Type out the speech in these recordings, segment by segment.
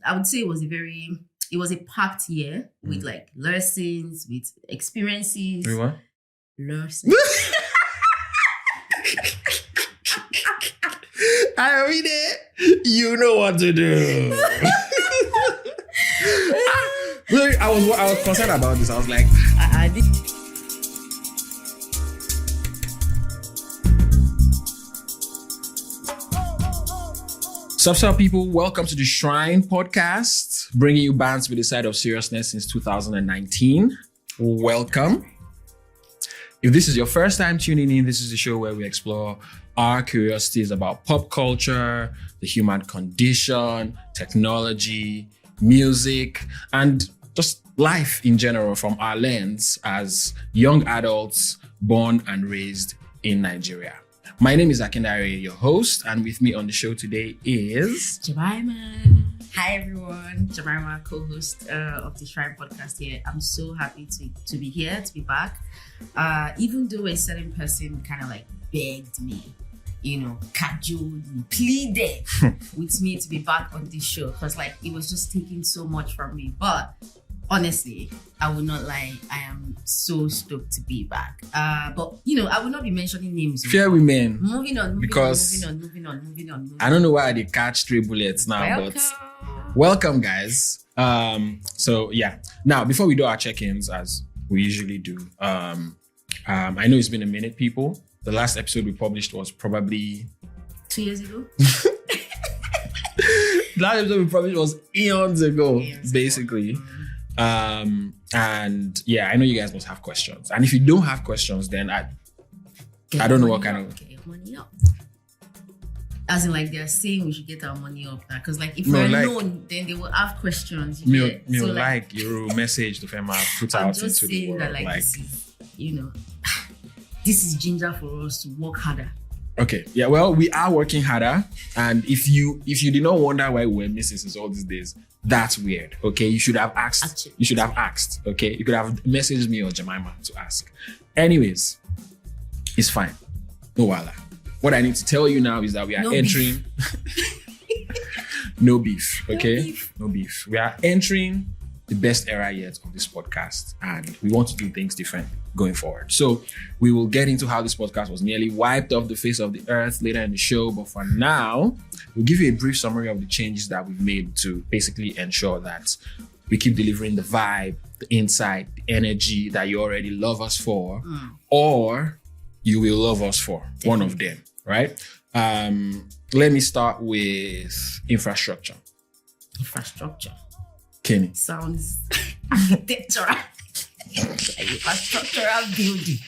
I would say it was a packed year with like lessons, with experiences. Wait, what? Lessons. I read it. You know what to do. I was concerned about this. I was like, I did. Sup, people, welcome to the Shrine podcast, bringing you bands with a side of seriousness since 2019. Welcome. If this is your first time tuning in, this is the show where we explore our curiosities about pop culture, the human condition, technology, music, and just life in general from our lens as young adults born and raised in Nigeria. My name is Akindare, your host, and with me on the show today is... Jemima. Hi, everyone. Jemima, co-host of the Shrine podcast here. I'm so happy to be here, to be back. Even though a certain person kind of like begged me, cajoled me, pleaded with me to be back on this show because like it was just taking so much from me. But honestly, I will not lie, I am so stoked to be back. But I will not be mentioning names. Fair women. Moving on. I don't know why they catch 3 bullets now, but welcome, guys. So yeah. Now, before we do our check-ins, as we usually do, I know it's been a minute, people. The last episode we published was probably 2 years ago. The last episode we published was eons ago, basically. And yeah, I know you guys must have questions. And if you don't have questions, then I don't know what kind of... Get your money up. As in like they're saying we should get our money up. Because like if we're known, then they will have questions. So like your message to Fema put out into the world. That like this is, this is ginger for us to work harder. Okay. Yeah, well, we are working harder. And if you did not wonder why we were missing since all these days, that's weird. Okay. You should have asked. Actually, you should have asked. Okay. You could have messaged me or Jemima to ask. Anyways, it's fine. No wala. What I need to tell you now is that we are entering no beef. Okay. No beef. We are entering the best era yet of this podcast, and we want to do things different going forward. So we will get into how this podcast was nearly wiped off the face of the earth later in the show. But for now, we'll give you a brief summary of the changes that we've made to basically ensure that we keep delivering the vibe, the insight, the energy that you already love us for, or you will love us for. One of them, right? Let me start with infrastructure. Kenny. Sounds architectural. Infrastructural building.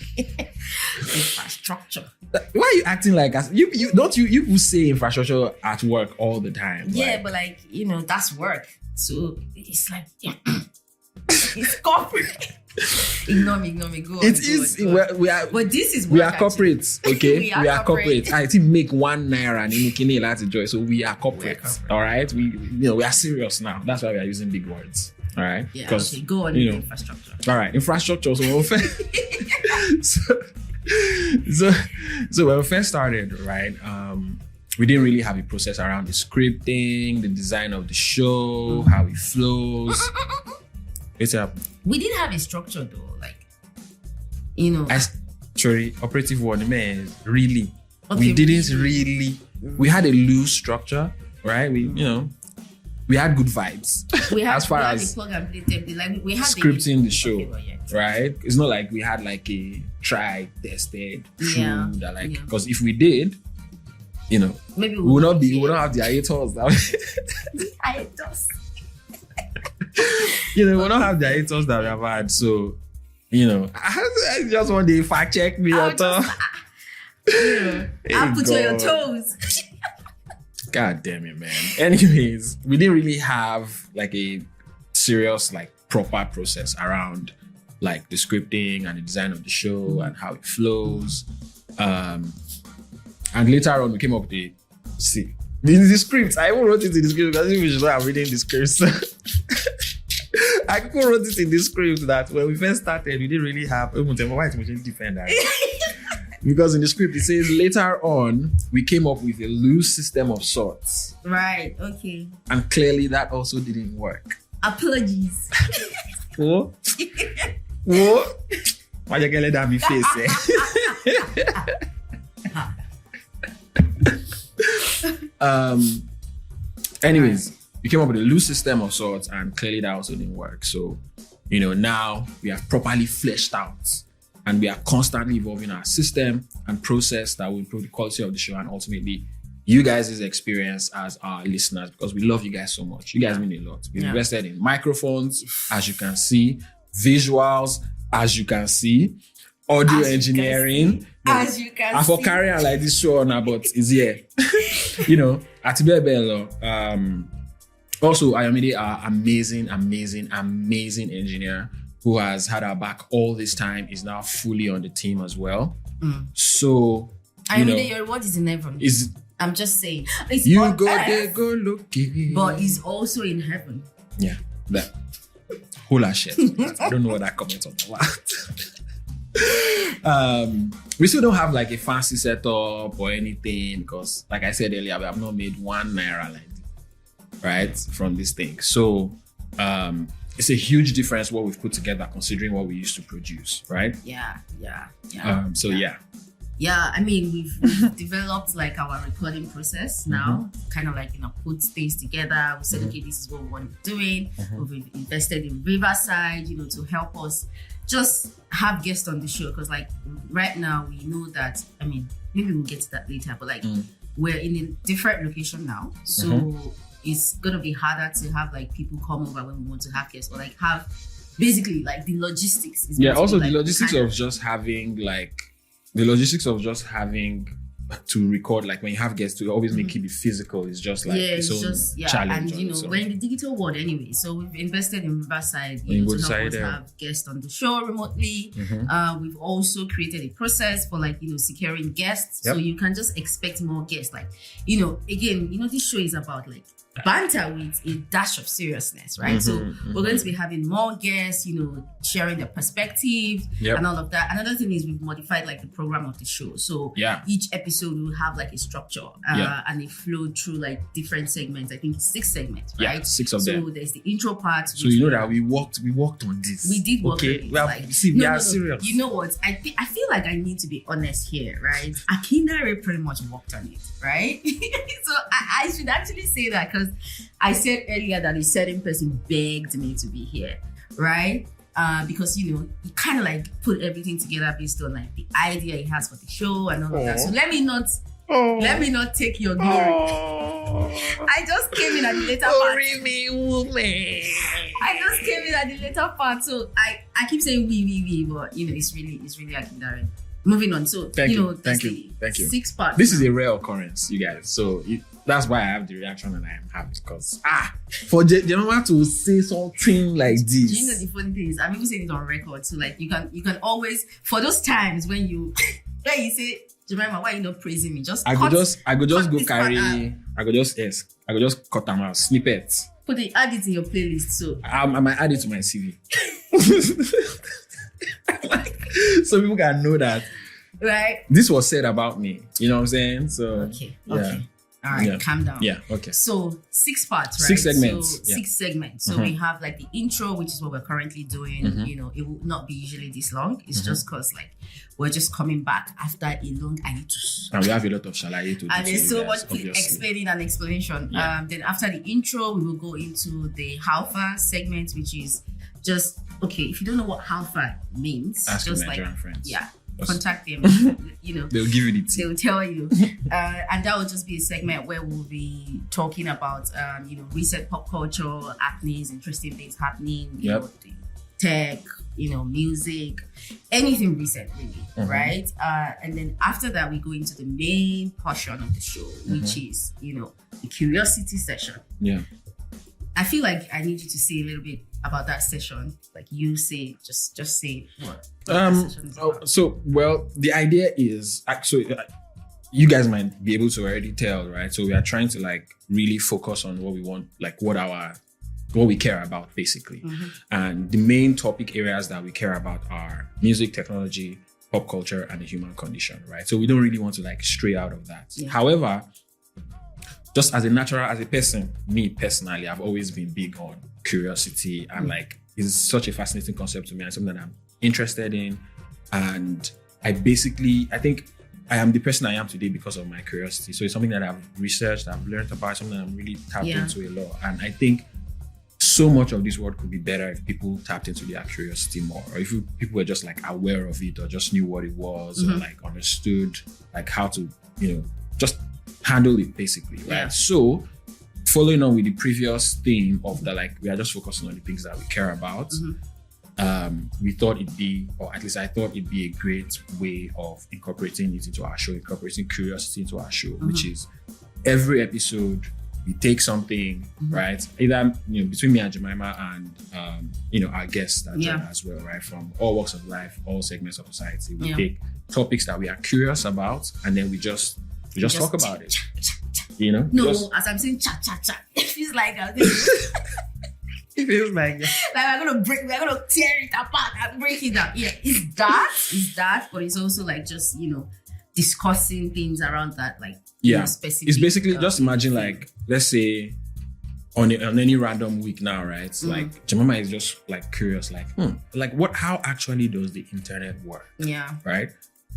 Infrastructure. Why are you acting like us? You will say infrastructure at work all the time. Yeah, but that's work. So it's like it's corporate. Ignore me. Go on. It is. We are. But this is. We are corporates. Okay. we are corporate. I think make 1 naira and in a joy. So we are corporates. All right. We are serious now. That's why we are using big words. All right. Yeah. Okay. Go on. Infrastructure. All right. Infrastructure. So when we first started, right? We didn't really have a process around the scripting, the design of the show, how it flows. It's up. We didn't have a structure though, Sorry, operative word, man, really. Okay, we didn't really. We had a loose structure, right? We had good vibes. We had, as far we as had the plug and play template. We had scripting the show, right? It's not like we had like a tried, tested, true that because if we did, maybe we would not have the hiatus. Hiatus. We don't have the hiatus that we have had. So, I just want to fact check me or I'll put you on your toes. God damn it, man. Anyways, we didn't really have like a serious, like proper process around like the scripting and the design of the show and how it flows. And later on, we came up with the script. I even wrote it in the script because I think we should not have reading the script. I wrote it in the script that when we first started, we didn't really have because in the script it says later on we came up with a loose system of sorts, Right. Okay. And clearly that also didn't work. Apologies. What? What? Why you gonna let me face it? Anyways, we came up with a loose system of sorts, and clearly that also didn't work. So, now we have properly fleshed out, and we are constantly evolving our system and process that will improve the quality of the show and ultimately you guys' experience as our listeners, because we love you guys so much. You guys mean a lot. We've invested in microphones, as you can see, visuals, as you can see, audio engineering. As you can see. I for carrying like this show on, but it's here. Atibebelo. Also, Ayomide, our amazing engineer who has had our back all this time, is now fully on the team as well. So, Ayomide, your reward is in heaven. I'm just saying. It's you on go earth, there, go looking. but he's also in heaven. Yeah, that hula shit. I don't know what that comment on that. We still don't have like a fancy setup or anything because, like I said earlier, we have not made 1 naira like this, right, from this thing. So it's a huge difference what we've put together considering what we used to produce, right? Yeah. Yeah, I mean, we've developed like our recording process now, kind of like, put things together. We said, okay, this is what we want to be doing. We've invested in Riverside, to help us just have guests on the show. Because like right now, we know that, I mean, maybe we'll get to that later, but like we're in a different location now. So it's going to be harder to have like people come over when we want to have guests or like have basically like the logistics. Also the logistics of just having to record, like when you have guests, to always make it be physical is just like challenge. And we're in the digital world anyway, so we've invested in Riverside to help us have guests on the show remotely. We've also created a process for like securing guests, so you can just expect more guests. Like again, this show is about like banter with a dash of seriousness, right? So we're going to be having more guests, sharing their perspective and all of that. Another thing is we've modified like the program of the show. So each episode will have like a structure and it flowed through like different segments. I think 6 segments, right? Yeah, 6 of them. So there's the intro part. So that we worked on this. We did work on it. We are serious. You know what? I feel like I need to be honest here, right? Akindare pretty much worked on it, right? So I should actually say that because I said earlier that a certain person begged me to be here, right? Because he kind of like put everything together based on like the idea he has for the show and all of that. So let me not take your glory. I just came in at the later part. I just came in at the later part, so I keep saying we, but it's really Akindare. Moving on, so thank you. 6 parts. This is a rare occurrence, you guys. So that's why I have the reaction that I am having, because for Jemima to say something like this. The funny thing is, I'm even saying it on record. So like you can always, for those times when you say, Jemima, why are you not praising me? I could just cut them out, snippets. Add it in your playlist. So I might add it to my CV. So people can know that, right? This was said about me. You know what I'm saying? So okay. All right, calm down. Yeah, okay. So 6 parts, right? 6 segments. So 6 segments. So we have like the intro, which is what we're currently doing. It will not be usually this long. It's just because like we're just coming back after a long hiatus. And we have a lot of shalaye to do. And there's so much explaining and explanation. Yeah. Then after the intro, we will go into the how far segment, which is just if you don't know what how far means, ask just your Nigerian friends. Contact them. They'll give you the tea. They'll tell you, and that will just be a segment where we'll be talking about recent pop culture happenings, interesting things happening, the tech, music, anything recent really, right? And then after that, we go into the main portion of the show, which is the curiosity session. Yeah. I feel like I need you to say a little bit about that session. Like you say, just say what that session is about. The idea is actually, you guys might be able to already tell, right? So we are trying to like really focus on what we want, like what we care about basically. And the main topic areas that we care about are music, technology, pop culture, and the human condition, right? So we don't really want to like stray out of that. Yeah. However, just as a person, me personally, I've always been big on curiosity, and like it's such a fascinating concept to me and something that I'm interested in. And I think I am the person I am today because of my curiosity. So it's something that I've researched, I've learned about, something that I'm really tapped into a lot. And I think so much of this world could be better if people tapped into their curiosity more, or if people were just like aware of it, or just knew what it was, or like understood like how to, just handle it basically, right? Yeah. So following on with the previous theme of that, like we are just focusing on the things that we care about. We thought it'd be, or at least I thought it'd be a great way of incorporating it into our show, incorporating curiosity into our show, which is every episode we take something, right? Either between me and Jemima and our guests that join as well, right? From all walks of life, all segments of society, we take topics that we are curious about, and then we just talk about it. No, as I'm saying, cha cha cha, it feels like it feels like we're gonna tear it apart and break it down. Yeah, it's that, but it's also like just discussing things around that, like specific. It's basically just imagine like, let's say on any random week now, right? Like Jemima is just like curious, like how actually does the internet work? Yeah. Right?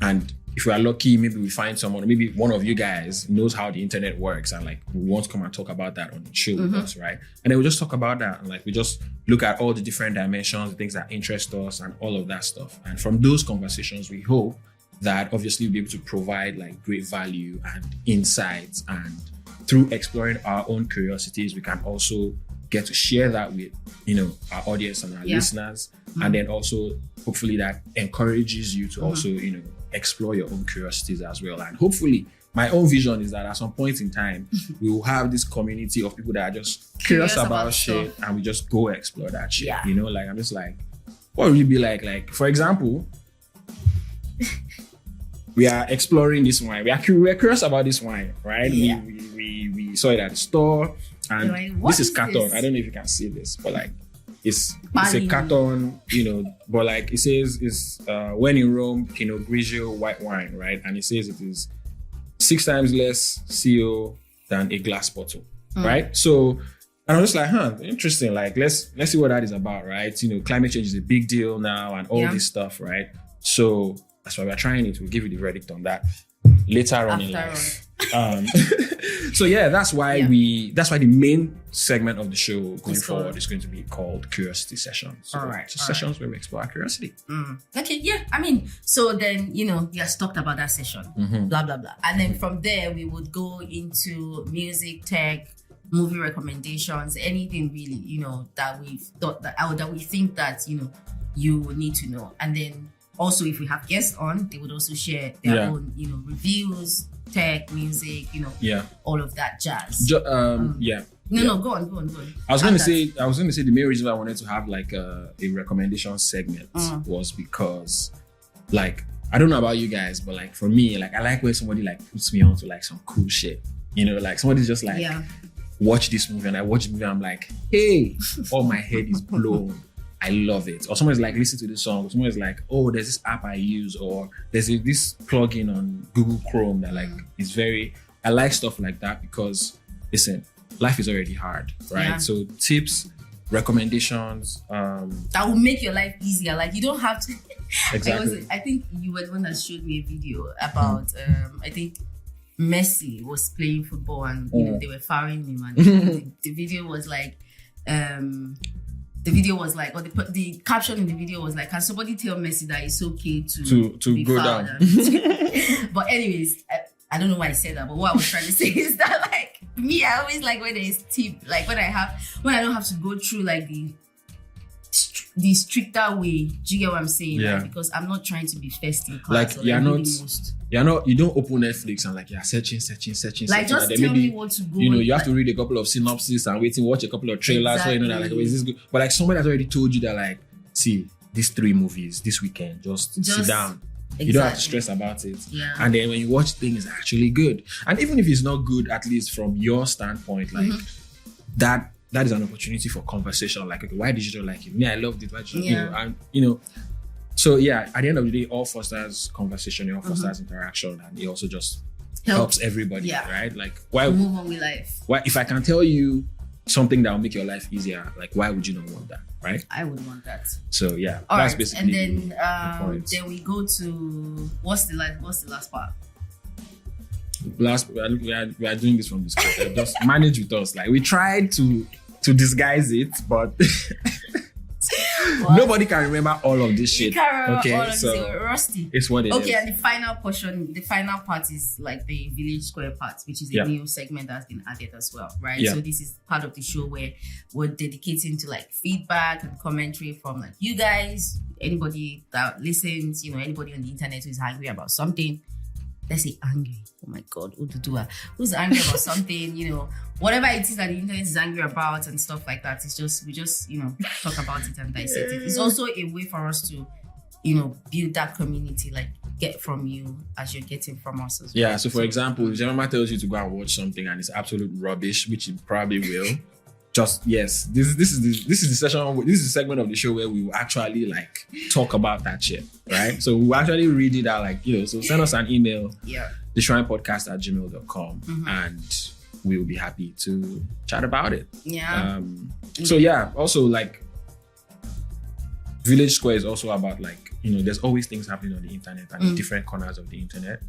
And if we are lucky, maybe we find someone, maybe one of you guys knows how the internet works, and like we want to come and talk about that on the show with us, right? And then we just talk about that, and like we just look at all the different dimensions, the things that interest us, and all of that stuff. And from those conversations, we hope that obviously we'll be able to provide like great value and insights, and through exploring our own curiosities, we can also get to share that with our audience and our listeners, and then also hopefully that encourages you to also explore your own curiosities as well. And hopefully my own vision is that at some point in time we will have this community of people that are just curious about shit, and we just go explore that shit. Like I'm just like, what would it be like for example, we are exploring this wine, we're curious about this wine, right? We saw it at the store, and like, this is carton. I don't know if you can see this, but like it's a carton, but like it says it's when in Rome, Pinot Grigio white wine, right? And it says it is 6 times less CO than a glass bottle, right? So, and I'm just like, interesting. Like let's see what that is about, right? Climate change is a big deal now, and all this stuff, right? So that's why we're trying it. We'll give you the verdict on that later on in life. So that's why the main segment of the show going forward is going to be called Curiosity Sessions. So sessions where we explore our curiosity. Okay, yeah. I mean, so then you guys talked about that session, blah blah blah, and then from there we would go into music, tech, movie recommendations, anything really, that we thought that we think that you would need to know, and then also if we have guests on, they would also share their own reviews, tech, music, all of that jazz. Go on. I was going to say the main reason why I wanted to have like a recommendation segment was because, like, I don't know about you guys, but like for me, like I like when somebody like puts me on to like some cool shit. Like somebody's just like, watch this movie, and I watch the movie, and I'm like, hey, all my head is blown. I love it. Or someone's like, listen to this song. Or someone's like, oh, there's this app I use, or there's this plugin on Google Chrome that like is I like stuff like that because, listen, life is already hard, right? Yeah. So tips, recommendations. That will make your life easier. Like you don't have to. Exactly. I think you were the one that showed me a video about, I think Messi was playing football, and they were fouling him, and the video was like, or the caption in the video was like, can somebody tell Messi that it's okay to be go fouled? down? But anyways, I don't know why I said that, but what I was trying to say is that like me, I always like when there's tip, like when I don't have to go through like the stricter way. Do you get what I'm saying? Yeah. Like, because I'm not trying to be first in class. Like you don't open Netflix and like you're searching. Like just tell maybe, me what to go. You have to read a couple of synopses and watch a couple of trailers. So that like, is this good? But like somebody has already told you that like, see these 3 movies this weekend. Just sit down. Exactly. You don't have to stress about it. Yeah. And then when you watch things, it's actually good. And even if it's not good, at least from your standpoint, like that is an opportunity for conversation. Like, okay, why did you not like it? Me, I loved it. Why did you, So yeah, at the end of the day, all fosters conversation, it all fosters interaction, and it also just helps everybody, right? Like, why move on with life? Why, if I can tell you something that will make your life easier, like, why would you not want that, right? I would want that. So yeah, all that's right. basically. And then we go to what's the last part? We are doing this from the script. Just manage with us. Like, we tried to disguise it, but nobody can remember all of this shit. Okay, so rusty. It's what it is. Okay, and the final portion, the final part is like the Village Square part, which is a new segment that's been added as well, right? Yeah. So this is part of the show where we're dedicating to like feedback and commentary from like you guys, anybody that listens, anybody on the internet who is angry about something. Let's say angry. Oh my God, who's angry about something, whatever it is that the internet is angry about and stuff like that. It's just, we just, talk about it and dissect it. It's also a way for us to, build that community, like get from you as you're getting from us as well. Yeah, so for example, if Jemima tells you to go and watch something and it's absolute rubbish, which it probably will, just, yes, this is the session, this is the segment of the show where we will actually like talk about that shit, right? So we'll actually read it out, like, so send us an email, theshrinepodcast@gmail.com, and we will be happy to chat about it. Yeah. So yeah, also like Village Square is also about like, there's always things happening on the internet and in different corners of the internet.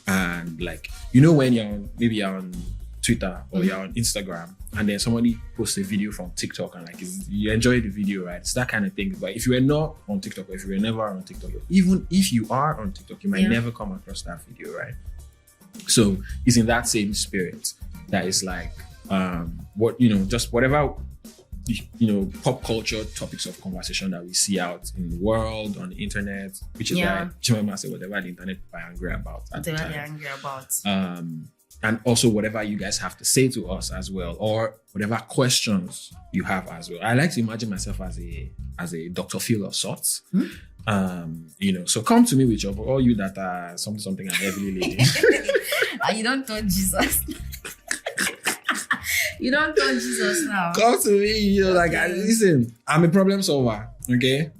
And like, when you're on Twitter or you're on Instagram and then somebody posts a video from TikTok and like you enjoy the video, right? It's that kind of thing. But if you were not on TikTok, or if you were never on TikTok, even if you are on TikTok, you might never come across that video, right? So it's in that same spirit that is like just whatever pop culture topics of conversation that we see out in the world, on the internet, which is why Jemima said whatever the internet are angry about at the time. They're angry about. And also whatever you guys have to say to us as well, or whatever questions you have as well. I like to imagine myself as a Dr. Phil of sorts. So come to me with all you that are something and heavily lady. And you don't touch Jesus. You don't touch Jesus now. Come to me, listen, I'm a problem solver, okay?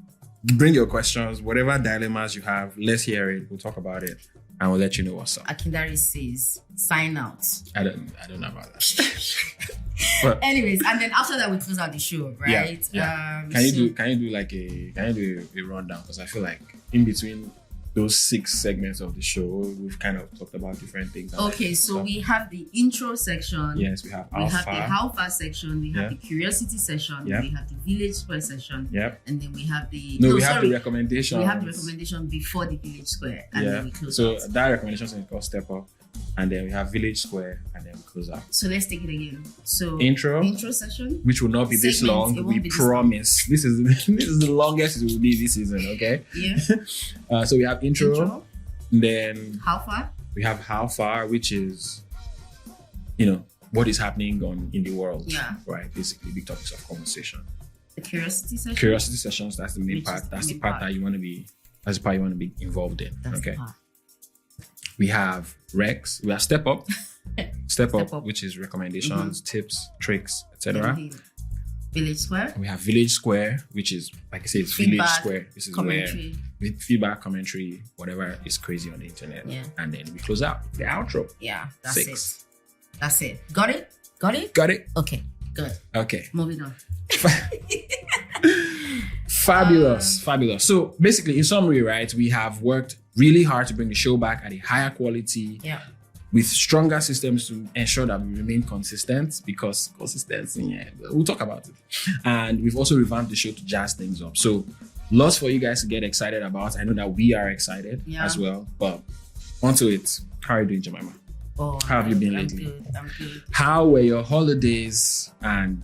Bring your questions, whatever dilemmas you have, let's hear it. We'll talk about it. And we'll let you know what's up. Akindare says, sign out. I don't know about that. But, anyways, and then after that we close out the show, right? Yeah. Can you do a rundown? Because I feel like in between those 6 segments of the show, we've kind of talked about different things. Okay, so we have the intro section. Yes, we have the how far section. We have the curiosity session. We have the Village Square session. Yep. And then we have the the recommendation. We have the recommendation before the Village Square, and then we close out. So that recommendation is called Step Up, and then we have Village Square, and then we close out. So let's take it again. So intro session, which will not be this long. We promise. This is the longest it will be this season. Okay. Yeah. So we have intro. Then how far? We have how far, which is what is happening in the world. Yeah. Right. Basically, big topics of conversation. The curiosity session. Curiosity sessions. That's the main part. That's the part that you want to be. That's the part you want to be involved in. That's okay. The part. We have Rex. We have Step Up. Step up, which is recommendations, tips, tricks, etc. Village Square. We have Village Square, which is, like I said, it's Village Square. This is commentary. Where feedback, commentary, whatever is crazy on the internet. Yeah. And then we close out the outro. Yeah, that's 6. it. That's it. Got it? Got it? Got it. Okay, good. Okay. Moving on. Fabulous. So basically, in summary, right, we have worked really hard to bring the show back at a higher quality. Yeah. With stronger systems to ensure that we remain consistent, because consistency, we'll talk about it. And we've also revamped the show to jazz things up. So lots for you guys to get excited about. I know that we are excited as well. But onto it. How are you doing, Jemima? Oh, how have you been lately? I'm good. How were your holidays, and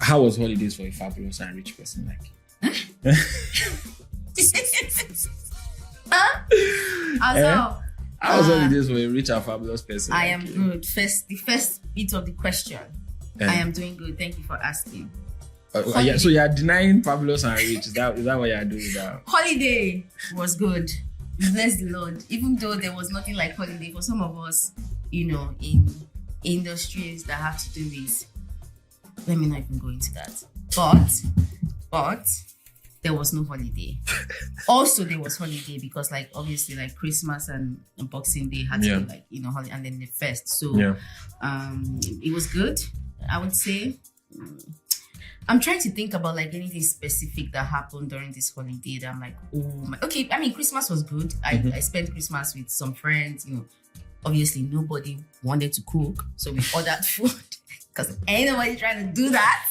how was holidays for a fabulous and rich person like you? How was holidays for a rich and fabulous person? I am good. The first bit of the question. I am doing good. Thank you for asking. So you are denying fabulous and rich. Is that what you are doing now? Holiday was good. Bless the Lord. Even though there was nothing like holiday for some of us, in industries that have to do with. Let me not even go into that. But there was no holiday. Also, there was holiday because, like, obviously, like Christmas and Boxing Day had to be like, you know, holiday, and then the first. So, it was good, I would say. I'm trying to think about like anything specific that happened during this holiday that I'm like, oh my. Okay, I mean, Christmas was good. I spent Christmas with some friends. You know, obviously nobody wanted to cook, so we ordered food. Because ain't nobody trying to do that.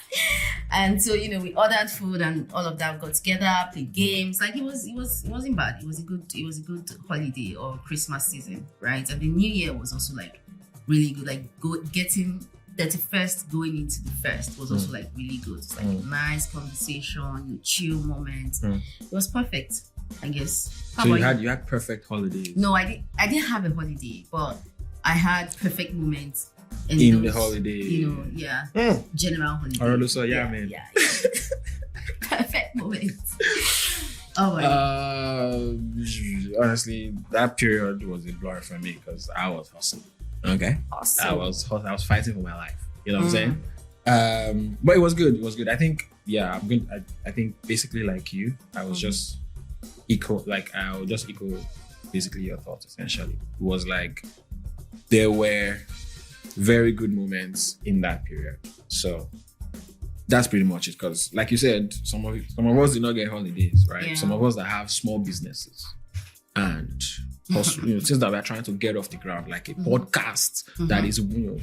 And so, you know, we ordered food and all of that, got together, played games. Like it wasn't bad. It was a good holiday or Christmas season, right? And the New Year was also like really good. Like getting 31st going into the first was also like really good. It's like a nice conversation, chill moment. It was perfect, I guess. So you had perfect holidays? No, I didn't have a holiday, but I had perfect moments. In the holiday, you know, general holiday. Man. Yeah. Perfect moment. Oh my God. Honestly, that period was a blur for me because I was hustling. Okay, awesome. I was fighting for my life. You know what I'm saying? But it was good. It was good. I think, I'm good. I think basically like you, I was just I would just echo basically your thoughts. Essentially, it was like there were very good moments in that period. So that's pretty much it. Because like you said, some of us did not get holidays, right? Yeah. Some of us that have small businesses and also, you know, things that we're trying to get off the ground, like a podcast that is, you know,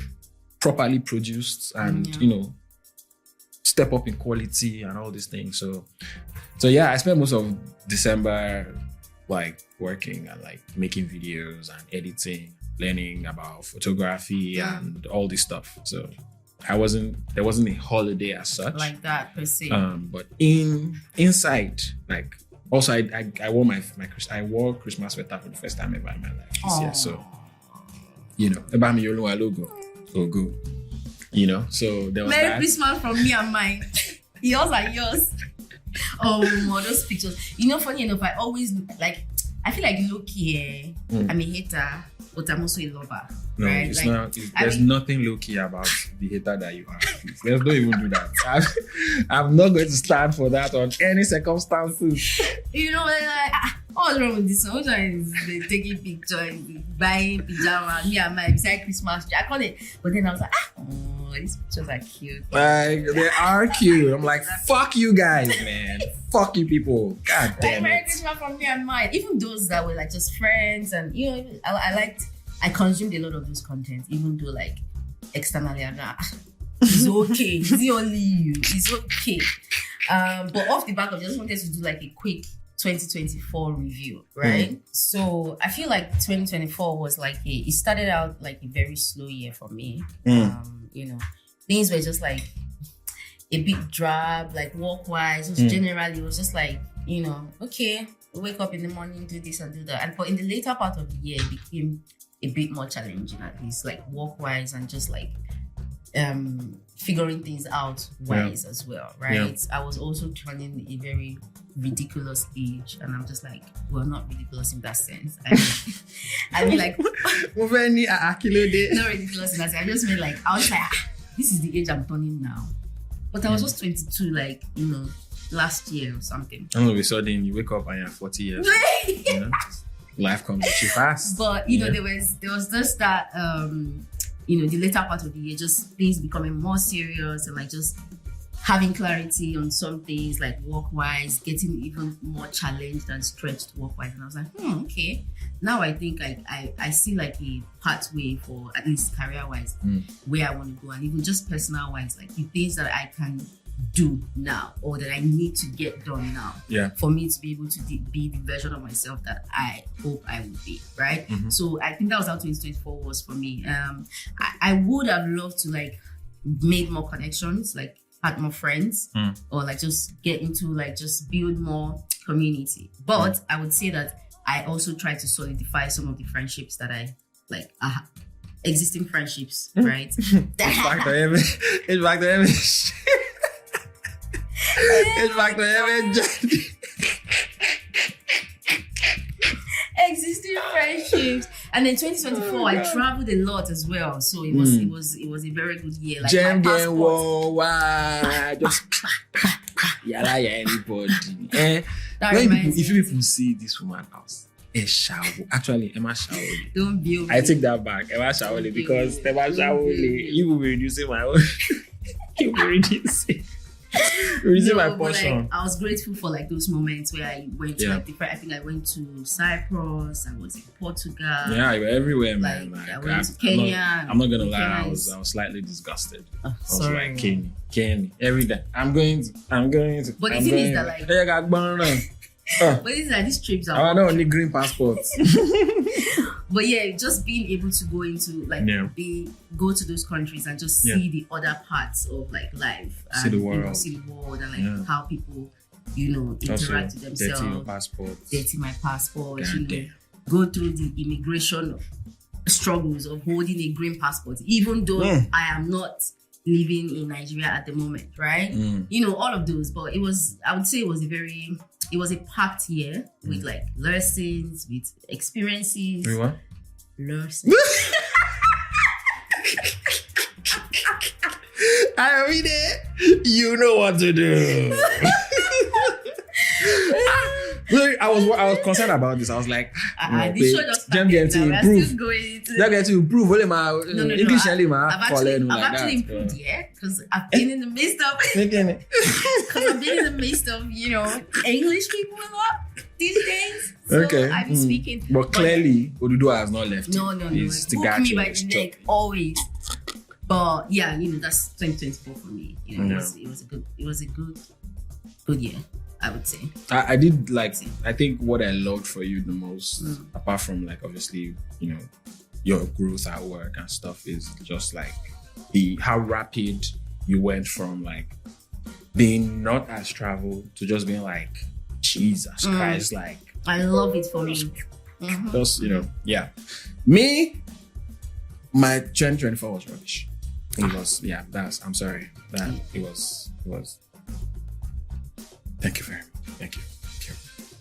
properly produced and you know, step up in quality and all these things. So yeah, I spent most of December like working and like making videos and editing, learning about photography and all this stuff. So there wasn't a holiday as such like that per se. But inside, like also I wore Christmas sweater for the first time ever in my life this year. So you know, about me yolo logo, so good. You know, so there was Merry that. Christmas from me and mine. Yours and yours. Oh, those pictures. You know, funny enough, I always like. I feel like low-key, I'm a hater, but I'm also a lover. No, right? it's like, not. There's nothing low-key about the hater that you are. Let's don't even do that. I'm not going to stand for that on any circumstances. You know, like, what's wrong with this one? Which one is the taking picture, buying pajama, me and my beside Christmas tree? I call it. But then I was like, these pictures are cute. Like, they are cute. I'm like, fuck you guys, man. Fuck you people. God damn Merry it. Christmas from me and mine. Even those that were like just friends and, you know, I consumed a lot of those content, even though like externally I'm not, it's okay. It's only you. It's okay. But off the back of, I just wanted to do like a quick 2024 review, right? So I feel like 2024 was like it started out like a very slow year for me. You know, things were just like a bit drab, like work-wise. Generally, it was just like, you know, okay, we wake up in the morning, do this and do that. But in the later part of the year, it became a bit more challenging, at least like work-wise and just like figuring things out wise as well, right? I was also turning a very ridiculous age, and I'm just like, well, not ridiculous in that sense. I mean like not ridiculous in that sense. I just mean like I was like, this is the age I'm turning now. But I was just 22, like, you know, last year or something. And all of a sudden you wake up and you're 40 years. You know? Life comes at you fast. But you know, there was just that you know, the later part of the year, just things becoming more serious and like just having clarity on some things like work-wise, getting even more challenged and stretched work-wise. And I was like, okay. Now I think I see like a pathway for at least career-wise where I want to go, and even just personal-wise, like the things that I can do now or that I need to get done now for me to be able to be the version of myself that I hope I will be, right? So I think that was how 2024 was for me. I would have loved to like made more connections, like had more friends or like just get into like just build more community. But I would say that I also try to solidify some of the friendships that I like existing friendships, right? It's back to image. It's back to image. It's back to image. Existing friendships. And then 2024, I traveled a lot as well. So it was a very good year. Like Jam game, whoa, wow. Just Yeah, anybody. When if people see this woman house, actually, Emma Shaoli. Don't be. I take that back, Emma Shaoli, because Emma Shaoli, you will be reducing my own. You will be reducing. My portion. Like, I was grateful for like those moments where I went to like different. I think I went to Cyprus. I was in Portugal. Yeah, you were everywhere, man. Like, I went to Kenya. I'm not gonna lie. I was slightly disgusted. Oh, I was sorry. like, Kenya, every day. I'm going to. But the thing is that like. But it's like these trips are. I don't need green passports. But yeah, just being able to go into like go to those countries and just see the other parts of like life, and, see the world, and like how people, interact also, with themselves. Dirty my passport. Go through the immigration struggles of holding a green passport, even though I am not living in Nigeria at the moment, right? All of those. But I would say it was a packed year with like lessons, with experiences. Wait, what? Lessons. I mean it. You know what to do. I was concerned about this. I was like, this show just started. They're going to improve. No. English I've actually improved, because I've been in the midst of English people a lot these days. So I've been speaking. But clearly, Oduduwa has not left. No. Hook me by the neck always. But yeah, that's 2024 for me. It was a good year, I would say. I did like, I think what I loved for you the most, apart from like obviously, your growth at work and stuff, is just like how rapid you went from like being not as traveled to just being like, Jesus Christ, like. I love it for me. Just, Me, my 2024 was rubbish. It was, I'm sorry. It was. Thank you very much.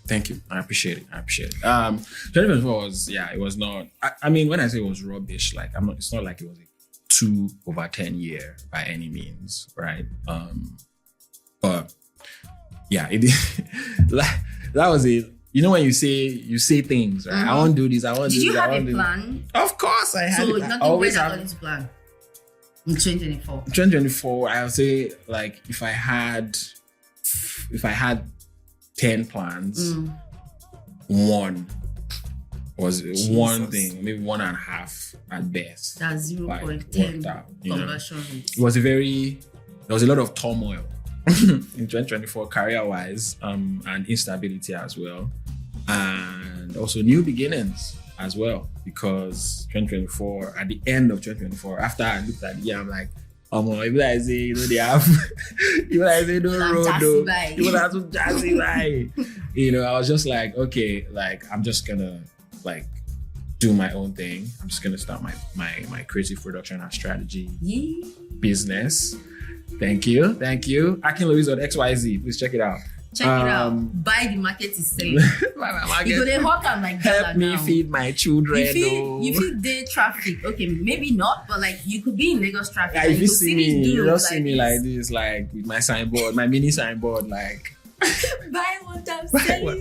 Thank you. I appreciate it. 2024 was, it was not, I mean, when I say it was rubbish, like, it's not like it was a 2/10 year by any means, right? But it like, that was it. When you say things, right? I want to do this, I want to do this. Did you have a plan? Of course I had. So nothing went according to plan in 2024. 2024, I would say, like, if I had 10 plans, one was one thing, maybe 1.5 at best. That's 0.10 conversion. There was a lot of turmoil in 2024 career-wise, and instability as well, and also new beginnings as well, because 2024, at the end of 2024, after I looked at the year, I'm like, even I say, they have, even I say, no road, even I to jazzy by. I was just like, okay, like, I'm just gonna, like, do my own thing. I'm just gonna start my creative production and strategy business. Thank you. AKNLWS on XYZ. Please check it out. Check it out. Buy the market is selling. You go there, hawk am like help me now. Feed my children. You feel day traffic. Okay, maybe not, but like you could be in Lagos traffic. Yeah, if you see me, you just see me like this, like with my signboard, my mini signboard, like buy what I'm selling.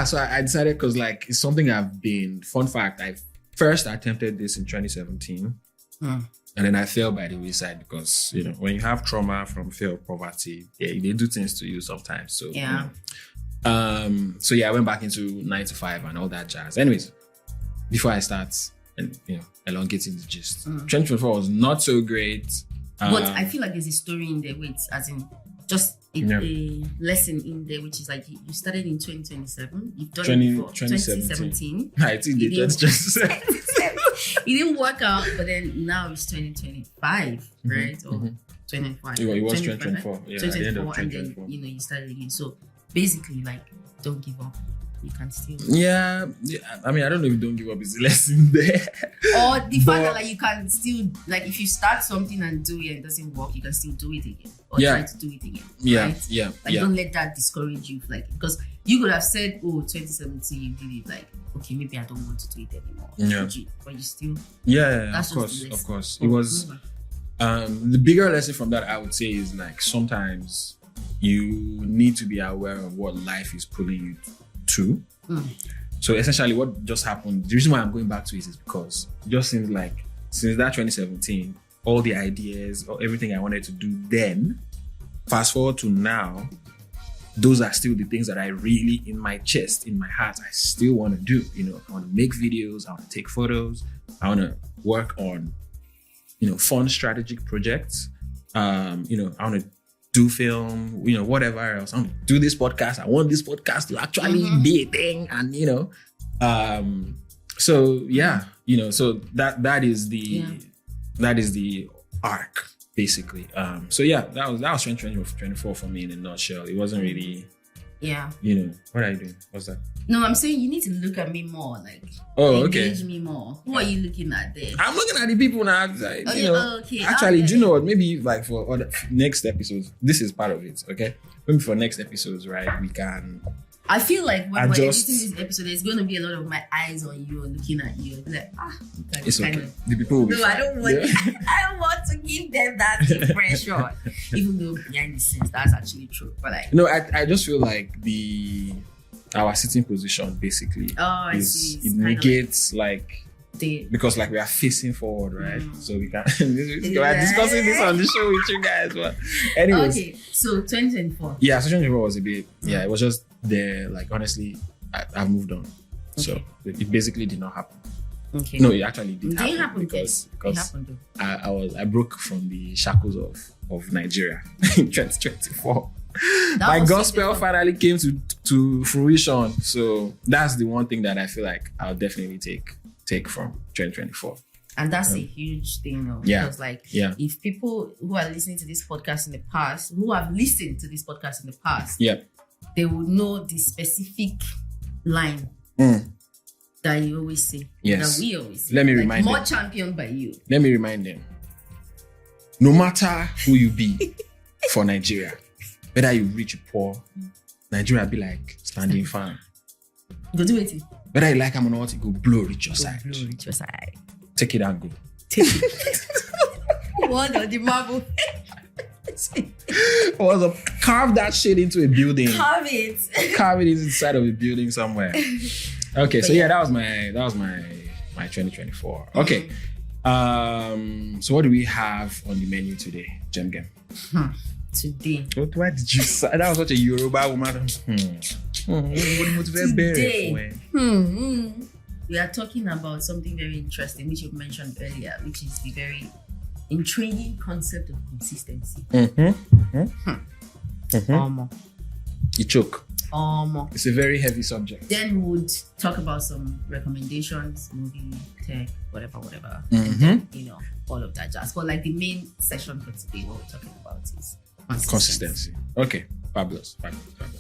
So I decided, because like it's something I've been. Fun fact: I first attempted this in 2017. And then I fell by the wayside because, when you have trauma from fear of poverty, they do things to you sometimes. So, I went back into 9 to 5 and all that jazz. Anyways, before I start, elongating the gist, 2024 was not so great. But I feel like there's a story in there, as in just a lesson in there, which is like you started in 2027. You've done it before 2017. I think they just it didn't work out, but then now it's 2025, right? Or 2025. It was 2024. Yeah, 2024, at the end of 2024. And then you started again. So basically, like, don't give up. You can still. Yeah. I mean, I don't know if don't give up is the lesson there. Or the fact that like you can still, like, if you start something and do it and it doesn't work, you can still do it again or try to do it again. Right? Like, don't let that discourage you, like, because you could have said, 2017 you did it, like, okay, maybe I don't want to do it anymore. But you still. Yeah. Of course. It was. The bigger lesson from that, I would say, is like sometimes you need to be aware of what life is pulling you to. So essentially what just happened, the reason why I'm going back to it is because it just seems like since that 2017, all the ideas or everything I wanted to do then, fast forward to now, those are still the things that I really, in my chest, in my heart, I still want to do. I want to make videos, I want to take photos, I want to work on, fun strategic projects. I want to do film, whatever else. I want to do this podcast. I want this podcast to actually be a thing. And, so that is the arc, basically. That was 2024 for me in a nutshell. It wasn't really, what are you doing? What's that? No, I'm saying you need to look at me more, like engage me more. Who are you looking at there? I'm looking at the people now. Like, okay. Actually, do you know what? Maybe like for other next episodes, this is part of it. Okay, maybe for next episodes, right? We can. I feel like when we're editing this episode, there's going to be a lot of my eyes on you, looking at you. Like, it's okay. The people will be fine. I don't want. I don't want to give them that pressure, even though behind the scenes that's actually true. But like, I just feel like our sitting position basically it negates like because like we are facing forward, right? So we can we are discussing this on the show with you guys. But anyways, okay. So 2024. Yeah, so 2024 was a bit. Yeah, it was just there. Like honestly, I've moved on. Okay. So it basically did not happen. Okay. No, it actually did happen. Happen because it happened, I broke from the shackles of Nigeria in 2024. My gospel finally came to fruition. So that's the one thing that I feel like I'll definitely take from 2024. And that's a huge thing, though. Yeah. Because if people who are listening to this podcast in the past, who have listened to this podcast in the past, they will know the specific line that you always say. Yes. That we always say. Let me remind them. More championed by you. Let me remind them. No matter who you be for Nigeria, whether you rich or poor, Nigeria be like standing fan. Go do it. Whether you like them or not, you go blow reach your side. Blow reach your side. Take it and go. Take it. What the marble? Carve that shit into a building. Carve it inside of a building somewhere. Okay, so that was my 2024. Okay. So what do we have on the menu today, Jem Gem? Today. Why did you say that? Was such a Yoruba woman. Today. We are talking about something very interesting, which you mentioned earlier, which is the very intriguing concept of consistency. You choke. It's a very heavy subject. Then we would talk about some recommendations, movie, tech, whatever. And then, all of that jazz. But like the main session for today, what we're talking about is consistency. Okay. Fabulous.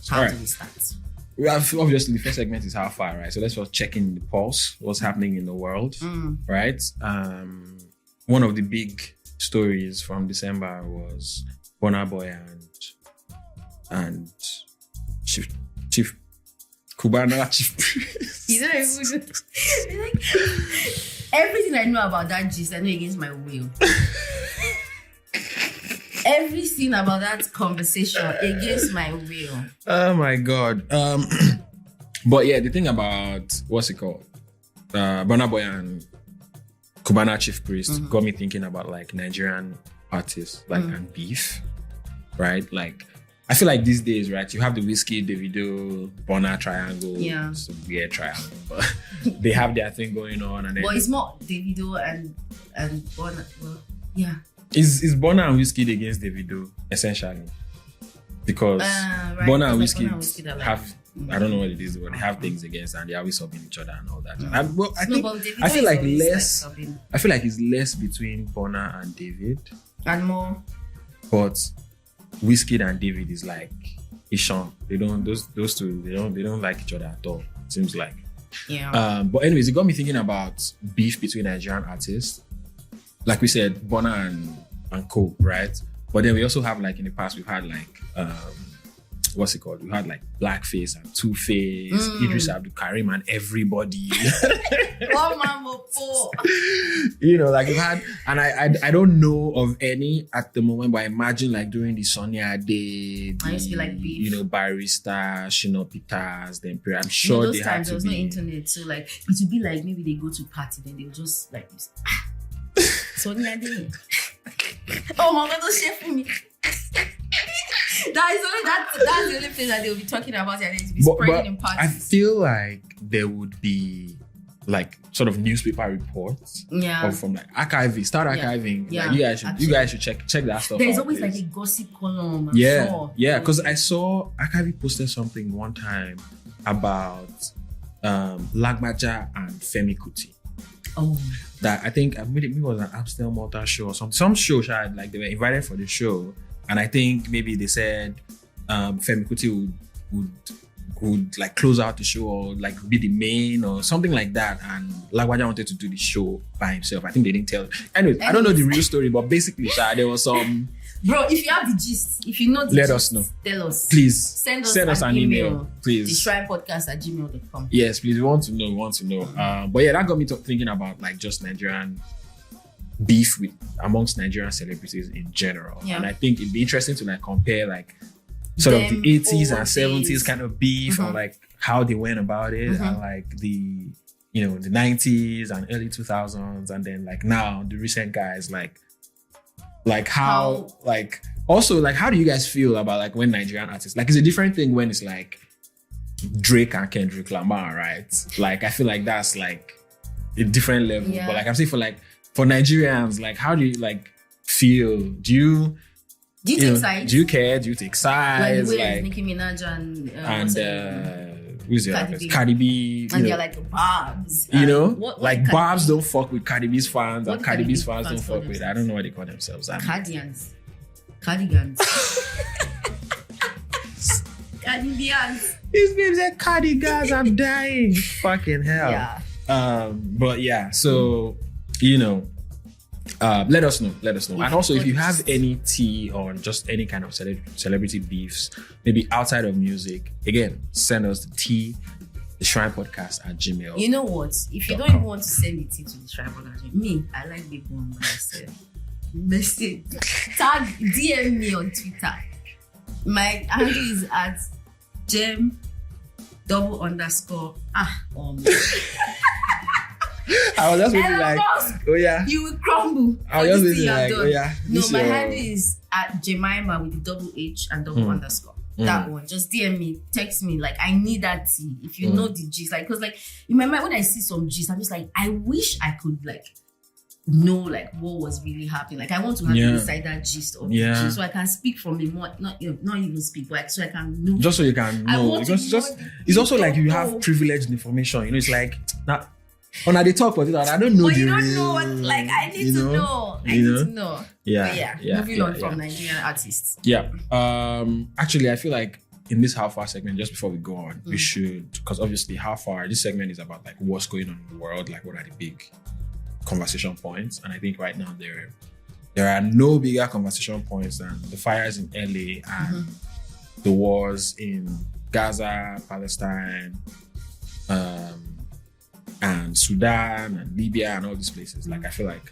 How do we start? We have, obviously, the first segment is how far, right? So let's first check in the pulse, what's happening in the world, right? One of the big stories from December was Burna Boy and Chief Cubana Chief Priest. You know, like, everything I know about that gist, I know against my will. Everything about that conversation against my will. Oh my God. But yeah, the thing about what's it called? Burna Boy and Cubana Chief Priest got me thinking about like Nigerian artists, like and beef, right? Like I feel like these days, right? You have the Whiskey, Davido, Burna triangle. Yeah. It's a weird triangle, but they have their thing going on, and then. But it's more Davido and Burna. Well, yeah. Is Burna and Whiskey against Davido essentially? Because Burna and Whiskey have. I don't know what it is, but they have things against, and they're always subbing each other and all that. I feel like less. I feel like it's less between Burna and David, and more. But Whiskey and David is like Ishan. They don't. Those two. They don't like each other at all. It seems like. Yeah. But anyways, it got me thinking about beef between Nigerian artists. Like we said, Burna and Co. Right. But then we also have like in the past we've had like what's it called? We had like Blackface and Two-Face, Idris Abdul Karim and everybody. Like we've had, and I don't know of any at the moment, but I imagine like during the Sonia Day, I used to be like beef. Barista, Shino Peters, the Imperial. I'm sure those they times had to there was be. no internet, so like it would be like maybe they go to party, then they'll just like Sonia Day. Oh my God, don't share for me. That's the only thing that they'll be talking about, and they'll be spreading in parties. I feel like there would be like sort of newspaper reports, or from like archiving, start archiving. Yeah. Like, you guys should check that stuff. There's out, always please. like a gossip column. Because I saw archiving posted something one time about Lagbaja and Femi Kuti. Oh, that I think maybe it was an Amstel Malta show or some show. Like they were invited for the show, and I think maybe they said Femi Kuti would like close out the show or like be the main or something like that, and Lagbaja wanted to do the show by himself. I think they didn't tell. Anyways, I don't know the real story, but basically, there was some. Bro, if you have the gist, if you know the let gist, us know. Tell us. Please send us an email. Please. theshrinepodcast@gmail.com. Yes, please. We want to know. But yeah, that got me thinking about like just Nigerian beef amongst Nigerian celebrities in general. Yeah. And I think it'd be interesting to like compare like sort of the 80s and 70s kind of beef or like how they went about it and like the the 90s and early 2000s, and then like now the recent guys like how like also like how do you guys feel about like when Nigerian artists, like it's a different thing when it's like Drake and Kendrick Lamar, right? Like I feel like that's like a different level. But like I'm saying for Nigerians, like how do you like feel? Do you take sides? Do you care? Do you take sides? Like Nicki Minaj and who's the other? Cardi B. And they're like Barbs. Like Barbs don't fuck with Cardi B's fans, and Cardi B's fans don't fuck with. I don't know what they call themselves. Cardigans. Cardigans. His name's like Cardigans. I'm dying. Fucking hell. Yeah. But yeah, so let us know. And also, if you have any tea on just any kind of celebrity beefs, maybe outside of music, again, send us the tea, the Shrine Podcast @gmail. You know what? If you don't even want to send the tea to the Shrine Podcast, me, I like big one myself. Message, tag, DM me on Twitter. My handle is @gem_. I was just really like, oh yeah. You will crumble. I was just really like, oh yeah. No, my handle is @Jemima with the _H and __. That one. Just DM me, text me. Like, I need that tea. If you know the gist. Like, because like in my mind, when I see some gist, I'm just like, I wish I could like know like what was really happening. Like I want to have the insider gist of the gist, so I can speak from a more not even speak, but so I can know. Just so you can know. It's also like you have privileged information. It's like now. When I talk about it, I don't know. But you don't know what, like I need to know. I need to know. Yeah. Moving on from Nigerian artists. Yeah. Actually, I feel like in this How Far segment, just before we go on, we should, because obviously How Far, this segment is about like what's going on in the world, like what are the big conversation points. And I think right now there are no bigger conversation points than the fires in LA and the wars in Gaza, Palestine, and Sudan and Libya and all these places. Like I feel like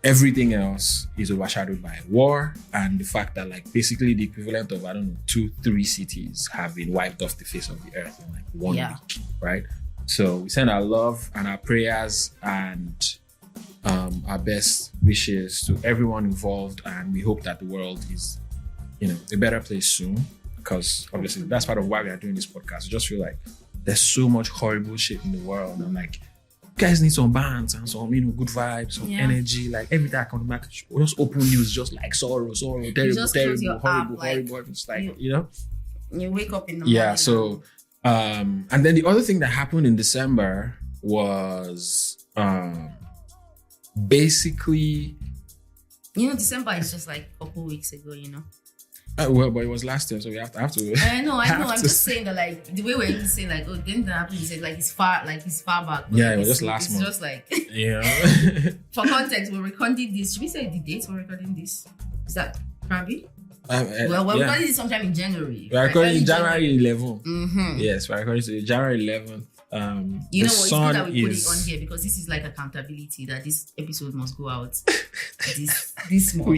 everything else is overshadowed by war and the fact that like basically the equivalent of 2-3 cities have been wiped off the face of the earth in like 1 week, right? So we send our love and our prayers and our best wishes to everyone involved, and we hope that the world is a better place soon, because obviously that's part of why we are doing this podcast. I just feel like there's so much horrible shit in the world. And like, you guys need some bands and some, good vibes, some energy. Like every time I come back, just open news, just like sorrow, terrible, horrible. It's like, you wake up in the morning. Yeah. So, and then the other thing that happened in December was basically, December is just like a couple weeks ago. Well, but it was last year, so we have to. I know. I'm just saying that, like, the way we're even saying, like, oh, then that happened. He said, like, it's far back. Yeah, it was just last month. It's just like, for context, we're recording this. Should we say the date we're recording this? Is that probably? we're recording this sometime in January. We're recording January 11th. Mm-hmm. Yes, we're recording to January 11th. You know what? It's good that we put it on here because this is like accountability that this episode must go out this month.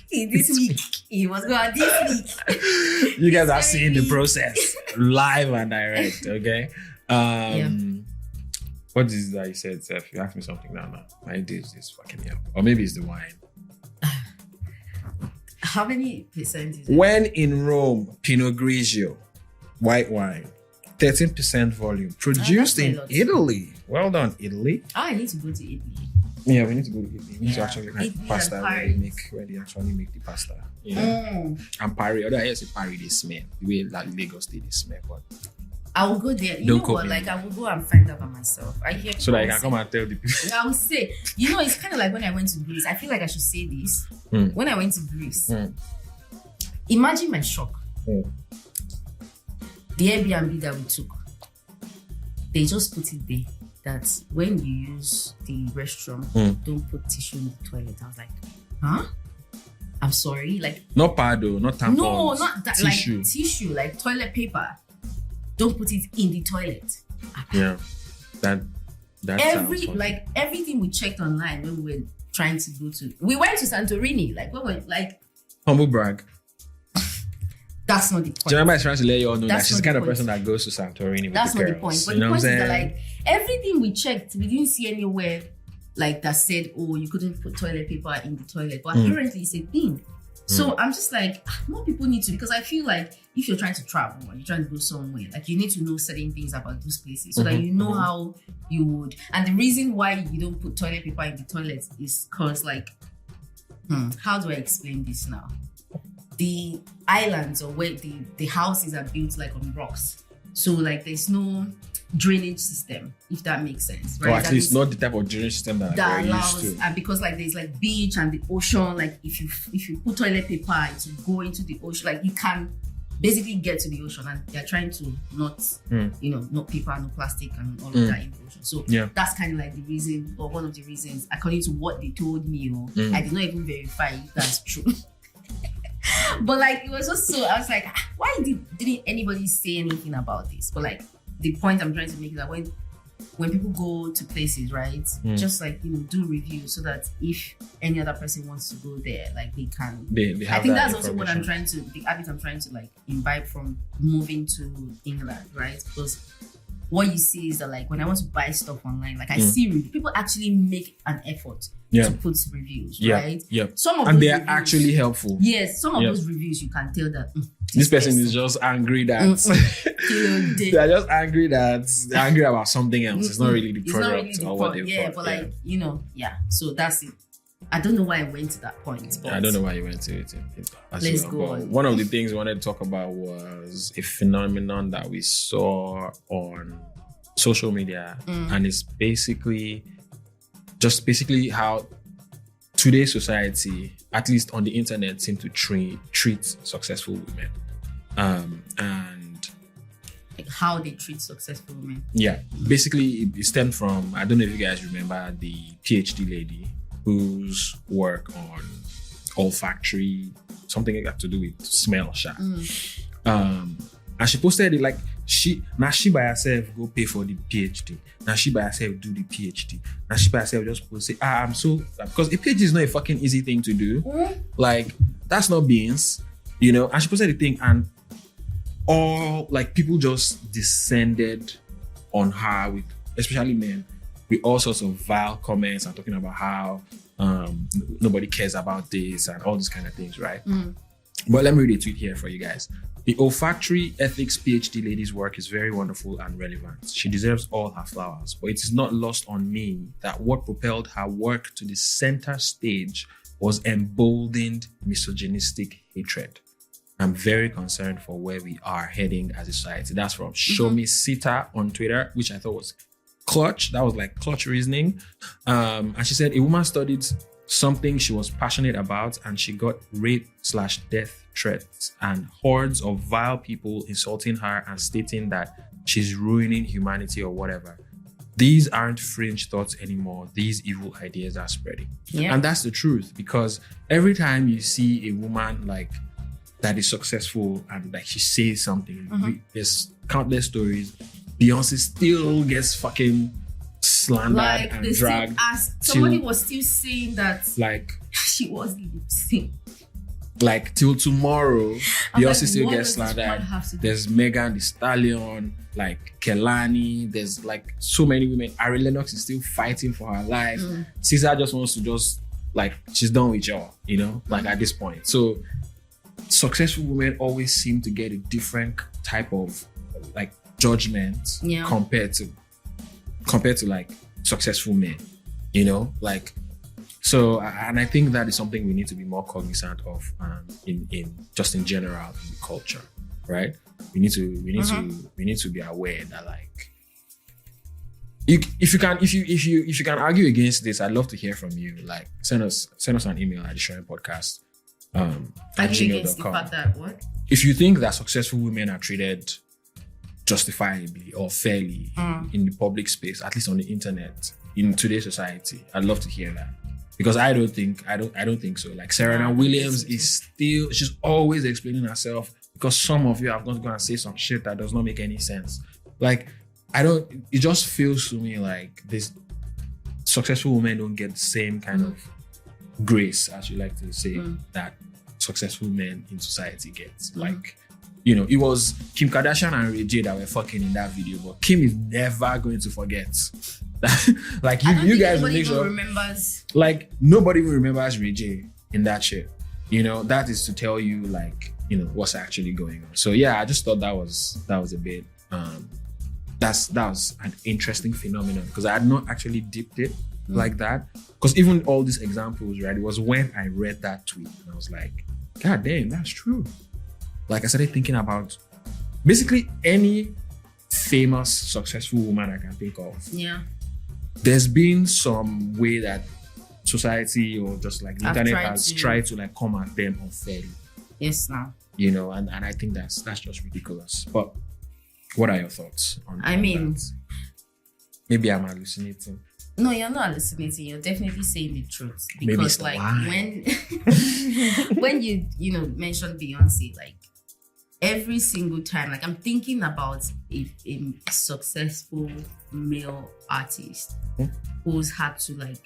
This week. It must go out this week. You guys are seeing the process live and direct, okay? What is that you said, Seth? You asked me something now. My days is fucking me up. Or maybe it's the wine. How many percent is it? When in Rome, Pinot Grigio, white wine, 13% volume, produced in Italy. Well done, Italy. I need to go to Italy. Yeah, we need to go to Italy. We need to actually make Italy pasta and where they actually make the pasta. You know? And Paris, although I say Paris, they smell. The way like Lagos State, they smell. But I will go there. You Don't know what? copy. Like I will go and find out by myself. I hear so that I people can come and tell the people. say- I will say, it's kind of like when I went to Greece. I feel like I should say this. When I went to Greece, imagine my shock. The Airbnb that we took, they just put it there that when you use the restroom, don't put tissue in the toilet. I was like, huh? I'm sorry. Like, Not pad though, not tampons. no, not that. Tissue. Like tissue, like toilet paper. Don't put it in the toilet. Yeah. That sounds funny. Everything we checked online when we were trying to go to, we went to Santorini. Like, we were like, Humble brag. that's not the point. Jemima is trying to let you all know That's that she's not the kind the of point. person that goes to Santorini with That's the not girls. the point. But You know the what point I'm is that saying? like everything we checked, we didn't see anywhere like that said, oh, you couldn't put toilet paper in the toilet. But apparently it's a thing. So I'm just like, more people need to, because I feel like if you're trying to travel or you're trying to go somewhere, like you need to know certain things about those places so that you know how you would. And the reason why you don't put toilet paper in the toilet is because like, how do I explain this now? The islands or where the houses are built like on rocks. So like there's no drainage system, if that makes sense, right? Or at least not the type of drainage system that we're allows, used to. and because like there's like beach and the ocean, like if you put toilet paper, it will go into the ocean. Like you can basically get to the ocean, and they're trying to not, no paper, no plastic, and all of that in the ocean. So that's kind of like the reason, or one of the reasons, according to what they told me. I did not even verify if that's true. But like it was just so, I was like, why didn't anybody say anything about this? But like the point I'm trying to make is that when people go to places, right, just like do reviews so that if any other person wants to go there, like they can. They have I think that that's also what information. the habit I'm trying to like imbibe from moving to England, right? Because what you see is that like when I want to buy stuff online, like I see people actually make an effort to put reviews, right? Yeah. Some of and those they are reviews, actually helpful. Yes, some of those reviews you can tell that This person is just angry that they are just angry that they're angry about something else. It's not really the product or what they've bought. But like so that's it. I don't know why I went to that point. But I don't know why you went to it. Let's go on. One of the things we wanted to talk about was a phenomenon that we saw on social media, and it's basically how today's society, at least on the internet, seem to treat successful women, and like how they treat successful women. Yeah, basically it stemmed from, I don't know if you guys remember the PhD lady whose work on olfactory, something that to do with smell, and she posted it like she by herself go pay for the PhD. Now she by herself do the PhD. Now she by herself just post say, I'm so, because a PhD is not a fucking easy thing to do. Like that's not beans, And she posted the thing, and all like people just descended on her with, especially men, with all sorts of vile comments and talking about how nobody cares about this and all these kind of things, right? But let me read a tweet here for you guys. The olfactory ethics PhD lady's work is very wonderful and relevant. She deserves all her flowers, but it is not lost on me that what propelled her work to the center stage was emboldened misogynistic hatred. I'm very concerned for where we are heading as a society. That's from Show Me Sita on Twitter, which I thought was clutch. That was like clutch reasoning. And she said a woman studied something she was passionate about, and she got rape/death threats and hordes of vile people insulting her and stating that she's ruining humanity or whatever. These aren't fringe thoughts anymore. These evil ideas are spreading. And that's the truth, because every time you see a woman like that is successful and like she says something. There's countless stories. Beyonce still gets fucking slandered Like and they dragged. still asked, somebody was still saying that Like she was lip sync. like till tomorrow, I'm Beyonce like, still what gets does this slandered. woman have to do? There's Megan Thee Stallion, like Kelani. There's like so many women. Ari Lennox is still fighting for her life. Caesar just wants to just like she's done with y'all, you know, like at this point. So successful women always seem to get a different type of like judgment compared to like successful men, you know, like. So, and I think that is something we need to be more cognizant of in just in general in the culture, right? We need to be aware that like, if you can argue against this, I'd love to hear from you. Like, send us an email at the Sharing Podcast at gmail.com. If you think that successful women are treated justifiably or fairly in the public space, at least on the internet, in today's society, I'd love to hear that. Because I don't think so. Like Serena Williams she's always explaining herself because some of you are going to go and say some shit that does not make any sense. Like, it just feels to me like this successful women don't get the same kind of grace, as you like to say, that successful men in society get. Like, you know, it was Kim Kardashian and Ray J that were fucking in that video, but Kim is never going to forget. Like you guys will make sure. Remembers. Like nobody even remembers Ray J in that shit. You know, that is to tell you like, you know, what's actually going on. So yeah, I just thought that was a bit that was an interesting phenomenon because I had not actually dipped it like that. Because even all these examples, right? It was when I read that tweet and I was like, God damn, that's true. Like I started thinking about basically any famous, successful woman I can think of. Yeah. There's been some way that society or just like the internet has tried to like come at them unfairly. Yes, now. You know, and I think that's just ridiculous. But what are your thoughts on that? Maybe I'm hallucinating. No, you're not hallucinating. You're definitely saying the truth. Because like when you know mentioned Beyonce, like every single time, like I'm thinking about a successful male artist who's had to like,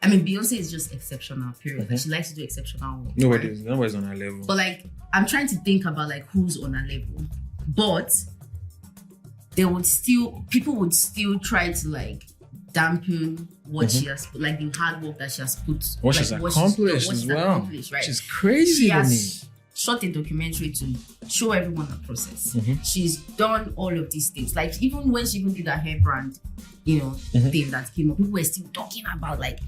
I mean, Beyonce is just exceptional, period. Like, she likes to do exceptional work. Nobody's on her level. But like, I'm trying to think about like who's on her level. But people would still try to like dampen what she has put, like the hard work that she has put. What she's accomplished as well. Right? Which is crazy to me. Shot a documentary to show everyone the process. She's done all of these things. Like even when she even did her hair brand, you know, thing that came up, people were still talking about like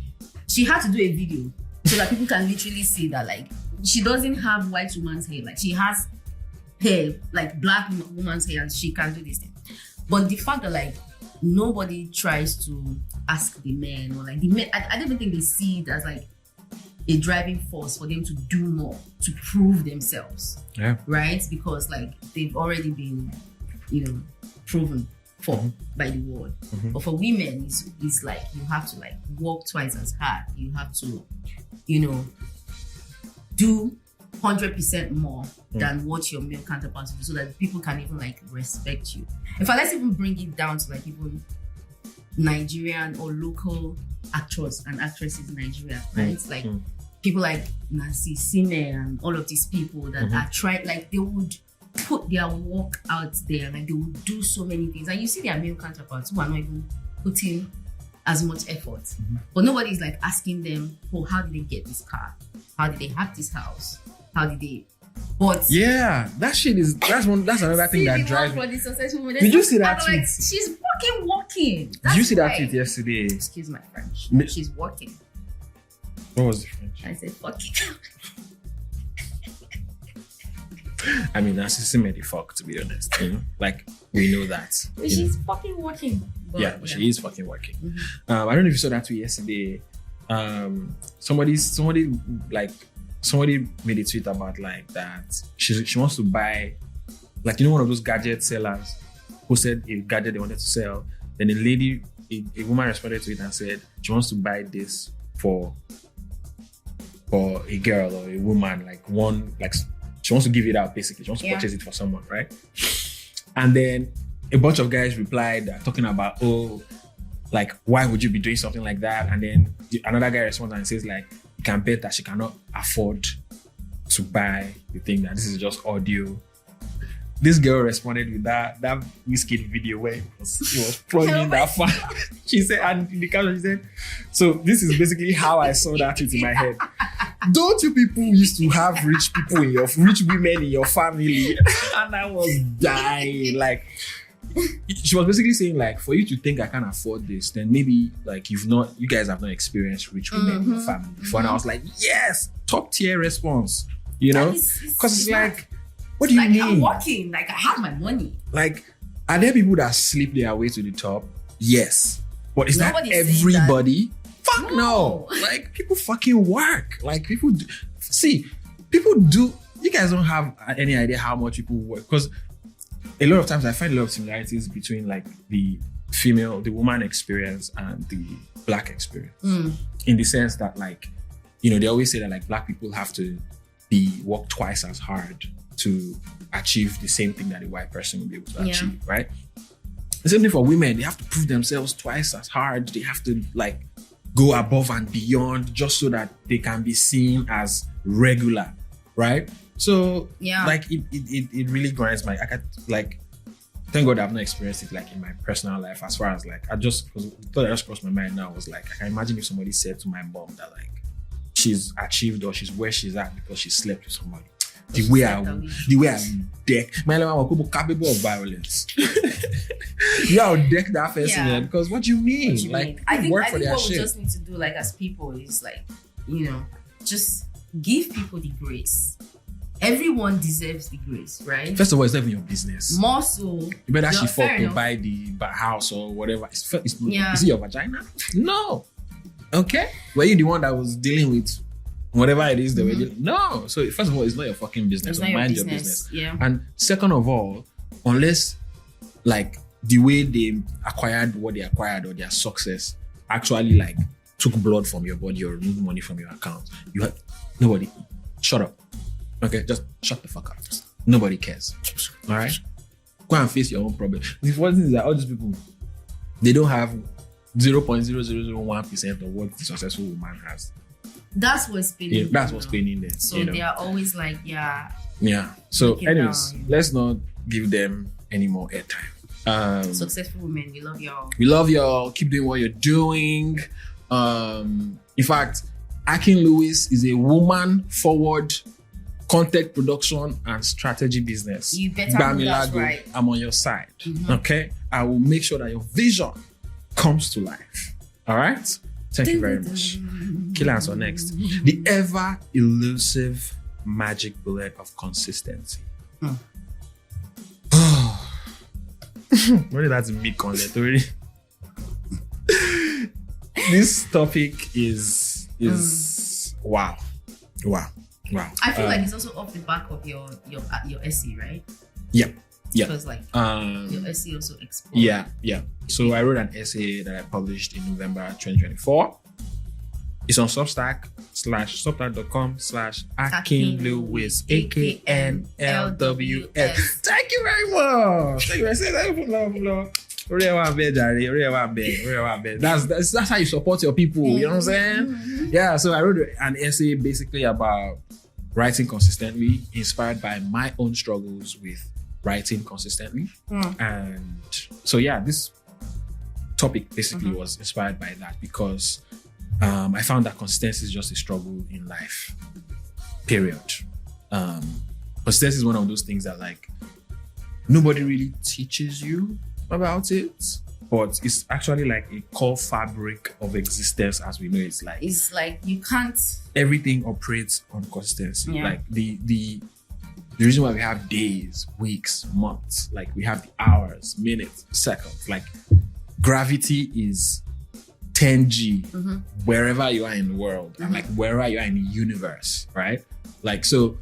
she had to do a video so that people can literally see that like she doesn't have white woman's hair, like she has hair like black woman's hair and she can do this thing. But the fact that like nobody tries to ask the men or like the men, I don't even think they see it as like a driving force for them to do more, to prove themselves. Yeah. Right? Because like they've already been, you know, proven for by the world. But for women, it's like you have to like work twice as hard. You have to, you know, do 100% more than what your male counterparts do so that people can even like respect you. In fact, let's even bring it down to like even Nigerian or local actors and actresses in Nigeria, right? It's like people like Nancy Sime and all of these people that are trying, like they would put their work out there, like they would do so many things. And you see their male counterparts who are not even putting as much effort. But nobody's like asking them, oh, how did they get this car? How did they have this house? How did they? But yeah, that's another thing that drives me. Did you see that tweet? Like, she's walking. Did you see that tweet yesterday? Excuse my French. She's walking. What was the French? I said fucking. I mean, that's a similar fuck, to be honest. You know? Like, we know that. But she's fucking walking. But she is fucking working. I don't know if you saw that tweet yesterday. Somebody made a tweet about like that she wants to buy, like, you know, one of those gadget sellers who said a gadget they wanted to sell. Then a woman responded to it and said she wants to buy this for a girl or a woman, like one, like She wants to give it out, basically. She wants to purchase it for someone, right? And then a bunch of guys replied talking about, like, why would you be doing something like that? And then another guy responds and says, like, you can bet that she cannot afford to buy the thing, that this is just audio. This girl responded with that Wizkid video where he was plugging that far. She said, and in the caption, she said, so this is basically how I saw that in my head. Don't you people used to have rich women in your family? And I was dying. Like, she was basically saying, like, for you to think I can't afford this, then maybe like you guys have not experienced rich women in your family before. And I was like, yes, top tier response, you know? Because it's like, what do you mean? I'm working, like I have my money. Like, are there people that sleep their way to the top? Yes. But is that everybody? Fuck no. Like, people fucking work. Like, people do. See, people do. You guys don't have any idea how much people work. Because a lot of times I find a lot of similarities between like the woman experience and the black experience. In the sense that, like, you know, they always say that like black people have to work twice as hard to achieve the same thing that a white person will be able to achieve, right? The same thing for women. They have to prove themselves twice as hard. They have to like go above and beyond just so that they can be seen as regular, right? So like it really grinds my, thank God I've not experienced it like in my personal life, as far as like, the thought that just crossed my mind now was like, I can imagine if somebody said to my mom that like she's achieved or she's where she's at because she slept with somebody. The way I deck my mom was capable of violence. You know, deck that person because what do you mean? I think what we just need to do, like as people, is like, you know, just give people the grace. Everyone deserves the grace, right? First of all, it's not even your business. More so, you better actually fuck to buy the house or whatever. Is it your vagina? No. Okay. Were you the one that was dealing with whatever it is that we're dealing? No. So first of all, it's not your fucking business. So mind your business. Yeah. And second of all, unless like the way they acquired what they acquired or their success actually like took blood from your body or removed money from your account, nobody. Shut up. Okay, just shut the fuck up. Nobody cares. All right? Go and face your own problem. The funny thing is that all these people, they don't have 0.0001% of what the successful woman has. That's what's paining. That's what's paining them. So they are always like, Yeah. So anyways, let's not give them any more airtime. Successful women, we love y'all. We love y'all. Keep doing what you're doing. In fact, AKNLWS is a woman-forward content production and strategy business. You better know that's right. I'm on your side. Okay? I will make sure that your vision comes to life. All right? Thank you very much. Killer answer next. The ever-elusive magic bullet of consistency. Really, that's me content already. This topic is wow. I feel like it's also off the back of your essay, right? Yep. Because like your essay also explored. Yeah. So I wrote an essay that I published in November 2024. It's on Substack /substack.com/AKNLWS AKNLWS. Thank you very much. That's how you support your people. You know what I'm saying? Yeah. So I wrote an essay basically about writing consistently, inspired by my own struggles with writing consistently. And so this topic basically was inspired by that because I found that consistency is just a struggle in life, period. Consistency is one of those things that like nobody really teaches you about it, but it's actually like a core fabric of existence as we know. It's like you can't, everything operates on consistency. Like the reason why we have days, weeks, months, like we have the hours, minutes, seconds, like gravity is 10G wherever you are in the world and like wherever you are in the universe, right? Like, so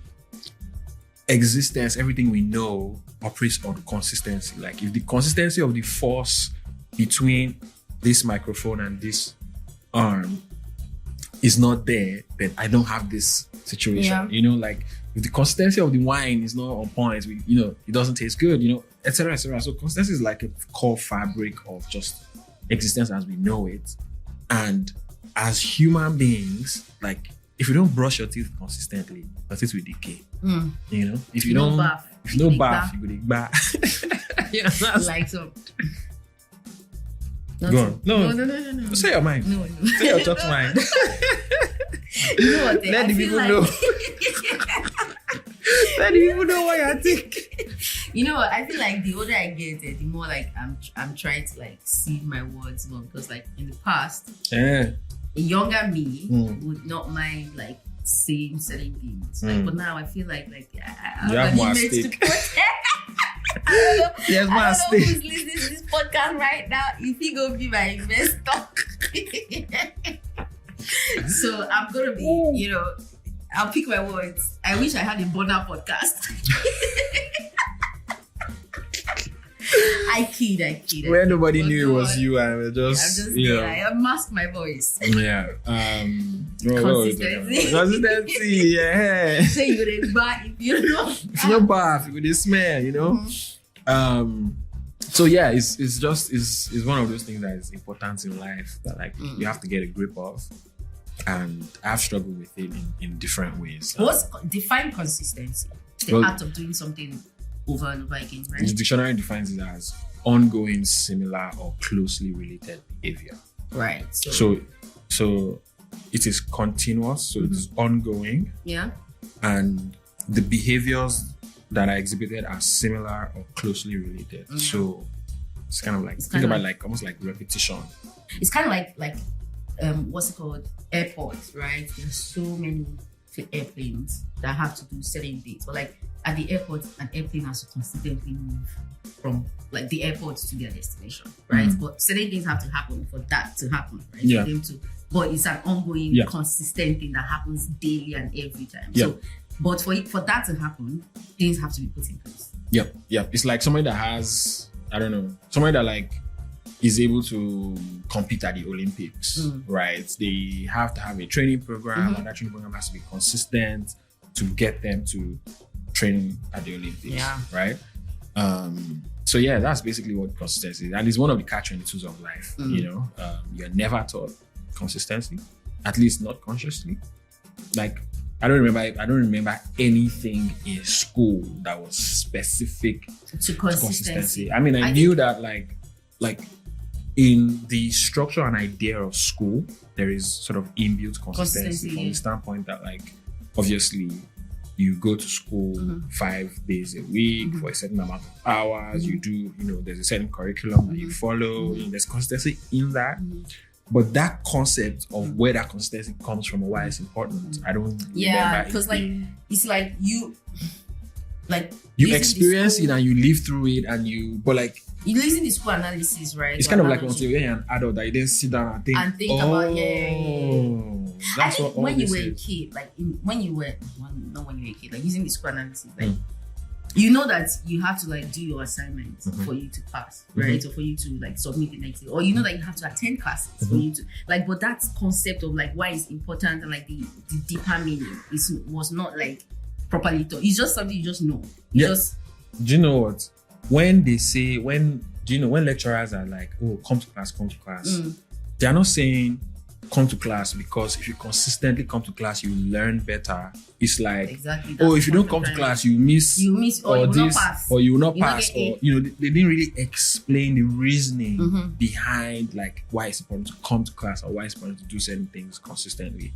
existence, everything we know operates on consistency. Like if the consistency of the force between this microphone and this arm is not there, then I don't have this situation. Yeah. You know, like if the consistency of the wine is not on point, it doesn't taste good, etc., etc. So consistency is like a core fabric of just existence as we know it. And as human beings, like if you don't brush your teeth consistently, your teeth will decay. If you don't bath, you go take bath. Like so. Go on. No. Say your mind. No. Say your thoughts mind. You know what? Let the people know. Let the people know what I think. You know what? I feel like the older I get, the more like I'm trying to like see my words more, because like in the past, a younger me would not mind like saying certain things. Like, but now I feel like I you have more stake. Yes, more I don't know stake. who's listening to this podcast right now. If he go be my investor, so I'm gonna be, I'll pick my words. I wish I had a Bonner podcast. I kid. Where nobody knew it was God. you, and we're just, I mask my voice. Yeah. Consistency. Consistency, yeah. So you would buy if you know. If you're bath, with the smell, So yeah, it's one of those things that is important in life that like you have to get a grip of, and I've struggled with it in different ways. Define consistency? The act of doing something over and over again, right? The dictionary defines it as ongoing, similar, or closely related behavior. Right. So it is continuous. So it is ongoing. Yeah. And the behaviors that are exhibited are similar or closely related. Mm-hmm. So it's kind of like almost like repetition. It's kind of like what's it called? Airports, right? There's so many airplanes that have to do certain things, but like at the airport, an airplane has to consistently move from like the airport to their destination, right? But certain things have to happen for that to happen, right? Yeah. For them to, but it's an ongoing, consistent thing that happens daily and every time. Yeah. So, but for that to happen, things have to be put in place. Yep. It's like somebody that has, somebody that like is able to compete at the Olympics, right? They have to have a training program, and that training program has to be consistent to get them to training at the Olympics, right? So yeah, that's basically what consistency is, and it's one of the catch-22s of life. You're never taught consistency, at least not consciously. Like I don't remember anything in school that was specific to consistency. I mean, I knew that like in the structure and idea of school, there is sort of inbuilt consistency from the standpoint that like obviously you go to school 5 days a week for a certain amount of hours. You do, there's a certain curriculum that you follow. There's consistency in that. But that concept of where that consistency comes from or why it's important, I don't remember. Yeah, because it's like you experience it and you live through it but like you listen to school analysis, right? It's kind of like until you're an adult that you didn't sit down and think about that's what all when you this were a is. kid, like using the school analysis, like you know that you have to like do your assignments for you to pass, right? Or for you to like submit the next day, or you know that you have to attend classes for you to like. But that concept of like why it's important and like the deeper meaning was not like properly taught. It's just something you just know. Do you know what? When lecturers are like, oh, come to class, they are not saying come to class because if you consistently come to class, you learn better. It's like, if you don't come to class, you miss or you will not pass. Or you will not pass. Or, they didn't really explain the reasoning behind like why it's important to come to class or why it's important to do certain things consistently.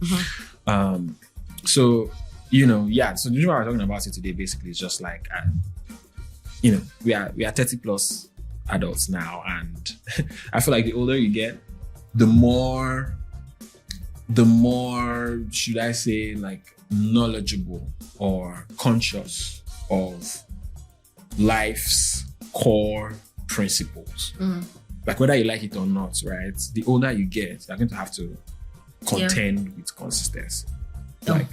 So the reason why we're talking about it today basically is just like, we are 30 plus adults now, and I feel like the older you get, the more should I say like knowledgeable or conscious of life's core principles. Like whether you like it or not, right? The older you get, you're going to have to contend with consistency. Like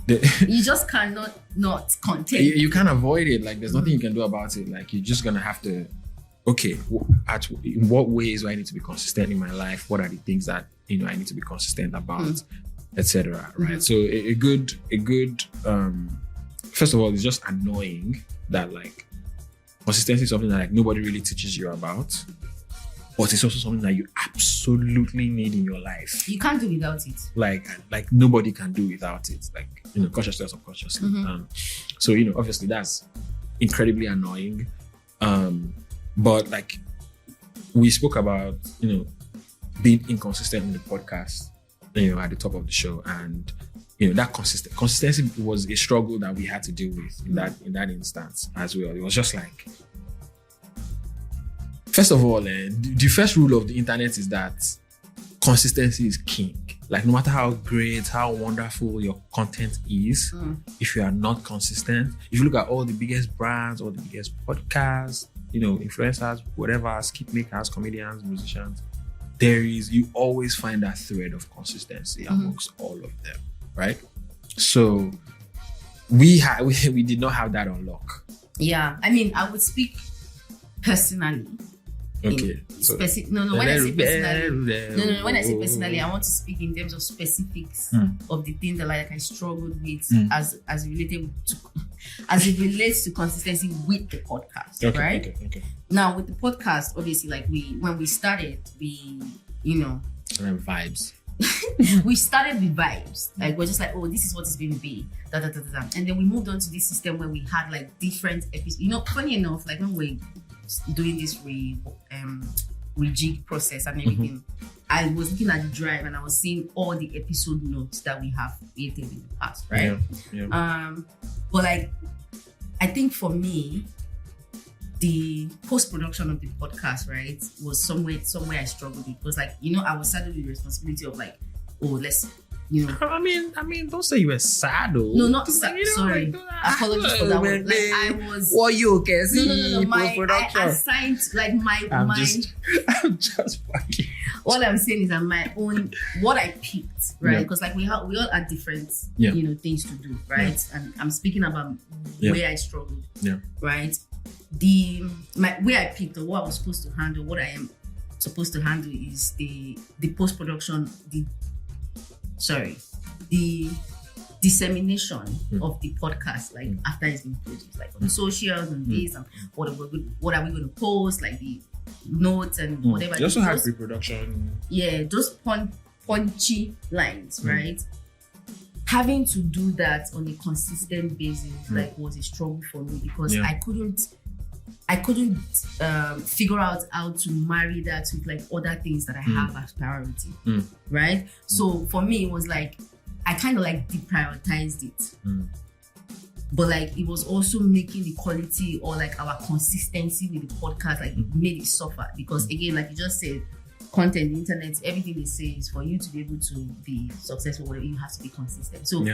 you just cannot not contend. You can't avoid it. Like there's nothing you can do about it. Like you're just gonna have to. Okay, in what ways do I need to be consistent in my life? What are the things that I need to be consistent about? etc. Right? So a good first of all, it's just annoying that like consistency is something that like nobody really teaches you about, but it's also something that you absolutely need in your life. You can't do without it. Like nobody can do without it. Like, you know, consciously or subconsciously. So, you know, obviously that's incredibly annoying. But like we spoke about, you know, being inconsistent in the podcast, you know, at the top of the show, and you know that consistency was a struggle that we had to deal with in that instance as well. It was just like, first of all, the first rule of the internet is that consistency is king. Like, no matter how great, how wonderful your content is, if you are not consistent, if you look at all the biggest brands, all the biggest podcasts, you know, influencers, whatever, skip makers, comedians, musicians, you always find that thread of consistency amongst all of them, right? So we did not have that on lock. Yeah, I mean, I would speak personally. Okay. When I say personally, when I say personally, I want to speak in terms of specifics of the things that like I struggled with as it relates to consistency with the podcast, right? Okay. Now with the podcast, obviously, like when we started, you know, vibes. We started with vibes. Like we're just like, oh, this is what it's going to be. And then we moved on to this system where we had like different episodes. You know, funny enough, like when we're doing this rejig process and everything, I was looking at the drive and I was seeing all the episode notes that we have created in the past, right? Yeah. But like, I think for me, the post-production of the podcast, right, was somewhere I struggled with. It was like, you know, I was saddled with the responsibility of like, oh, let's, you know. I mean, don't say you were saddled. No, not saddled. Sorry. Apologies for that one. Like, I was. What you can see? No. I assigned like I'm just fucking. All I'm saying is that my own, what I picked, right? Because like we all had different, you know, things to do, right? And I'm speaking about where I struggled, right? My way I picked or what I was supposed to handle, what I am supposed to handle is the post-production, the dissemination of the podcast, like after it's been produced, like on socials and this and what are we going to post, like the notes and whatever. You also have pre-production. Yeah, those punchy lines, right? Having to do that on a consistent basis like was a struggle for me because I couldn't figure out how to marry that with like other things that I have as priority, right? So for me, it was like I kind of like deprioritized it, but like it was also making the quality or like our consistency with the podcast like it made it suffer because again, like you just said, content, the internet, everything they say is for you to be able to be successful, whatever, you have to be consistent. So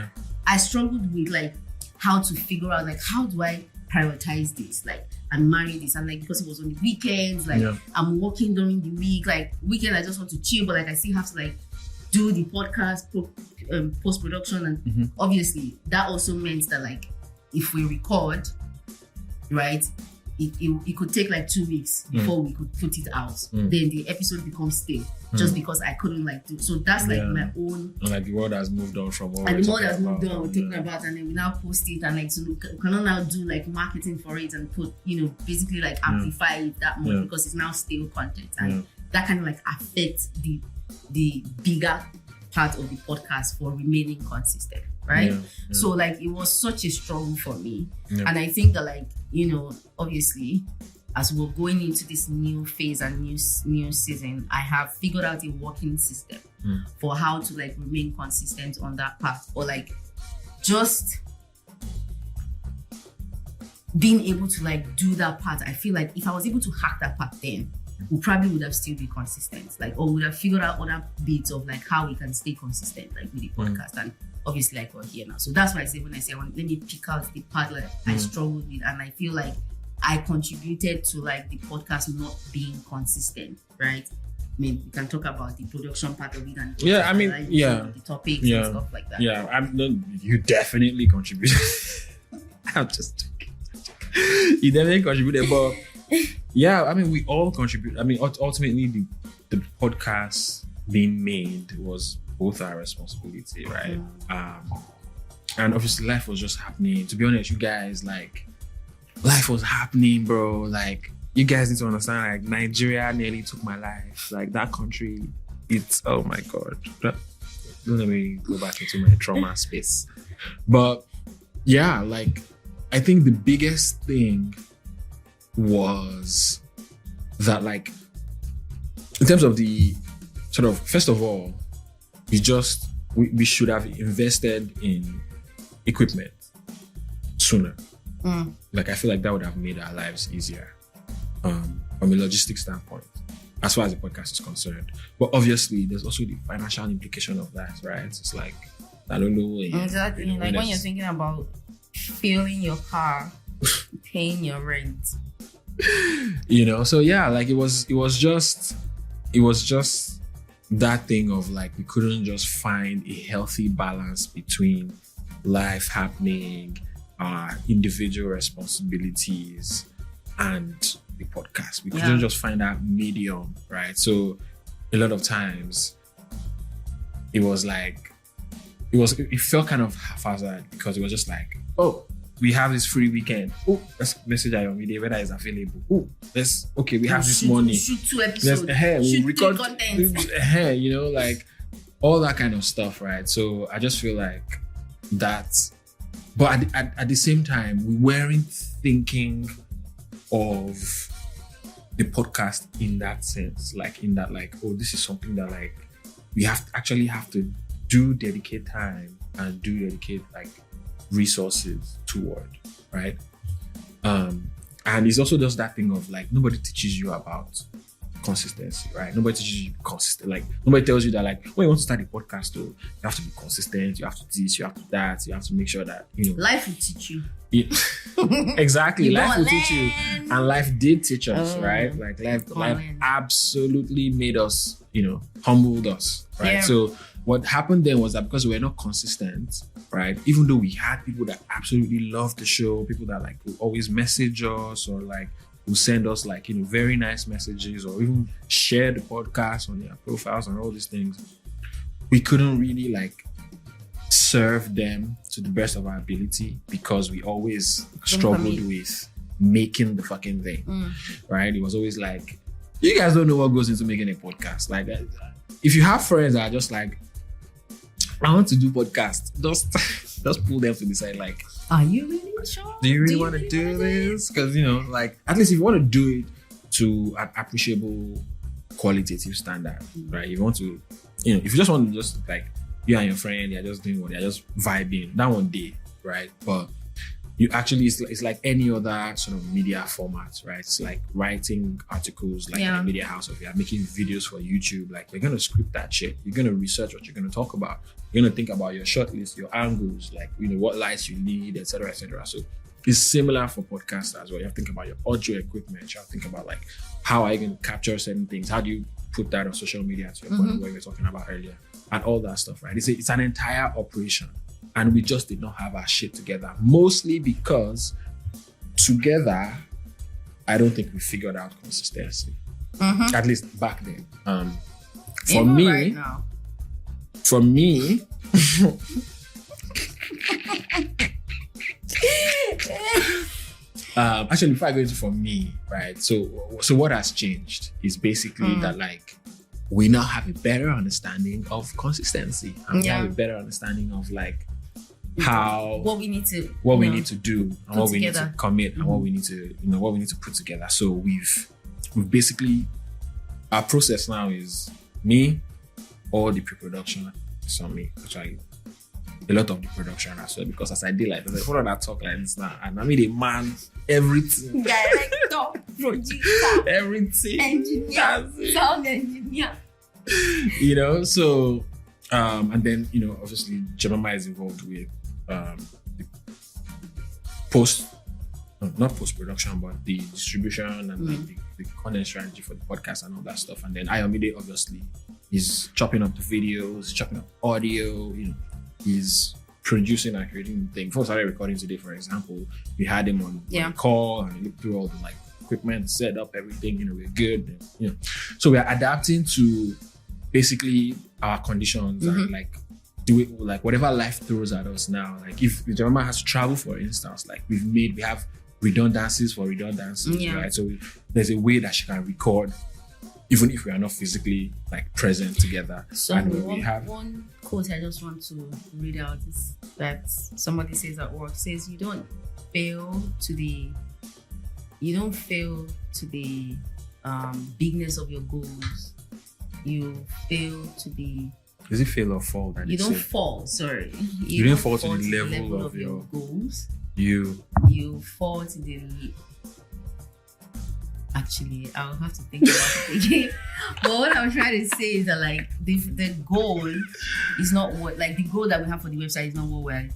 I struggled with like how to figure out like how do I prioritize this, like, and marry this, and like because it was on the weekends, like I'm working during the week, like weekend I just want to chill, but like I still have to like do the podcast post-production, and obviously that also meant that like if we record, right, it could take like 2 weeks before we could put it out. Then the episode becomes stale just because I couldn't like do. So that's like my own. And like the world has moved on from what and the world has moved on. We're talking about, and then we now post it, and like so we cannot now do like marketing for it and put, you know, basically like amplify it that much because it's now stale content, and that kind of like affects the bigger part of the podcast for remaining consistent, right? So like it was such a struggle for me, and I think that like, you know, obviously as we're going into this new phase and new season, I have figured out a working system for how to like remain consistent on that path, or like just being able to like do that part. I feel like if I was able to hack that part, then we probably would have still been consistent, like, or would have figured out other bits of like how we can stay consistent, like with the podcast. And obviously, like we're here now, so that's why I say when I say let me pick out the part that I struggled with, and I feel like I contributed to like the podcast not being consistent, right? I mean, we can talk about the production part of it, and the topics and stuff like that. You definitely contributed. I'm just joking. You definitely contributed, but yeah, I mean, we all contribute. I mean, ultimately, the podcast being made was both our responsibility, right? And obviously life was just happening. To be honest, you guys, like, life was happening, bro. Like, you guys need to understand, like, Nigeria nearly took my life. Like, that country, it's, oh my God. Don't let me go back into my trauma space. But yeah, like, I think the biggest thing was that, like, in terms of the sort of, first of all, we should have invested in equipment sooner. Like, I feel like that would have made our lives easier from a logistics standpoint, as far as the podcast is concerned. But obviously, there's also the financial implication of that, right? It's like, I don't know. Exactly. You know, like when you're thinking about fueling your car, paying your rent. You know, so yeah, like it was just that thing of like, we couldn't just find a healthy balance between life happening, our individual responsibilities, and the podcast. We couldn't just find that medium, right? So a lot of times it was like, it felt kind of haphazard, because it was just like, oh, we have this free weekend. Oh, let's message Ayomide whether it's available. Oh, we have this money. Shoot 2 episodes. We record content. You know, like all that kind of stuff, right? So I just feel like that. But at the same time, we weren't thinking of the podcast in that sense, like in that, like, oh, this is something that, like, we have to dedicate time and dedicate like resources toward, right? And it's also just that thing of like, nobody teaches you about consistency, right? Nobody teaches you consistent. Like, nobody tells you that, like, when you want to start a podcast, though, you have to be consistent. You have to this. You have to that. You have to make sure that, you know, life will teach you. Exactly, life will teach you, and life did teach us, right? Like life absolutely made us, you know, humbled us, right? Yeah. So what happened then was that because we were not consistent, right? Even though we had people that absolutely loved the show, people that like would always message us or like will send us like, you know, very nice messages, or even share the podcast on their profiles and all these things, we couldn't really like serve them to the best of our ability, because we always struggled with making the fucking thing, right? It was always like, you guys don't know what goes into making a podcast. Like, if you have friends that are just like, I want to do podcast, just pull them to the side, like, are you really sure? Do you really want to do this? Because, you know, like, at least if you want to do it to an appreciable qualitative standard, right? If you want to, you know, if you just want to just like, you and your friend, you're just doing what, you're just vibing, that one day, right? But you actually, it's like any other sort of media format, right? It's like writing articles, like in a media house, or if you're making videos for YouTube, like, you're going to script that shit. You're going to research what you're going to talk about. You're going to think about your short list, your angles, like, you know, what lights you need, etc., etc. So it's similar for podcasts as well. You have to think about your audio equipment. You have to think about like, how are you going to capture certain things? How do you put that on social media, to your point, what we were talking about earlier, and all that stuff, right? It's an entire operation. And we just did not have our shit together, mostly because together, I don't think we figured out consistency. At least back then. For even me, right now. Actually, before I go into for me, right? So what has changed is basically that, like, we now have a better understanding of consistency, and we have a better understanding of like what we need to do, and what we need to commit, and what we need to, you know, what we need to put together. So we've basically, our process now is me, all the pre-production is on me. Actually, a lot of the production as well, because as I did, like, what did I talk like this now? And I mean, a man, everything, director, producer, everything, engineer, sound engineer. You know, so and then, you know, obviously Jemima is involved with the not post-production, but the distribution and like the content strategy for the podcast and all that stuff. And then Ayomide obviously is chopping up the videos, chopping up audio, you know, he's producing and creating the thing. Before I started recording today, for example, we had him on call, and he looked through all the like equipment, set up everything, you know, we're good, and, you know. So we're adapting to basically our conditions and like do it like whatever life throws at us now. Like if Jemima has to travel, for instance, like we have redundancies for redundancies, right? So there's a way that she can record even if we are not physically like present together. So and we have one quote I just want to read out is that somebody says at work, says you don't fail to the bigness of your goals. You fail to to is it fail or fall? You don't fall. Sorry, you didn't fall to the level of your goals. You fall to the. Actually, I'll have to think about it again. But what I'm trying to say is that like the goal is not what, like the goal that we have for the website is not what we're,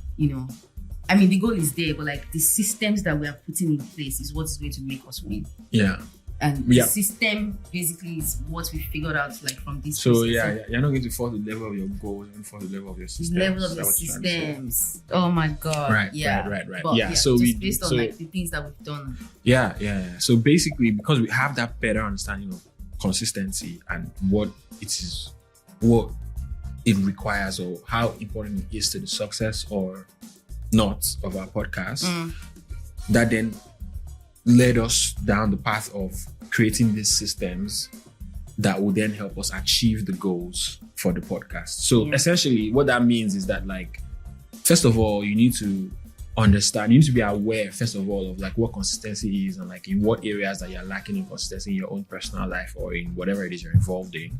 I mean the goal is there, but like the systems that we are putting in place is what is going to make us win. Yeah. And the system basically is what we figured out like from this. So you're not going to fall to the level of your goals, you're going to fall to the level of your systems. Level of your systems. Oh my god. Right. But, so based on like the things that we've done. Yeah. So basically, because we have that better understanding of consistency and what it requires or how important it is to the success or not of our podcast, that then led us down the path of creating these systems that will then help us achieve the goals for the podcast. So essentially what that means is that like, first of all, you need to understand, you need to be aware, first of all, of like what consistency is and like in what areas that you're lacking in consistency in your own personal life or in whatever it is you're involved in.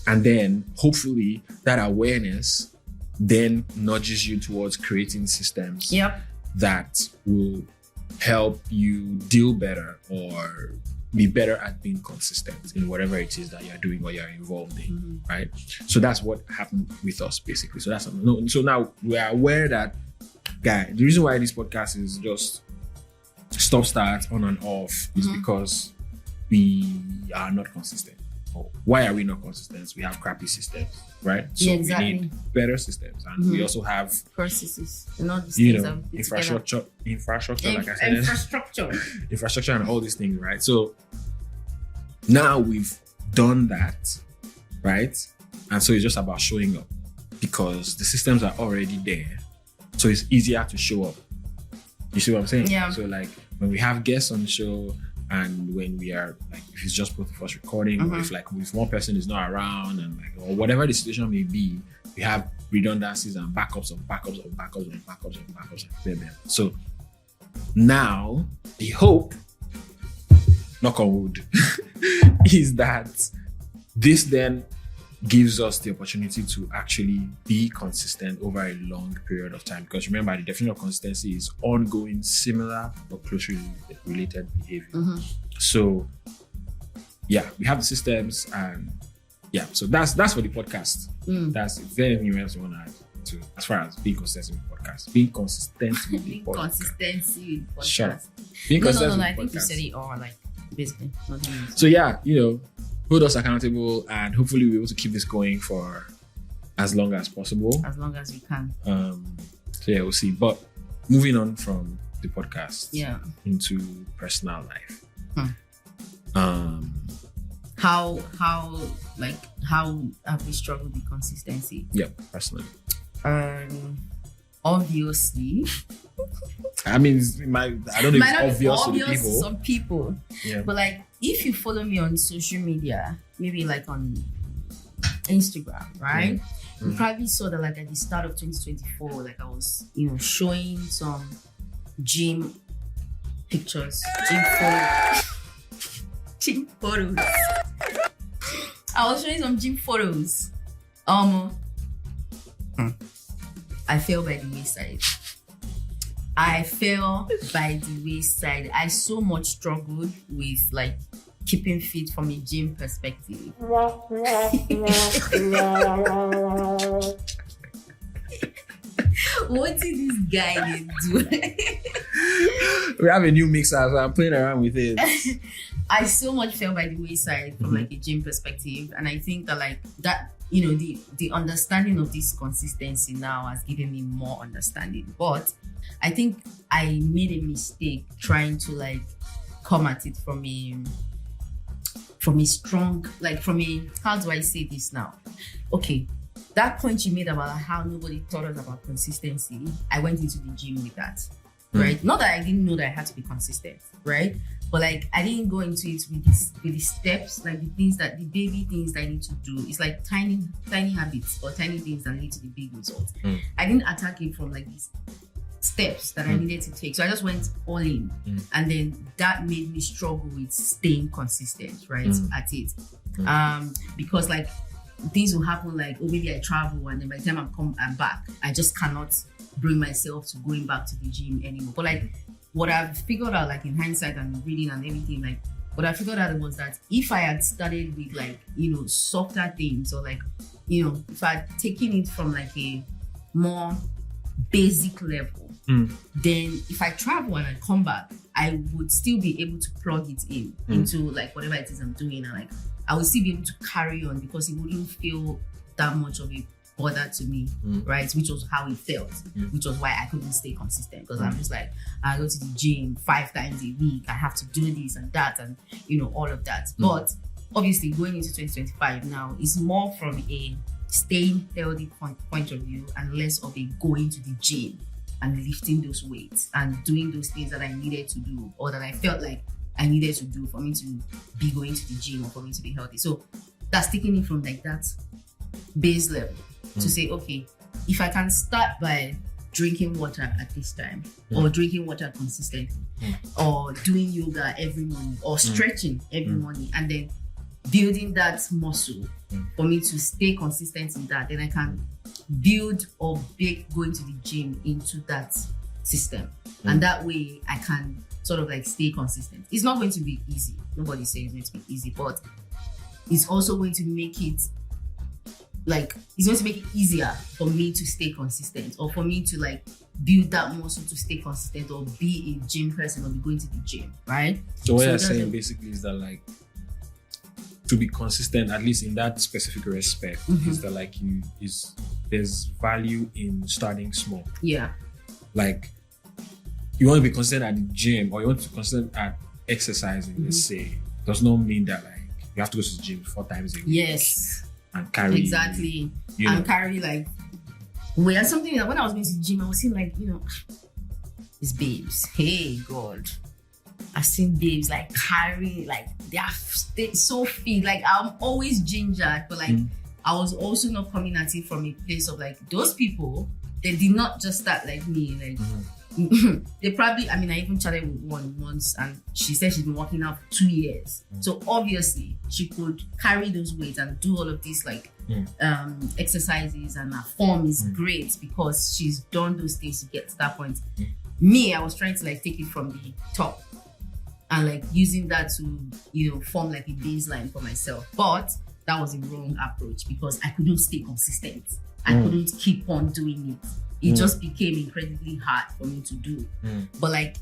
And then hopefully that awareness then nudges you towards creating systems that will help you deal better or be better at being consistent in whatever it is that you're doing or you're involved in, right? So that's what happened with us basically. So now we are aware that, guy, the reason why this podcast is just stop, start, on and off is because we are not consistent. Why are we not consistent? We have crappy systems, right? So we need better systems, and we also have processes, not infrastructure, like I said, infrastructure, and all these things, right? So now we've done that, right? And so it's just about showing up because the systems are already there, so it's easier to show up. You see what I'm saying? Yeah. So like when we have guests on the show. And when we are like, if it's just both of us recording, or if one person is not around, and like, or whatever the situation may be, we have redundancies and backups of backups of backups of backups of backups of them. So now the hope, knock on wood, is that this then gives us the opportunity to actually be consistent over a long period of time. Because remember, the definition of consistency is ongoing, similar, or closely related behavior. So, we have the systems, and so that's for the podcast. That's very anything else you want to add to as far as being consistent with the podcast. Being consistent with the podcast. Consistency with podcast. Sure. Being consistent with I think podcast. you said it all, like basically. So hold us accountable, and hopefully we'll be able to keep this going for as long as possible. As long as we can. We'll see. But moving on from the podcast into personal life. How have we struggled with consistency? Yeah, personally. Obviously. I mean, I don't know if it's obvious to the people. To some people. Yeah. But like, if you follow me on social media, maybe like on Instagram, right? You probably saw that like at the start of 2024, like I was, showing some gym pictures, gym photos. I was showing some gym photos. I fell by the wayside. I so much struggled with like keeping fit from a gym perspective. What did this guy do? We have a new mixer, so I'm playing around with it. I so much fell by the wayside from like a gym perspective, and I think that like that, the understanding of this consistency now has given me more understanding. But I think I made a mistake trying to like come at it from from a strong, like from a, how do I say this now? Okay, that point you made about how nobody taught us about consistency, I went into the gym with that, right? Not that I didn't know that I had to be consistent, right? But like I didn't go into it with the steps, like the things that the baby things that I need to do. It's like tiny habits or tiny things that lead to the big results. I didn't attack it from like these steps that I needed to take. So I just went all in, and then that made me struggle with staying consistent, right, at it. Because like things will happen, like, oh, maybe I travel and then by the time I'm back, I just cannot bring myself to going back to the gym anymore. But like what I've figured out, like in hindsight and reading and everything, like what I figured out was that if I had started with like, you know, softer things, or like, you know, if I had taken it from like a more basic level, then if I travel and I come back, I would still be able to plug it in into like whatever it is I'm doing, and like I would still be able to carry on because it wouldn't feel that much of a bother to me, right? Which was how it felt, which was why I couldn't stay consistent, because I'm just like, I go to the gym 5 times a week, I have to do this and that, and you know, all of that. But obviously going into 2025 now is more from a staying healthy point of view and less of a going to the gym and lifting those weights and doing those things that I needed to do, or that I felt like I needed to do for me to be going to the gym or for me to be healthy. So that's taking it from like that base level to say, okay, if I can start by drinking water at this time, or drinking water consistently, or doing yoga every morning, or stretching every morning, and then building that muscle for me to stay consistent in that, then I can build or bake going to the gym into that system. And that way I can sort of like stay consistent. It's not going to be easy. Nobody says it's going to be easy, but it's also going to make it like, it's going to make it easier for me to stay consistent, or for me to like build that muscle to stay consistent, or be a gym person, or be going to the gym, right? So what you're saying basically is that like, to be consistent, at least in that specific respect, is that like there's value in starting small. Yeah. Like, you want to be consistent at the gym, or you want to be consistent at exercising, let's say, does not mean that like you have to go to the gym 4 times a week. Yes. And carry. Exactly. You know. And carry like, where something that when I was going to the gym, I was seeing like, you know, these babes. Hey, God. I've seen babes like carry, like they are so fit. Like I'm always gingered, but like I was also not coming at it from a place of like, those people, they did not just start like me. Like they probably, I mean, I even chatted with one once, and she said she's been working out for 2 years. So obviously she could carry those weights and do all of these like exercises, and her form is great because she's done those things to get to that point. Me, I was trying to like take it from the top and like using that to, you know, form like a baseline for myself. But that was a wrong approach because I couldn't stay consistent. I couldn't keep on doing it. It just became incredibly hard for me to do. But like,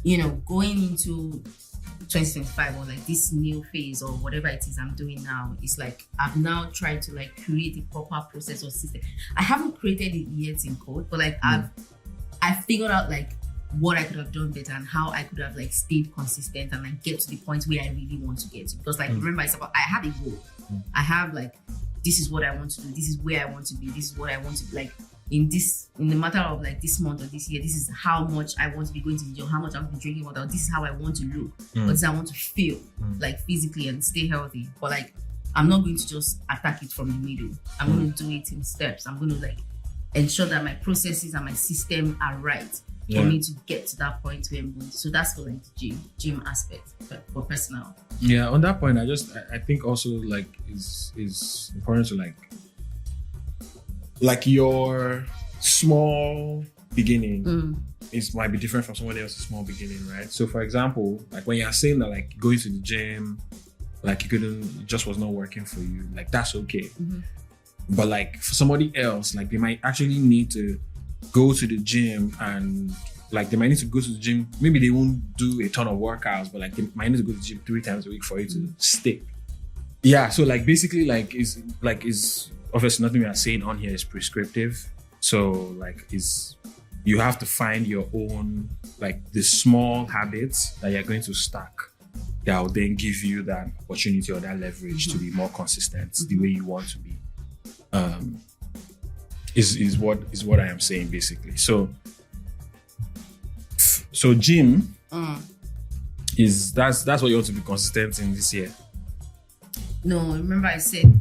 you know, going into 2025 or like this new phase or whatever it is I'm doing now, it's like I've now tried to like create a proper process or system. I haven't created it yet in code, but like I've figured out like what I could have done better and how I could have like stayed consistent and like get to the point where I really want to get to. Because like remember, I have a goal. I have like, this is what I want to do. This is where I want to be. This is what I want to be. Like in the matter of like this month or this year, this is how much I want to be going to the gym, how much I'm drinking water. This is how I want to look. Or this is how I want to feel like physically and stay healthy. But like, I'm not going to just attack it from the middle. I'm going to do it in steps. I'm going to like ensure that my processes and my system are right for me to get to that point where I'm going. So that's for like the gym aspect, but for personal. Yeah, on that point, I think also like is important to like your small beginning might be different from somebody else's small beginning, right? So for example, like when you're saying that like going to the gym, like it just was not working for you, like that's okay. But like for somebody else, like they might actually need to go to the gym, and like they might need to go to the gym. Maybe they won't do a ton of workouts, but like they might need to go to the gym 3 times a week for it to stick. Yeah, so like basically is obviously nothing we are saying on here is prescriptive. So like you have to find your own, like the small habits that you're going to stack that will then give you that opportunity or that leverage to be more consistent the way you want to be. Is what I am saying basically. So gym is that's what you want to be consistent in this year. No, remember I said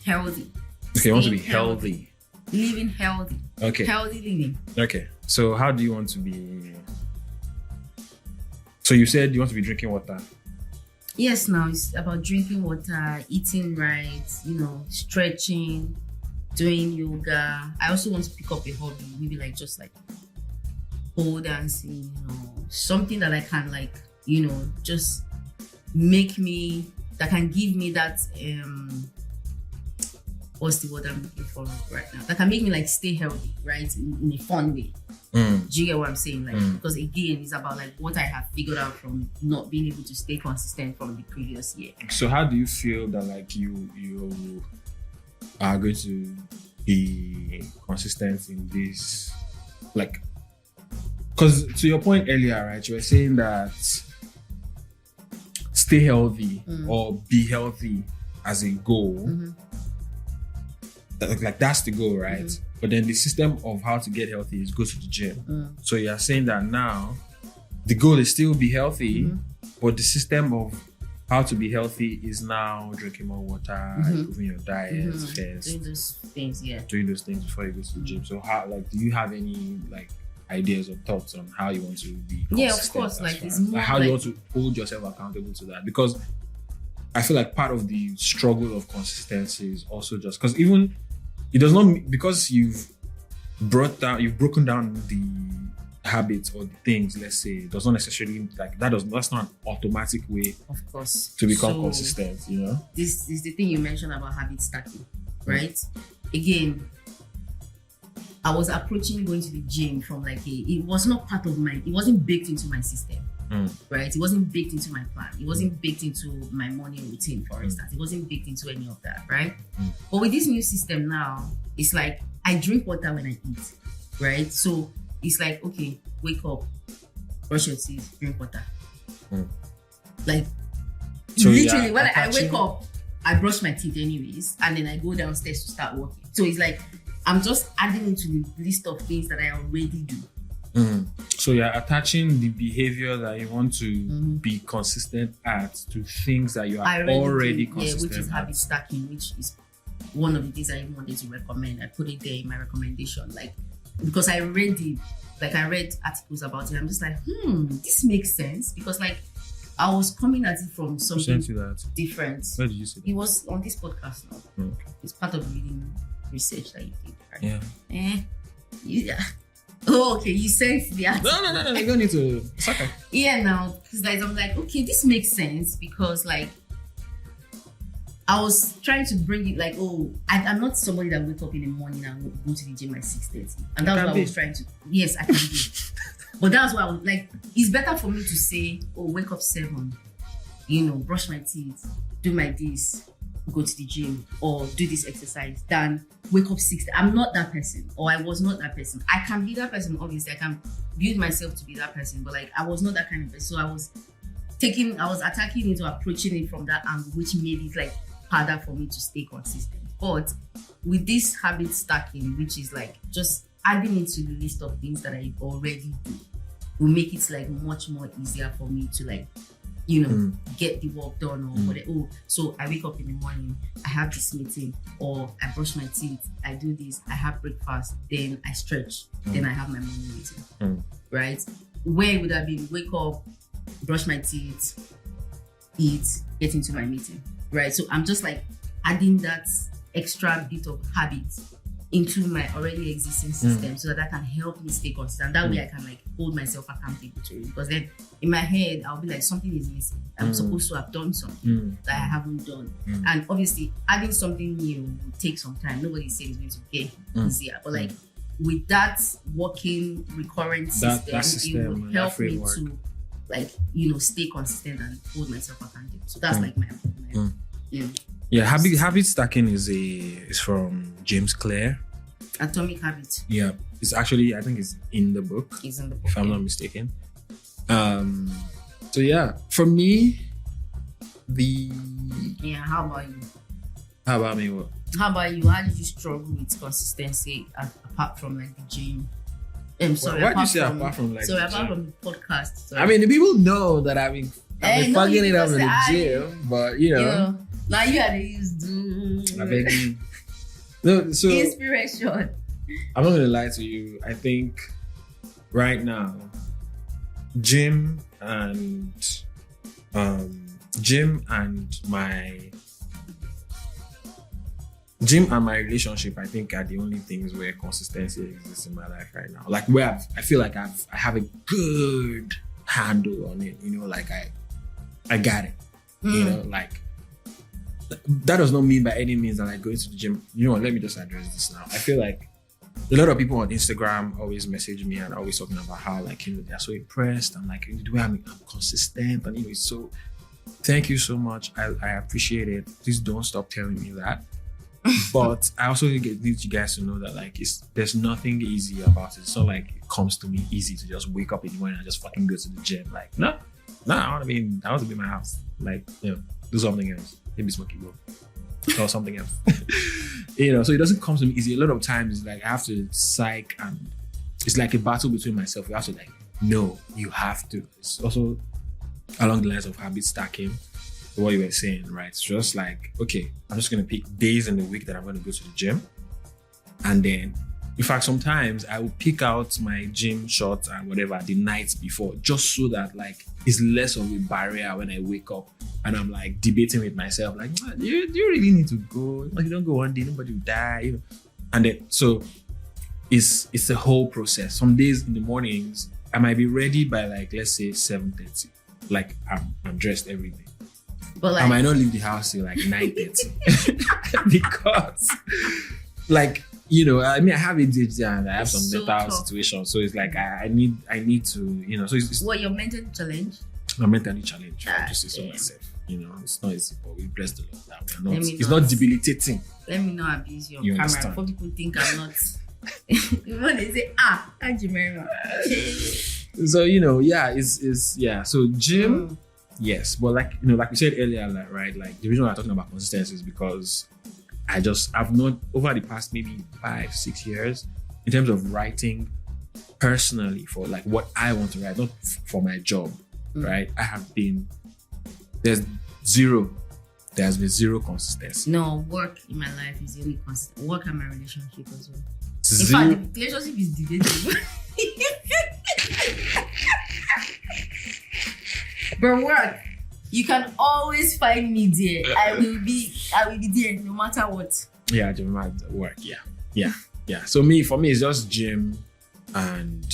healthy. Okay, you want to be healthy. Living healthy. Okay. Healthy living. Okay. So how do you want to be? So you said you want to be drinking water. Yes, now it's about drinking water, eating right, stretching, doing yoga. I also want to pick up a hobby, maybe like just like pole dancing, something that I can like, just make me, that can give me that, what's the word I'm looking for right now? That can make me like stay healthy, right? In a fun way. Do you get what I'm saying? Like, because again, it's about like what I have figured out from not being able to stay consistent from the previous year. So how do you feel that like you are going to be consistent in this? Like, because to your point earlier, right, you were saying that stay healthy or be healthy as a goal. Like that's the goal, right? But then the system of how to get healthy is go to the gym. So you're saying that now the goal is still be healthy, but the system of how to be healthy is now drinking more water, improving your diet first, doing those things, doing those things before you go to the gym. So how, like, do you have any like ideas or thoughts on how you want to be consistent? Yeah, of course. Like it's more like how do you want to hold yourself accountable to that? Because I feel like part of the struggle of consistency is also just because even it does not, because you've broken down the habits or the things, let's say, it does not necessarily like that's not an automatic way, of course, to become consistent, This is the thing you mentioned about habit stacking, right? Again, I was approaching going to the gym from like it was not part of it wasn't baked into my system. Right? It wasn't baked into my plan. It wasn't baked into my morning routine, for instance. It wasn't baked into any of that, right? But with this new system now, it's like I drink water when I eat, right? So it's like, okay, wake up, brush your teeth, drink water. Like, so literally, when I wake up, I brush my teeth anyways, and then I go downstairs to start working. So it's like, I'm just adding into the list of things that I already do. So you're attaching the behavior that you want to be consistent at to things that you are already consistent which is habit stacking, which is one of the things I even wanted to recommend. I put it there in my recommendation, like, because I read articles about it. I'm just like, this makes sense, because like I was coming at it from something different. Where did you see that? It was on this podcast now. It's part of reading research that you did, right? Yeah. Oh, okay. You sent the article. No. You don't need to. It's okay. Yeah, now, because I'm like, okay, this makes sense, because like I was trying to bring it like, I'm not somebody that wake up in the morning and go to the gym at 6:30, and that's what I was trying to. Yes, I can do. But that's why I was like, it's better for me to say, wake up 7, brush my teeth, do my this, go to the gym, or do this exercise, than wake up 6. I'm not that person, or I was not that person. I can be that person, obviously. I can build myself to be that person, but like I was not that kind of person. So I was attacking it, or approaching it from that angle, which made it like harder for me to stay consistent. But with this habit stacking, which is like just adding into the list of things that I already do, will make it like much more easier for me to like get the work done, or whatever. So I wake up in the morning, I have this meeting, or I brush my teeth, I do this, I have breakfast, then I stretch, then I have my morning meeting, right? Where would I be? Wake up, brush my teeth, eat, get into my meeting, right? So I'm just like adding that extra bit of habit into my already existing system, so that can help me stay consistent. That way I can like hold myself accountable to it. Because then in my head, I'll be like, something is missing. I'm supposed to have done something that I haven't done. And obviously, adding something new will take some time. Nobody says it's going to get easier. But like with that working recurrent system, it will help me to like, stay consistent and hold myself accountable. So that's like my Yeah, habit stacking is from James Clear. Atomic Habit. Yeah, it's actually, I think it's in the book. It's in the book, if I'm not mistaken. So yeah, for me, the. Yeah, how about you? How about me? What? How about you? How did you struggle with consistency apart from like the gym? Why do you say apart from like? Sorry, the apart gym? from the podcast. Sorry. I mean, the people know that I've been fucking it up in the gym, but you know. Now you are the used to. I beg you. No, so inspiration. I'm not gonna lie to you. I think right now, gym and my relationship, I think, are the only things where consistency exists in my life right now. Like where I feel like I have a good handle on it. You know, like I got it. You know, like that does not mean by any means that I go into the gym. You know what? Let me just address this now. I feel like a lot of people on Instagram always message me and always talking about how, like, you know, they're so impressed. I'm like, the way I'm consistent, and you know, it's so. Thank you so much. I appreciate it. Please don't stop telling me that. But I also need you guys to know that, like, there's nothing easy about it. It's not like it comes to me easy to just wake up in the morning and just fucking go to the gym. Like, no, I want to be in my house. Like, you know, do something else. Maybe smoking go or something else. You know, so it doesn't come to me easy. A lot of times, like, I have to psych, and it's like a battle between myself. You have to, like, no, you have to. It's also along the lines of habit stacking, what you were saying, right? It's just like, okay, I'm just going to pick days in the week that I'm going to go to the gym. And then, in fact, sometimes I will pick out my gym shorts and whatever the night before, just so that, like, it's less of a barrier when I wake up and I'm like debating with myself, like, do you really need to go? Like, you don't go one day, nobody will die, you know. And then, so it's a whole process. Some days in the mornings, I might be ready by, like, let's say 7:30. Like, I'm dressed every day. But, like, I might not leave the house till like 9:30 because, like, you know, I mean, I have ADHD and I have some mental situations, so it's like I need to, you know. So it's what, your mental challenge? I'm mentally challenged. I just say so myself. You know, it's not easy, but we bless the Lord that we're not. It's not debilitating. Let me not abuse your you camera. Understand? Before people think I'm not. When they say, Jemima. So, you know, yeah. So gym, yes, but like, you know, like we said earlier, like, right, like the reason why I'm talking about consistency is because I've not, over the past maybe 5-6 years, in terms of writing personally for like what I want to write, not for my job, right? There's been zero consistency. No, work in my life is the only consistent. Work and my relationship as well. Zero. In fact, the relationship is debatable. But work, you can always find me there. I will be there no matter what. Yeah, Jemima, work. Yeah. So for me, it's just gym and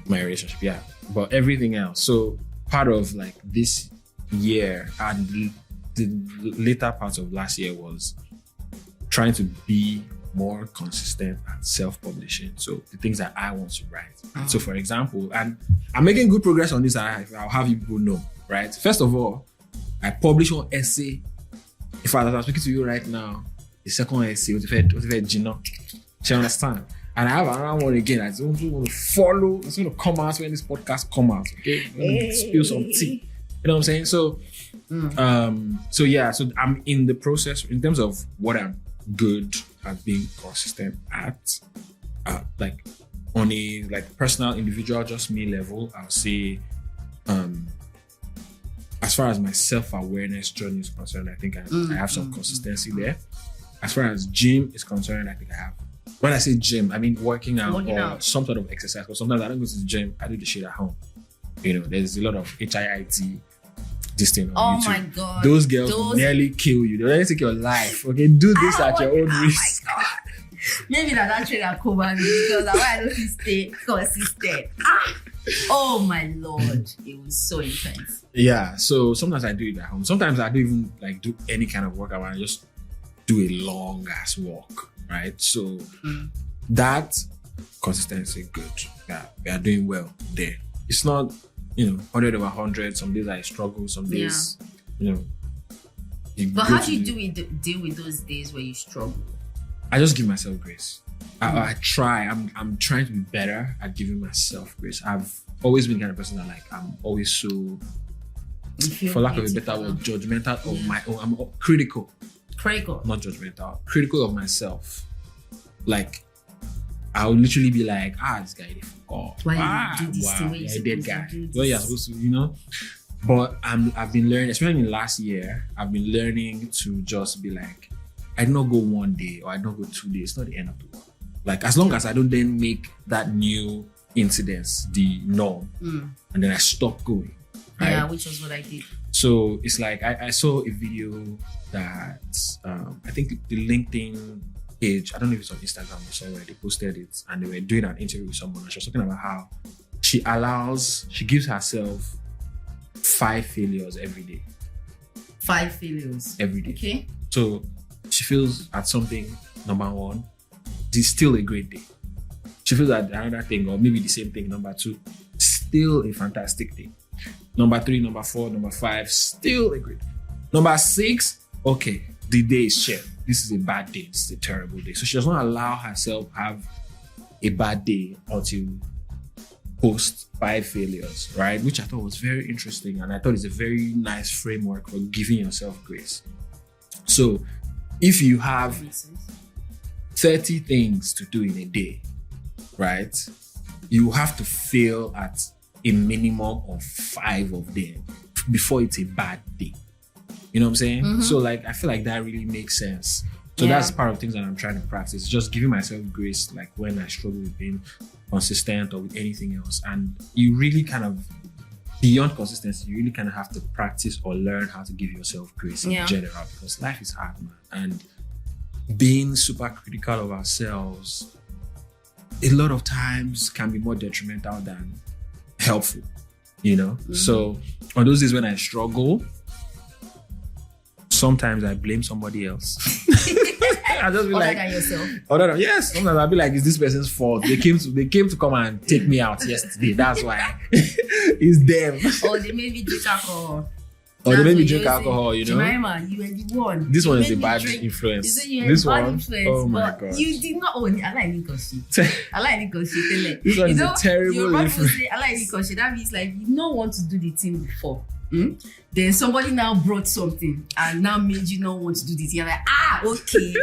my relationship. Yeah, but everything else. So part of like this year and the later part of last year was trying to be more consistent at self-publishing. So the things that I want to write. So for example, and I'm making good progress on this. I'll have you people know, right? First of all, I publish one essay. In fact, as I'm speaking to you right now, the second essay, what if Gina? She understand? And I have another one again. I want to follow. It's going to come out when this podcast come out. Okay, spill some tea. You know what I'm saying? So, So I'm in the process in terms of what I'm good at being consistent at, like on a like personal, individual, just me level. I'll say, as far as my self-awareness journey is concerned, I think I have some consistency there. As far as gym is concerned, I think I have. When I say gym, I mean working out. Some sort of exercise. Because sometimes I don't go to the gym, I do the shit at home. You know, there's a lot of HIIT, this thing on YouTube. Oh my God. Those girls will nearly kill you. They'll nearly take your life. Okay, do this at your own risk. Oh my God. Maybe that trainer cover me because I don't stay consistent. Oh my Lord. It was so intense. Yeah, so sometimes I do it at home. Sometimes I don't even like do any kind of workout. I just do a long ass walk, right? So that consistency, good. Yeah, we are doing well there. It's not, 100 over 100. Some days I struggle. Some days, But how do you deal with those days where you struggle? I just give myself grace. I try. I'm trying to be better at giving myself grace. I've always been the kind of person that like I'm always so for lack of a better word, judgmental of my own. I'm critical. Not judgmental. Critical of myself. Like, I would literally be like, this guy did forgot. Why you do this thing? You're a dead guy. Well, you're supposed to, But I've been learning, especially in last year, I've been learning to just be like, I don't go 1 day or I don't go 2 days. It's not the end of the world. Like, as long as I don't then make that new incidence the norm, and then I stop going. Right? Yeah, which was what I did. So it's like I saw a video that I think the LinkedIn page, I don't know if it's on Instagram or somewhere, they posted it and they were doing an interview with someone and she was talking about how she gives herself 5 failures every day. 5 failures every day. Okay. So she feels at something, number 1, it's still a great day. She feels at another thing, or maybe the same thing, number 2, still a fantastic day. Number 3, number 4, number 5, still a great day. Number 6, okay, the day is shit. This is a bad day. This is a terrible day. So she does not allow herself have a bad day until post 5 failures, right? Which I thought was very interesting, and I thought it's a very nice framework for giving yourself grace. So if you have 30 things to do in a day, right? You have to fail at a minimum of 5 of them before it's a bad day. You know what I'm saying? Mm-hmm. So like, I feel like that really makes sense. So that's part of things that I'm trying to practice. Just giving myself grace, like when I struggle with being consistent or with anything else. And you really kind of, beyond consistency, you really kind of have to practice or learn how to give yourself grace in general, because life is hard, man. And being super critical of ourselves, a lot of times can be more detrimental than helpful, Mm-hmm. So on those days when I struggle, sometimes I blame somebody else. I just be other than yourself. Yes. Sometimes I'll be like, it's this person's fault. They came to come and take me out yesterday. That's why. It's them. Or they made me drink alcohol. Or they made me drink alcohol, Jemima, you were the one. This one is a bad influence. This one? Oh my God. You did not own it. I like Nikoshi. This one is a terrible influence. Say, I like Nikoshi. That means like you don't want to do the thing before. Then somebody now brought something and now made you not want to do this. You're like, okay.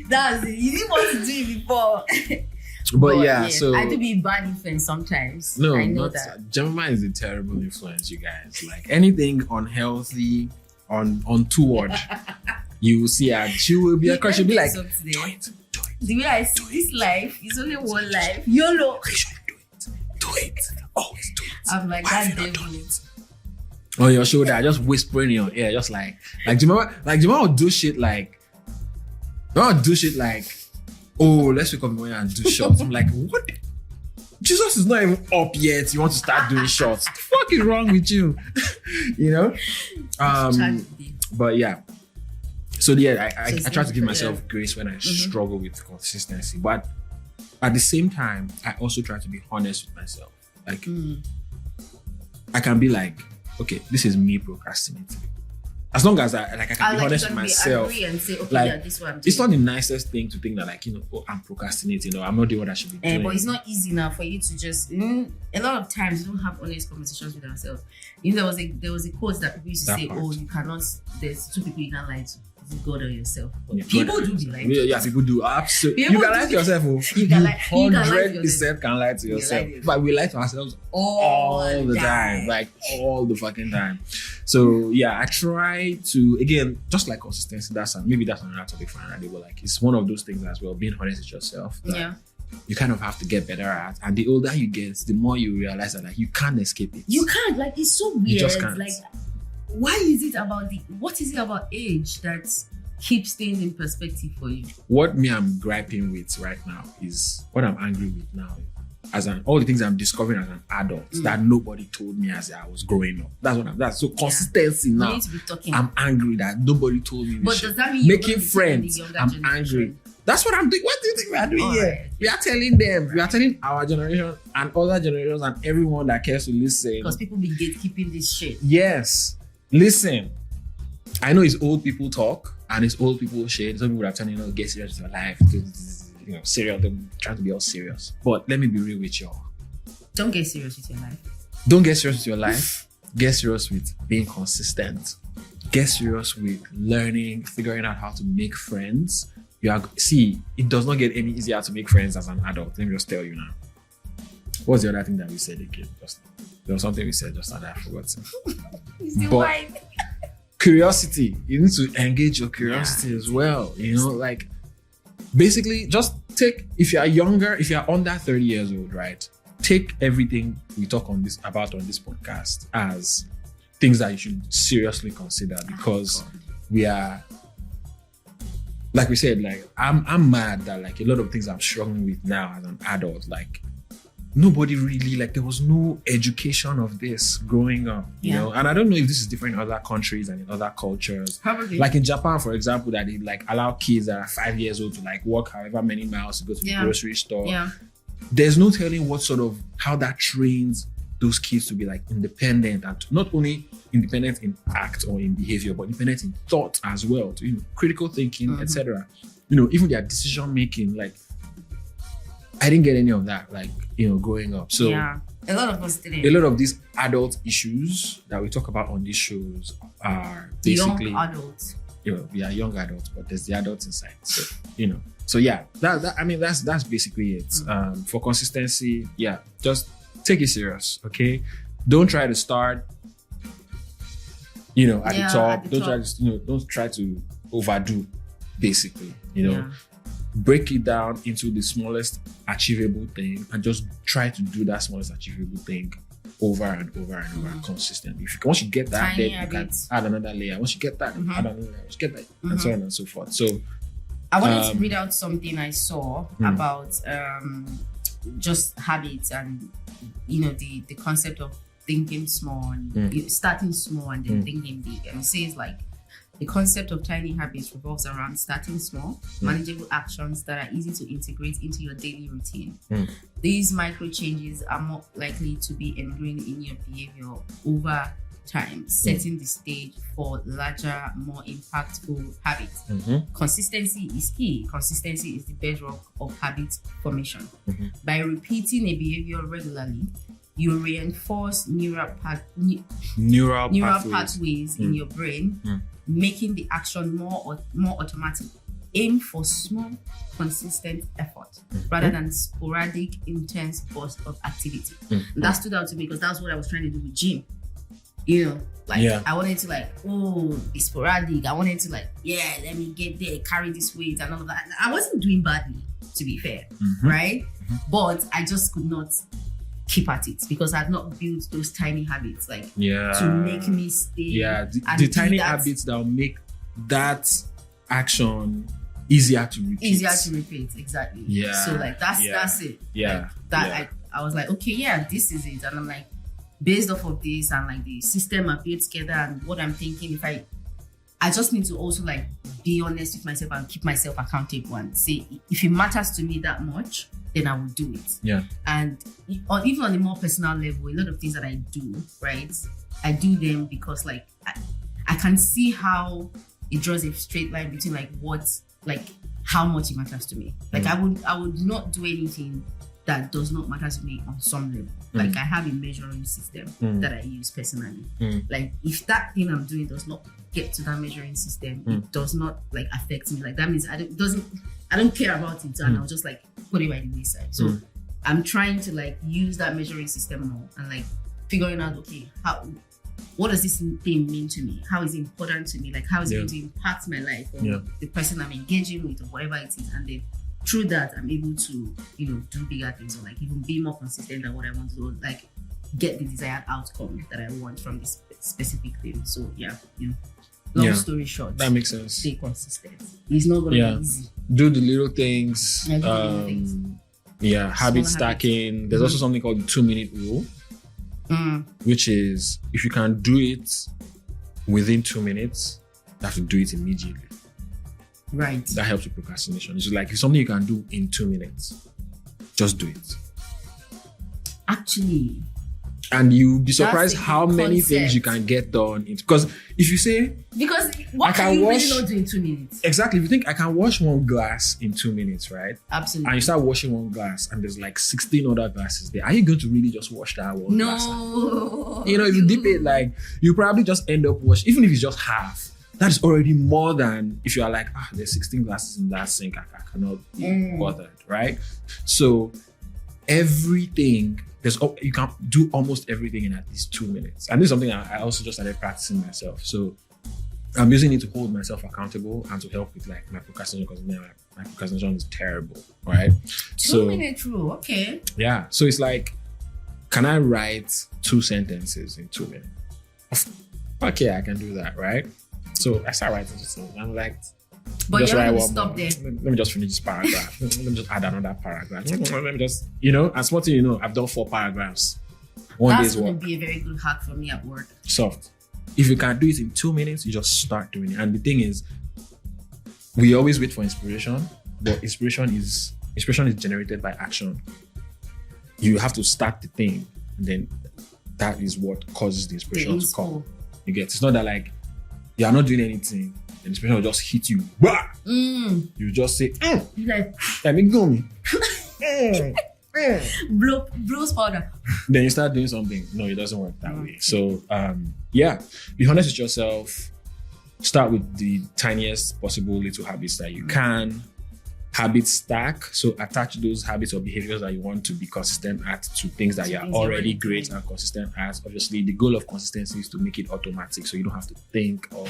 That's it. You didn't want to do it before. But so I do be bad influence sometimes. No, I know not that. Jemima is a terrible influence, you guys. Like anything unhealthy, untoward, you will see her. She will be she'll be like, do it. The way I see this life is only one life. YOLO. Do it. Always do it. I'm like, why that devil. On your shoulder, just whispering in your ear, just like Jemima will do shit like, oh, let's wake up in the morning and do shots. I'm like, what? Jesus is not even up yet. You want to start doing shots? What the fuck is wrong with you? But yeah. So yeah, I try to give myself grace when I struggle with consistency. But at the same time, I also try to be honest with myself. Like, I can be like, okay, this is me procrastinating. As long as I can be honest with myself. And say, okay, like, this one. It's not the nicest thing to think that I'm procrastinating or I'm not doing what I should be doing. But it's not easy now for you to just. A lot of times we don't have honest conversations with ourselves. There was a quote that people used to say, you cannot. There's 2 people you can't lie to. God or yourself. People do be like. Yeah, people do. Absolutely. You can lie to yourself. You 100% can lie to yourself. But we lie to ourselves all the time. Like all the fucking time. So yeah, I try to, again, just like consistency, maybe that's another topic for another day, but like it's one of those things as well, being honest with yourself. You kind of have to get better at. And the older you get, the more you realize that like you can't escape it. You can't. Like it's so weird. You just can't. Like, what is it about age that keeps things in perspective for you? What I'm griping with right now is what I'm angry with now. All the things I'm discovering as an adult that nobody told me as I was growing up. That's so consistency now. You need to be talking. I'm angry that nobody told me. But does that mean making friends? I'm angry. That's what I'm doing. What do you think we are doing here? Right. We are telling them. We are telling our generation and other generations and everyone that cares to listen. Because people be gatekeeping this shit. Yes. Listen. I know it's old people talk and it's old people shit. Some people are telling get serious with your life. Serious. They're trying to be all serious. But let me be real with y'all. Don't get serious with your life. Don't get serious with your life. get serious with being consistent. Get serious with learning, figuring out how to make friends. It does not get any easier to make friends as an adult. Let me just tell you now. What's the other thing that we said again? There was something we said just that I forgot. But curiosity, you need to engage your curiosity as well. Like basically just if you are under 30 years old, right? Take everything we talk about on this podcast as things that you should seriously consider, because we are, like we said, like I'm mad that like a lot of things I'm struggling with now as an adult, like nobody really, like there was no education of this growing up, you know. And I don't know if this is different in other countries and in other cultures. Probably. Like in Japan, for example, that they like allow kids that are 5 years old to like walk however many miles to go to the grocery store. Yeah. There's no telling how that trains those kids to be like independent, and not only independent in act or in behavior, but independent in thought as well, to, critical thinking, etc. Even their decision making. Like I didn't get any of that, like, growing up. So a lot of us didn't. A lot of these adult issues that we talk about on these shows are basically young adults. We are young adults, but there's the adults inside. So, So yeah, that's basically it. For consistency, just take it serious, okay? Don't try to start, at the top. Don't try to overdo, basically. Break it down into the smallest achievable thing and just try to do that smallest achievable thing over and over and over consistently. Once you get that, then you can add another layer. Once you get that, add another layer. Once you get that, and so on and so forth. So I wanted to read out something I saw about just habits and the concept of thinking small and starting small and then thinking big. And it says like the concept of tiny habits revolves around starting small, manageable actions that are easy to integrate into your daily routine. These micro changes are more likely to be ingrained in your behavior over time, setting the stage for larger, more impactful habits. Consistency is key. Consistency is the bedrock of habit formation. By repeating a behavior regularly, you reinforce neural pathways in your brain, making the action more automatic. Aim for small, consistent effort rather than sporadic, intense burst of activity. And that stood out to me because that's what I was trying to do with gym. I wanted to be sporadic. I wanted to let me get there, carry this weight and all of that. I wasn't doing badly, to be fair, right? But I just could not keep at it because I had not built those tiny habits to make me stay. Yeah, the tiny habits that will make that action easier to repeat. Exactly. Yeah. So that's it. Yeah. I was like, okay, this is it. And I'm like, based off of this and the system I built together and what I'm thinking, I just need to also be honest with myself and keep myself accountable and say, if it matters to me that much, then I will do it. Yeah. And even on a more personal level, a lot of things that I do, right? I do them because I can see how it draws a straight line between how much it matters to me. I would not do anything that does not matter to me on some level. I have a measuring system that I use personally. If that thing I'm doing does not get to that measuring system, it does not affect me. That means I don't care about it, and I'll just put it by the wayside. So I'm trying to use that measuring system more and figuring out, okay, what does this thing mean to me? How is it important to me? How is it going to impact my life or the person I'm engaging with or whatever it is? And then through that, I'm able to, do bigger things or even be more consistent than what I want to do, get the desired outcome that I want from this specific thing. So long story short, that makes sense. Stay consistent. It's not going to be easy. Do the little things. Do the little things. Habit stacking. There's also something called the 2-minute rule, which is if you can do it within 2 minutes, you have to do it immediately. Right. That helps with procrastination. It's if something you can do in 2 minutes, just do it. Actually. And you'll be surprised how many things you can get done. Because if you say... Because what can you really not do in 2 minutes? Exactly. If you think I can wash one glass in 2 minutes, right? Absolutely. And you start washing one glass and there's 16 other glasses there. Are you going to really just wash that one glass? No. You know, if you dip it, like, you probably just end up washing, even if it's just half. That's already more than if you are like, there's 16 glasses in that sink. I cannot be bothered, right? So everything, you can do almost everything in at least 2 minutes. And this is something I also just started practicing myself. So I'm using it to hold myself accountable and to help with like my procrastination, because my procrastination is terrible, right? 2-minute rule, okay. Yeah. So it's like, can I write 2 sentences in 2 minutes? Okay, I can do that, right? So I start writing something. I'm like, but you're going to stop there. Let me just finish this paragraph. Let me just add another paragraph. Let me just, you know, and small thing, you know, I've done 4 paragraphs. That's going to be a very good hack for me at work. Soft. If you can do it in 2 minutes, you just start doing it. And the thing is, we always wait for inspiration, but inspiration is generated by action. You have to start the thing, and then that is what causes the inspiration to come. You get, it's not that like you are not doing anything and the inspiration will just hit you. You just say, like, let me go me. Blows powder. Then you start doing something. No, it doesn't work that way. So yeah, be honest with yourself. Start with the tiniest possible little habits that you can. Habit stack. So attach those habits or behaviors that you want to be consistent at to things that you are already great and consistent at. Obviously, the goal of consistency is to make it automatic, so you don't have to think or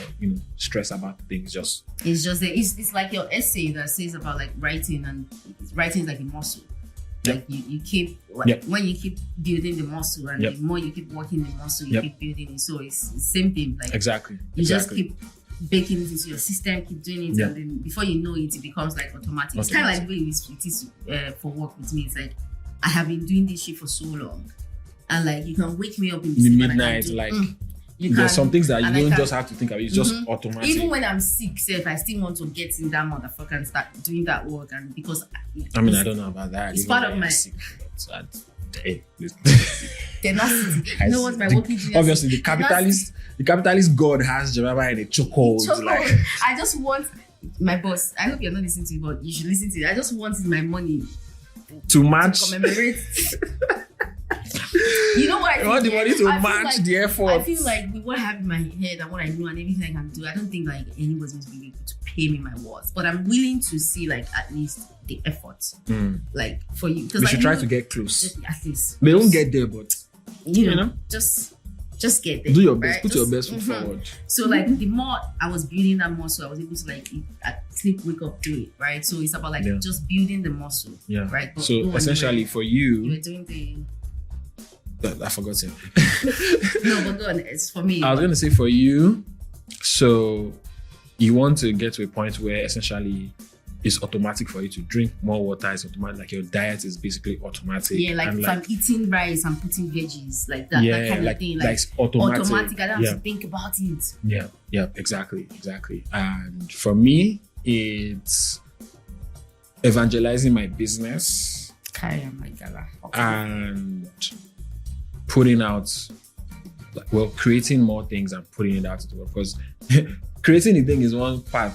stress about things. It's like your essay that says about like writing, and writing is like a muscle. Like you keep when you keep building the muscle, and the more you keep working the muscle, you keep building it. So it's the same thing. Like exactly. Just keep baking it into your system, keep doing it, and then before you know it, it becomes like automatic. It's kind of like the way it is for work with me. It's like I have been doing this shit for so long, and like you can wake me up in the midnight, like. There's some things that you don't just have to think about. It's just automatic. Even when I'm sick, if I still want to get in that motherfucker and start doing that work, and because I don't know about that. It's part of my tenacity. You know what my working genius? Obviously, the capitalist God has Jemima in a chokehold. Like, I just want my boss. I hope you're not listening to it, but you should listen to it. I just wanted my money to match. To commemorate. You know what I want the money to match the effort. I feel like with what I have in my head and what I know and everything I can do, I don't think like anybody's going to be able to pay me my worth. But I'm willing to see like at least the effort, like for you. We should try to get close. At least they won't get there, but you know, just get there. Do your best. Right? Put your best foot forward. So like the more I was building that muscle, I was able to like sleep, wake up, do it. Right. So it's about like just building the muscle. Yeah. Right. But so essentially, for you, were doing the. I forgot it. No, but go on. It's for me. I was going to say for you, so you want to get to a point where essentially it's automatic for you to drink more water. It's automatic, like your diet is basically automatic. Yeah, like if I'm eating rice, I'm putting veggies, like that, that kind of thing. Like it's automatic. I don't have to think about it. Yeah, exactly. And for me, it's evangelizing my business. And putting out, creating more things and putting it out into the world. Because creating the thing is one part,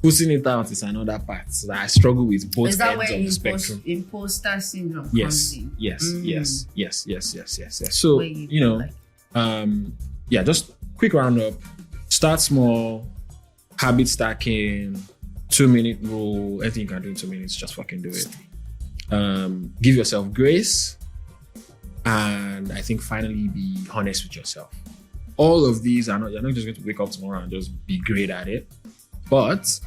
putting it out is another part that I struggle with both ends of the spectrum. Imposter syndrome comes in? Yes. So, just quick roundup. Start small, habit stacking, 2-minute rule. Anything you can do in 2 minutes, just fucking do it. Give yourself grace. And I think finally be honest with yourself. All of these you're not just going to wake up tomorrow and just be great at it. But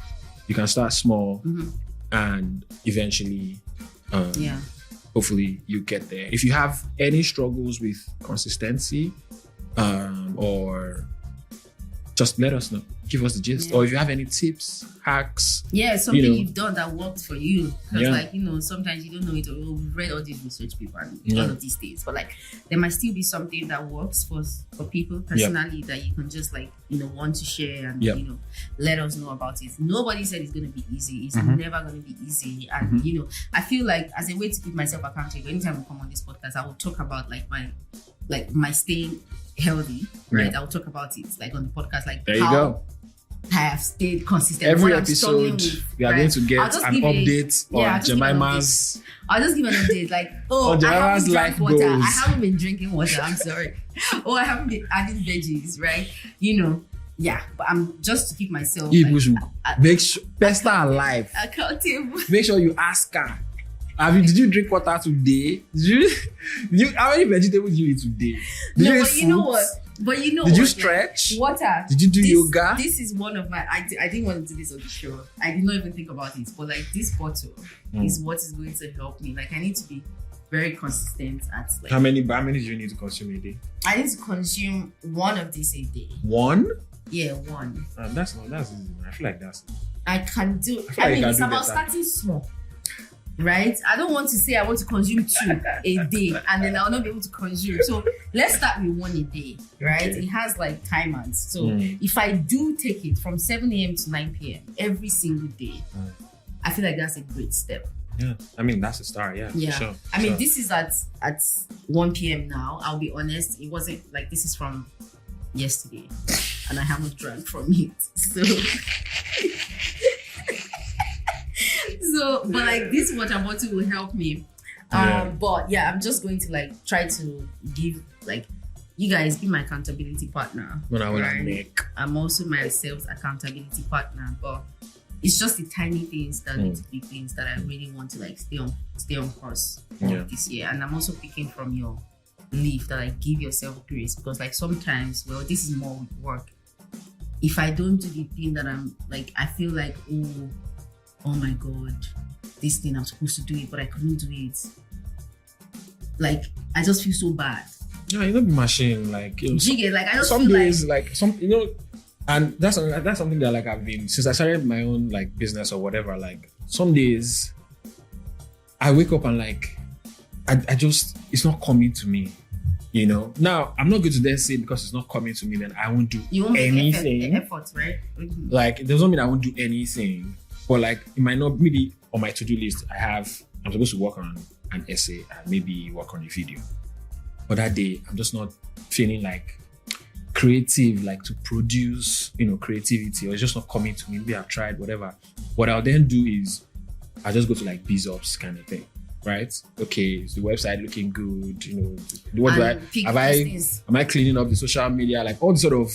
you can start small and eventually, hopefully you get there. If you have any struggles with consistency, or just let us know. Give us the gist. Or if you have any tips, hacks. Yeah, something you've done that worked for you. Because sometimes you don't know it, or we've read all these research papers and all of these things. But like there might still be something that works for people personally that you can just want to share and let us know about it. Nobody said it's gonna be easy. It's never gonna be easy. And I feel like as a way to keep myself accountable, anytime I come on this podcast, I will talk about my staying healthy, right? I'll talk about it like on the podcast, like there you go. I have stayed consistent. Every What I'm struggling episode, with, we are right? going to get I'll just an give update I'll on just give an Jemima's. I'll just give an update. Like, oh, On I haven't Jemima's drank life water. goals. I haven't been drinking water. I'm sorry. Oh, I haven't been adding veggies, right? You know, yeah. But I'm just to keep myself People should make sure pester alive. accountable. Make sure you ask her. Did you drink water today? How many vegetables did you eat today? Did you eat But you know what? fruits? But you know Did you what, stretch? Water. Did you do yoga? This is one of my. I didn't want to do this on the show. I did not even think about it. But like this bottle is what is going to help me. Like I need to be very consistent at like. How many do you need to consume a day? I need to consume one of these a day. One? Yeah, one. That's easy. I feel like that's. I can do. feel I like mean, you it's can do about better. starting small. Right? I don't want to say I want to consume 2 a day and then I'll not be able to consume. So let's start with 1 a day, right? Okay. It has like timers. So if I do take it from 7 a.m. to 9 p.m. every single day, I feel like that's a great step. Yeah, I mean that's a start. Yeah, Yeah. for sure. I mean, this is at 1 p.m. now. I'll be honest. It wasn't like this is from yesterday and I haven't drank from it. So, but like this water bottle will help me. But yeah, I'm just going to like try to give like you guys be my accountability partner. When I will right? make. I'm also myself's accountability partner, but it's just the tiny things that lead to big things that I really want to like stay on course this year. And I'm also picking from your leaf that like give yourself grace because like sometimes, well, this is more with work. If I don't do the thing that I'm like, I feel like oh my god, this thing I'm supposed to do it, but I couldn't do it. Like I just feel so bad. Yeah, you know, be machine like you know, Jiggy, like I just some feel days like some you know, and that's something that like I've been since I started my own like business or whatever. Like some days I wake up and like I just it's not coming to me. You know, now I'm not going to then say because it's not coming to me, then I won't do you won't anything. make effort, right? Mm-hmm. Like it doesn't mean I won't do anything, but like it might not maybe on my to-do list. I'm supposed to work on an essay and maybe work on a video, but that day I'm just not feeling like creative, like to produce, you know, creativity, or it's just not coming to me. Maybe I've tried whatever. What I'll then do is I just go to like BizOps kind of thing. Right? Okay, is the website looking good? You know, what do am I cleaning up the social media? Like all the sort of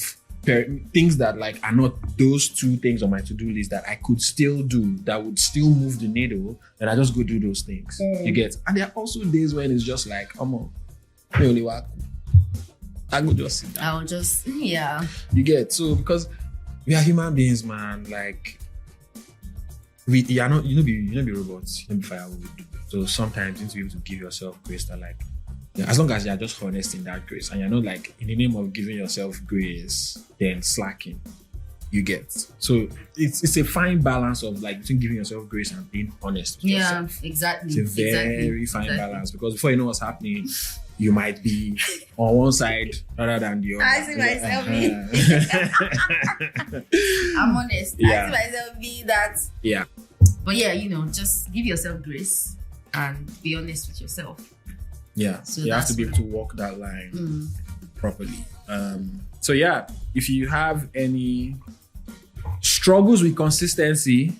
things that like are not those 2 things on my to-do list that I could still do that would still move the needle, and I just go do those things. You get? And there are also days when it's just like, come on, me only work. I go just sit down. I'll just You get? So because we are human beings, man. Like you are not, you know, be robots, you know, be firewood. So sometimes you need to be able to give yourself grace that like, as long as you're just honest in that grace and you're not like in the name of giving yourself grace, then slacking, you get. So it's a fine balance of like between giving yourself grace and being honest with yourself. Exactly. It's a very fine balance because before you know what's happening, you might be on one side rather than the other. I see myself I'm honest. Yeah. I see myself be that. Yeah. But yeah, you know, just give yourself grace and be honest with yourself. Yeah. So you have to be able to walk that line properly. So yeah, if you have any struggles with consistency,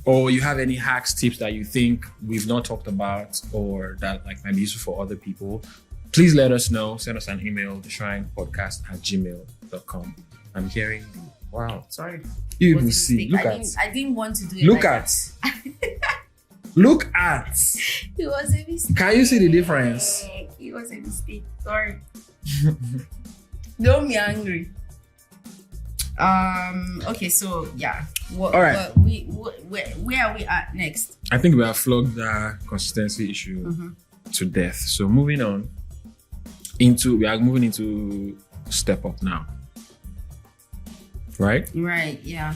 or you have any hacks, tips that you think we've not talked about or that like might be useful for other people, please let us know. Send us an email, theshrinepodcast@gmail.com. I'm hearing you. Wow. Sorry. You will see. Look I at. I didn't want to do it. Look like at. Look at. It was a mistake. Can you see the difference? It was a mistake. Sorry. Don't be angry. Okay, so yeah. All right. Where are we at next? I think we have flogged the consistency issue to death. So we are moving into step up now. Right? Right, yeah.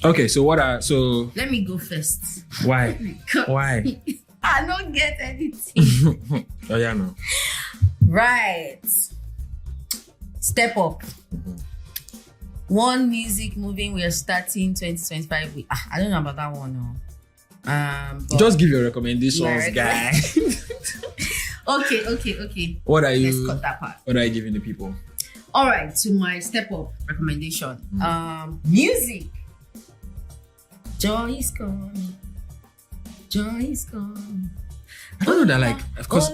Okay, so let me go first. Why? Why? I don't get anything. Oh yeah, no. Right. Step up. One music moving we are starting 2025 with. I don't know about that one, no. But just give your recommendations, guy. Okay. What are you? Let's cut that part. What are you giving the people? All right, to my step up recommendation. Music. Joy is coming. Joy is coming. I don't know that, like, of course.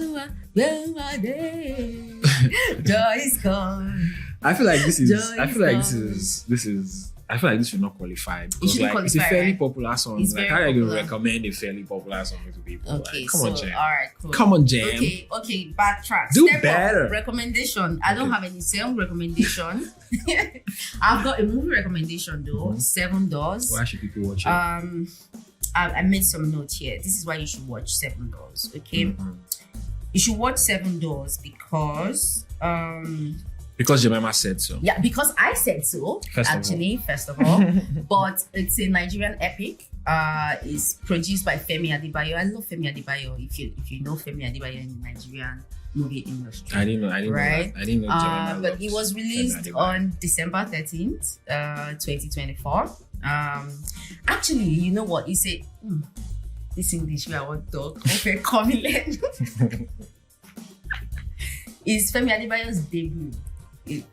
Joy is coming. I feel like this is. Joy I feel like is this is. I feel like this should not qualify because shouldn't like it's a qualify, fairly right? popular song. It's Like very how are you gonna popular. recommend a fairly popular song to people? Okay, Like, come so on, Jam. all right, cool. Come on, Jam. Okay, backtrack. Do Step better. Up recommendation. I don't Okay. have any song recommendation. I've got a movie recommendation though. 7 Doors. Why should people watch it? I made some notes here. This is why you should watch 7 Doors. Okay, Mhm. you should watch 7 Doors because Because Jemima said so. yeah, because I said so. First of First of all, but it's a Nigerian epic. It's produced by Femi Adebayo. I love Femi Adebayo. If you know Femi Adebayo in the Nigerian movie industry, I didn't know. Right. I didn't know. Jemima but loved it was Femi released Adebayo. on December 13th, 2024. Actually, you know what? It's a this English we I want to talk. Okay, come in. It's Femi Adebayo's debut.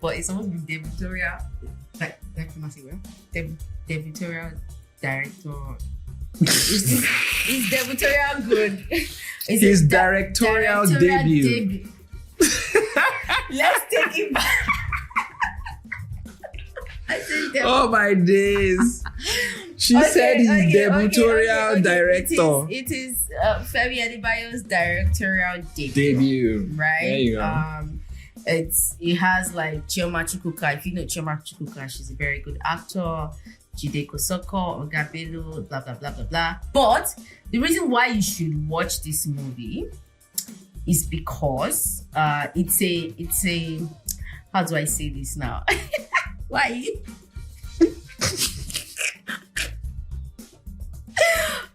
But it's supposed to be debutorial. Like can I say well? Debutorial director. It's debutorial good. It's His a directorial debut. Let's take it back. I said Oh my days! She said his debutorial director. It is Femi Adebayo's directorial debut. Right? There you go. It has like Chioma Chukwuka. If you know Chioma Chukwuka, she's a very good actor. Jide Kosoko, Ogabelo, blah blah blah blah blah. But the reason why you should watch this movie is because it's a how do I say this now? Why?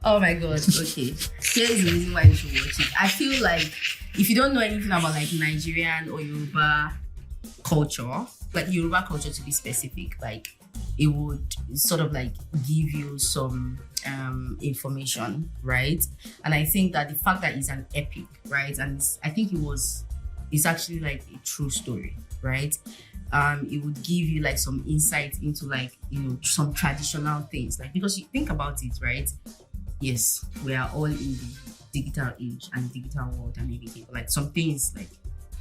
Oh my god, okay. Here's the reason why you should watch it. I feel like if you don't know anything about like Nigerian or Yoruba culture, like Yoruba culture to be specific, like it would sort of like give you some information, right? And I think that the fact that it's an epic, right? And I think it's actually like a true story, right? It would give you like some insight into like, you know, some traditional things, like, because you think about it, right? Yes, we are all in the digital age and digital world and everything, but like some things like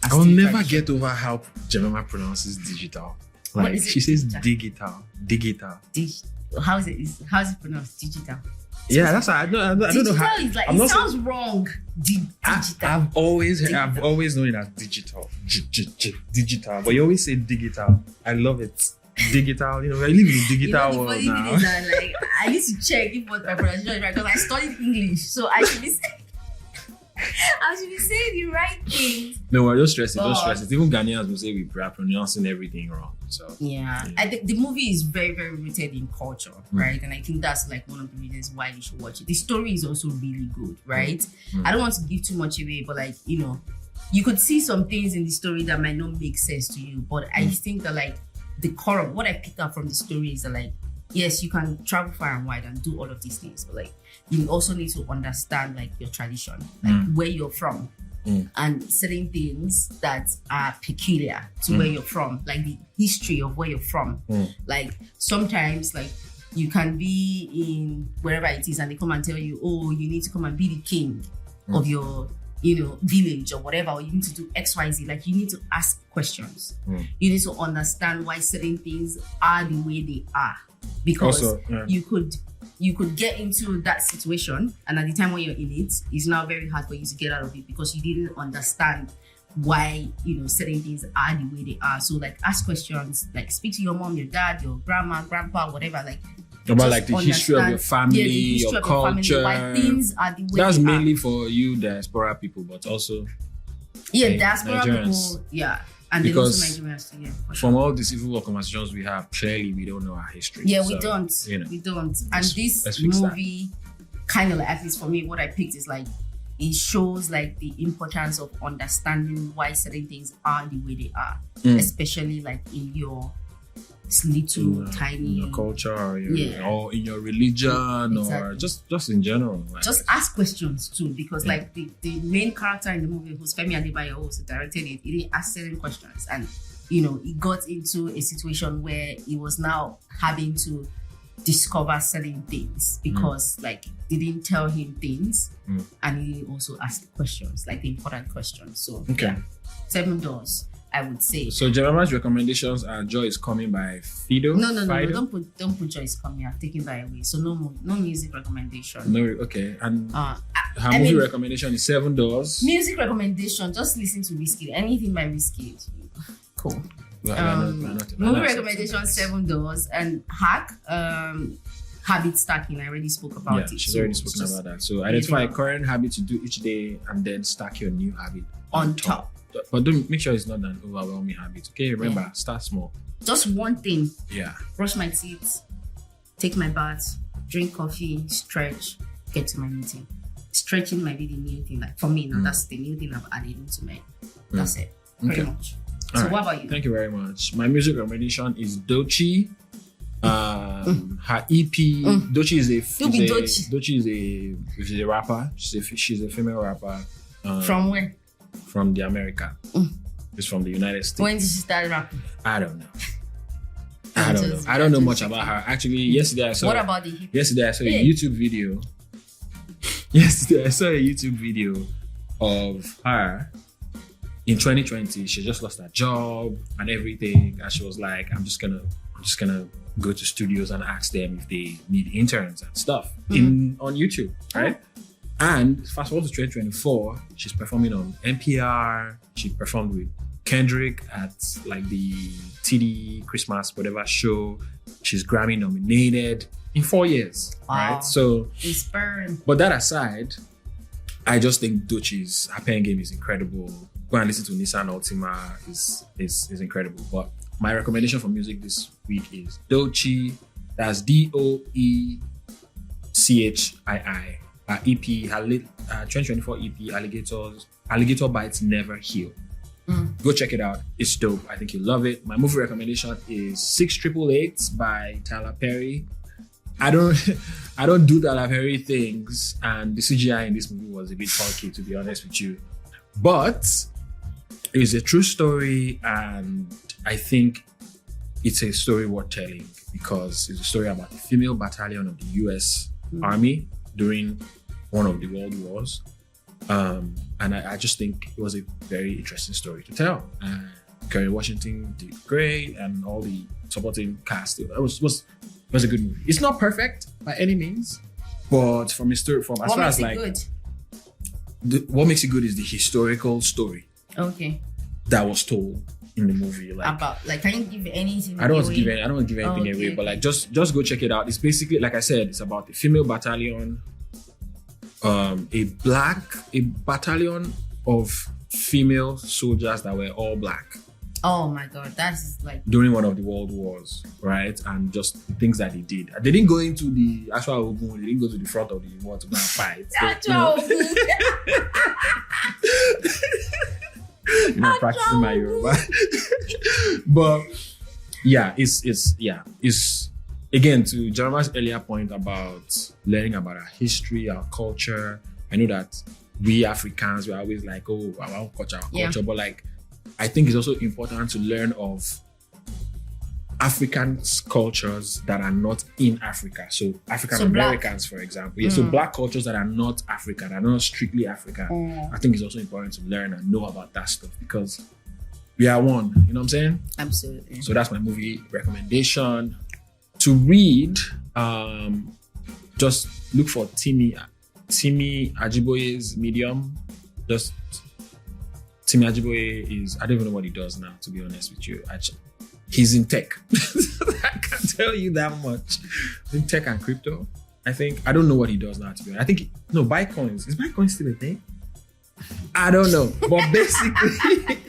I will never get over how Jemima pronounces digital. Like she says digital. How's it pronounced? Digital. Yeah, that's how I don't know how. Is like, I'm it not sounds wrong. Digital. I've always known it as digital. Digital. But you always say digital. I love it. Digital, you know, I live in a digital world the now. funny thing is that, like, I need to check if what my pronunciation is right because I studied English, so I should be saying the right things. No, don't stress it. Don't But- stress it. Even Ghanaians will say we are pronouncing everything wrong. So Yeah, I think the movie is very, very rooted in culture, right? And I think that's like one of the reasons why you should watch it. The story is also really good, right? I don't want to give too much away, but like, you know, you could see some things in the story that might not make sense to you, but I think that like the core of what I picked up from the story is that like, yes, you can travel far and wide and do all of these things, but like you also need to understand like your tradition, like where you're from, and certain things that are peculiar to where you're from, like the history of where you're from. Like sometimes like you can be in wherever it is and they come and tell you, oh, you need to come and be the king of your, you know, village or whatever, or you need to do XYZ. Like you need to ask questions. You need to understand why certain things are the way they are. Because Also, yeah. you could get into that situation, and at the time when you're in it, it's now very hard for you to get out of it because you didn't understand why, you know, certain things are the way they are. So like ask questions, like speak to your mom, your dad, your grandma, grandpa, whatever, like about just like the history of your family, the history your of your family, culture. why things are the way That's they mainly are. for you diaspora people, but also Diaspora Nigerians. people, yeah. And then Because also Nigerians too, yeah. for sure. from all the civil conversations we have, clearly we don't know our history. Yeah, So, we don't. you know, We don't. And this let's fix that. movie, kind of like, at least for me, what I picked is like, it shows like the importance of understanding why certain things are the way they are, especially like in your little tiny. in your culture or, Yeah. or in your religion or Exactly. just in general. Like, Just ask questions too, because like the main character in the movie, who's Femi Adebayo, who also directed it, he didn't ask certain questions, and he got into a situation where he was now having to discover certain things because they didn't tell him things, and he also asked questions, like the important questions. So Okay. 7 Doors, I would say. So Jemima's recommendations are Joy is Coming by Fido. No. Don't put Joy is Coming. I've taken that away. So no music recommendation. No, okay. And her I movie mean, recommendation is 7 Doors. Music recommendation, just listen to Wizkid. Anything by Wizkid. Cool. Movie recommendation, 7 Doors, and Hack, habit stacking. I already spoke about it. She's already spoken about that. So identify a current habit to do each day and then stack your new habit on top. But don't make sure it's not an overwhelming habit. Okay, remember, start small. Just one thing. Yeah. Brush my teeth, take my bath, drink coffee, stretch, get to my meeting. Stretching might be the new thing. Like for me, now that's the new thing I've added into my. That's it. Pretty much. So what about you? Thank you very much. My music recommendation is Doechii. Her EP. Doechii is a rapper. She's a female rapper. From where? From the America. It's from the United States. When did she start rapping? I don't know. I don't know much about her. Actually, yesterday I saw. What about the hip? Yesterday I saw a YouTube video. Yesterday I saw a YouTube video of her. In 2020, she just lost her job and everything, and she was like, "I'm just gonna go to studios and ask them if they need interns and stuff on YouTube, right?" And fast forward to 2024, she's performing on NPR. She performed with Kendrick at like the TD Christmas whatever show. She's Grammy nominated in 4 years, right? So inspiring. But that aside, I just think Doechii's her pen game is incredible. Go and listen to Nissan Altima is incredible. But my recommendation for music this week is Doechii. That's Doechii. Her EP, her 2024 EP, Alligator Bites Never Heal. Go check it out. It's dope. I think you'll love it. My movie recommendation is 6888 by Tyler Perry. I don't do Tyler Perry things, and the CGI in this movie was a bit funky, to be honest with you. But it's a true story, and I think it's a story worth telling because it's a story about the female battalion of the US Army during one of the world wars. And I just think it was a very interesting story to tell. Kerry Washington did great, and all the supporting cast. It was a good movie. It's not perfect by any means, but from a story, from as far as like what makes it good is the historical story. Okay. That was told in the movie. Like about can you give anything? I don't want to give anything away, but like just go check it out. It's basically, like I said, it's about the female battalion. A battalion of female soldiers that were all black. Oh my God, that's like during one of the world wars, right? And just the things that they did. They didn't go into the actual Ogun. They didn't go to the front of the war to go and fight. Practicing my Yoruba. But yeah, it's again to Jemima's earlier point about learning about our history, our culture. I know that we Africans, we're always like, oh, our culture, but like I think it's also important to learn of African cultures that are not in Africa. So African Americans, for example. Yeah, so black cultures that are not African, are not strictly African. I think it's also important to learn and know about that stuff because we are one. You know what I'm saying? Absolutely. So that's my movie recommendation. To read, just look for Timi Ajiboye's Medium. Just Timi Ajiboye is, I don't even know what he does now, to be honest with you. He's in tech. I can tell you that much. In tech and crypto, I think. I don't know what he does now, to be honest. I think, Bitcoins. Is Bitcoin still a thing? I don't know. But basically...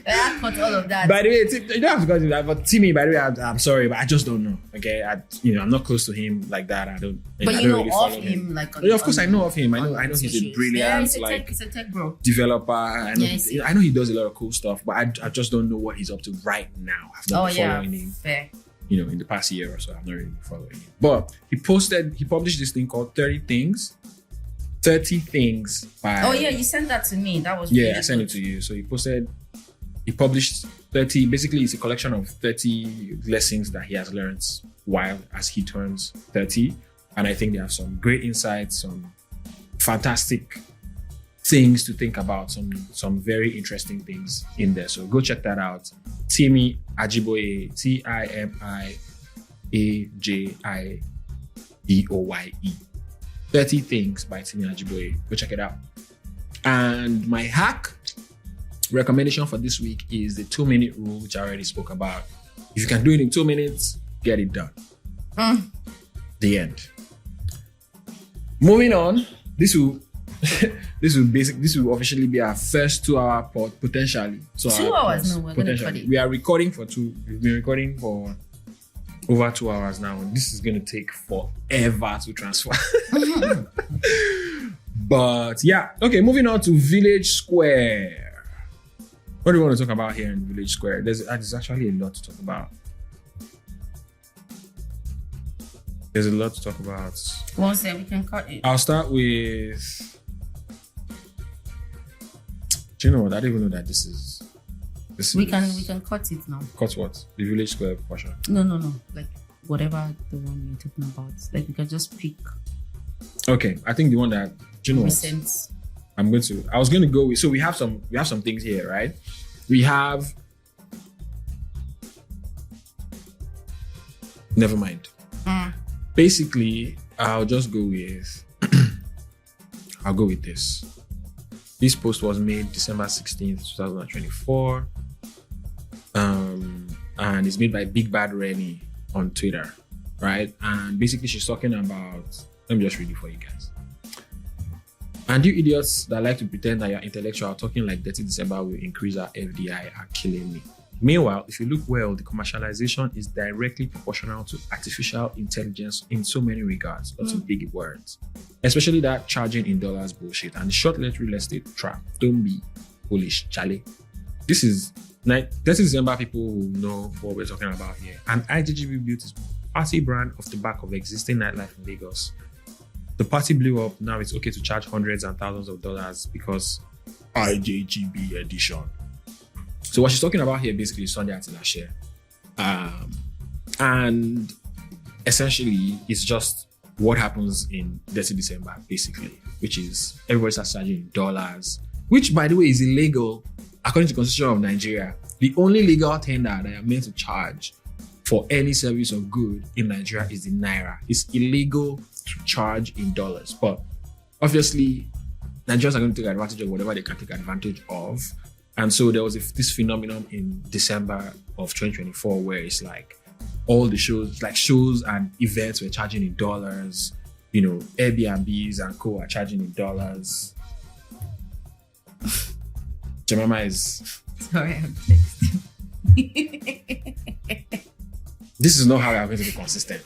I cut all of that. By the way, you don't have to go to that. But Timmy, by the way, I'm sorry, but I just don't know. Okay? I'm not close to him like that. I don't really follow him. Of course, I know of him. I know he's a brilliant he's a tech bro. Developer. I know he does a lot of cool stuff, but I just don't know what he's up to right now. I've not been following him. Fair. In the past year or so, I've not really been following him. But he published this thing called 30 Things by... Oh yeah, you sent that to me. That was really I sent it to you. So he published 30, basically it's a collection of 30 lessons that he has learned while as he turns 30. And I think they have some great insights, some fantastic things to think about, some very interesting things in there. So go check that out. Timi Ajiboye, Timiajiboye. 30 Things by Timi Ajiboye. Go check it out. And my hack recommendation for this week is the 2-minute rule, which I already spoke about. If you can do it in 2 minutes, get it done. The end. Moving on, this will officially be our first 2-hour pod, potentially. So 2 hours? No, we're going to cut it. We are recording for 2. We've been recording for over 2 hours now, and this is going to take forever to transfer. But yeah, okay, moving on to Village Square. What do you want to talk about here in Village Square? There's actually a lot to talk about. There's a lot to talk about. One second, we can cut it. I'll start with. Do you know what? I don't even know that this is. We can cut it now. Cut what? The Village Square portion. No. Like whatever the one you're talking about. Like we can just pick. Okay, I think the one that recent. I was going to go with. So we have some things here, right? We have. Never mind. Basically, I'll just go with. I'll go with this. This post was made December 16th, 2024. And it's made by Big Bad Rennie on Twitter, right? And basically, she's talking about. Let me just read it for you guys. And you idiots that like to pretend that you're intellectual talking like Dirty December will increase our FDI are killing me. Meanwhile, if you look well, the commercialization is directly proportional to artificial intelligence in so many regards, lots of big words. Especially that charging in dollars bullshit and the short-lived real estate trap. Don't be foolish, Charlie. This is 30 December, people who know what we're talking about here. And IGGB built its party brand off the back of existing nightlife in Lagos. The party blew up. Now it's okay to charge hundreds and thousands of dollars because IJGB edition. So what she's talking about here basically is Sunday Atilashe. And essentially it's just what happens in 30 December basically, which is everybody starts charging in dollars, which by the way is illegal according to the Constitution of Nigeria. The only legal tender that are meant to charge for any service or good in Nigeria is the Naira. It's illegal to charge in dollars, but obviously Nigerians are going to take advantage of whatever they can take advantage of. And so there was this phenomenon in December of 2024 where it's like all the shows and events were charging in dollars, you know, Airbnbs and co are charging in dollars. Jemima is sorry, I'm texting. This is not how we are going to be consistent.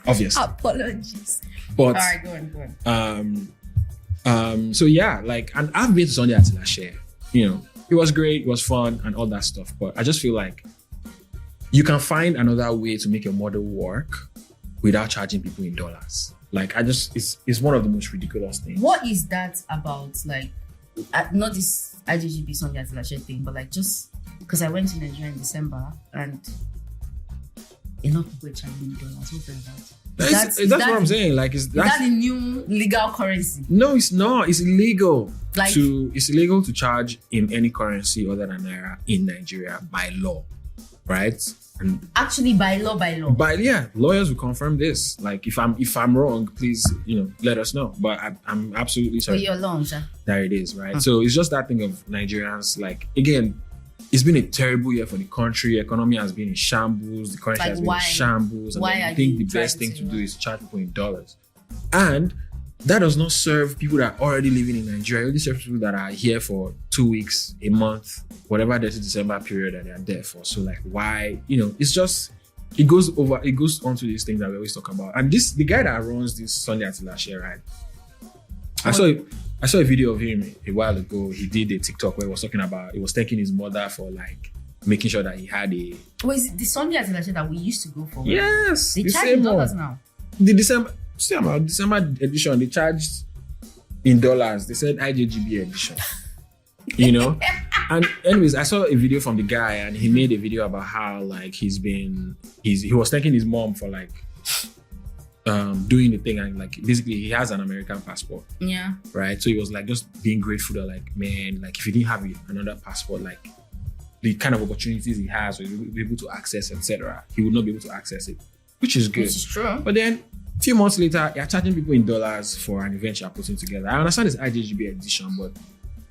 Obviously. Apologies. But all right, go on. So yeah, like, and I've been to Sunday Atilashe. You know, it was great, it was fun and all that stuff. But I just feel like you can find another way to make your model work without charging people in dollars. Like, it's one of the most ridiculous things. What is that about? Like, not this IGGB Sunday Atilashe thing, but like just because I went to Nigeria in December and a lot of people were charging in dollars. What's that about? That's what I'm saying. Like, is that the new legal currency? No, it's not. It's illegal. Like, it's illegal to charge in any currency other than Naira in Nigeria by law, right? And actually, by law. But yeah, lawyers will confirm this. Like, if I'm wrong, please, let us know. But I'm absolutely sorry. But you're long, sir. There it is, right? So it's just that thing of Nigerians. Like, again, it's been a terrible year for the country. Economy has been in shambles. The currency has been in shambles. And I think the best thing to do is charge people in dollars. And that does not serve people that are already living in Nigeria. It only serves people that are here for 2 weeks, a month, whatever the December period that they are there for. So like, why? It's just, it goes on to these things that we always talk about. And the guy that runs this Sunday Atilashe, right? I saw a video of him a while ago. He did a TikTok where he was talking about, he was thanking his mother for like making sure that he had a... Oh, is it the Sunday Atilashe that we used to go for? Yes. They charge in dollars now. The December edition, they charged in dollars. They said IJGB edition. And anyways, I saw a video from the guy, and he made a video about how like he was thanking his mom for like doing the thing, and like basically he has an American passport. Yeah. Right. So he was like just being grateful that like, man, like if he didn't have another passport, like the kind of opportunities he has, or he will be able to access, etc., he would not be able to access it, which is good. Which is true. But then a few months later, you're charging people in dollars for an event you're putting together. I understand it's IJGB edition, but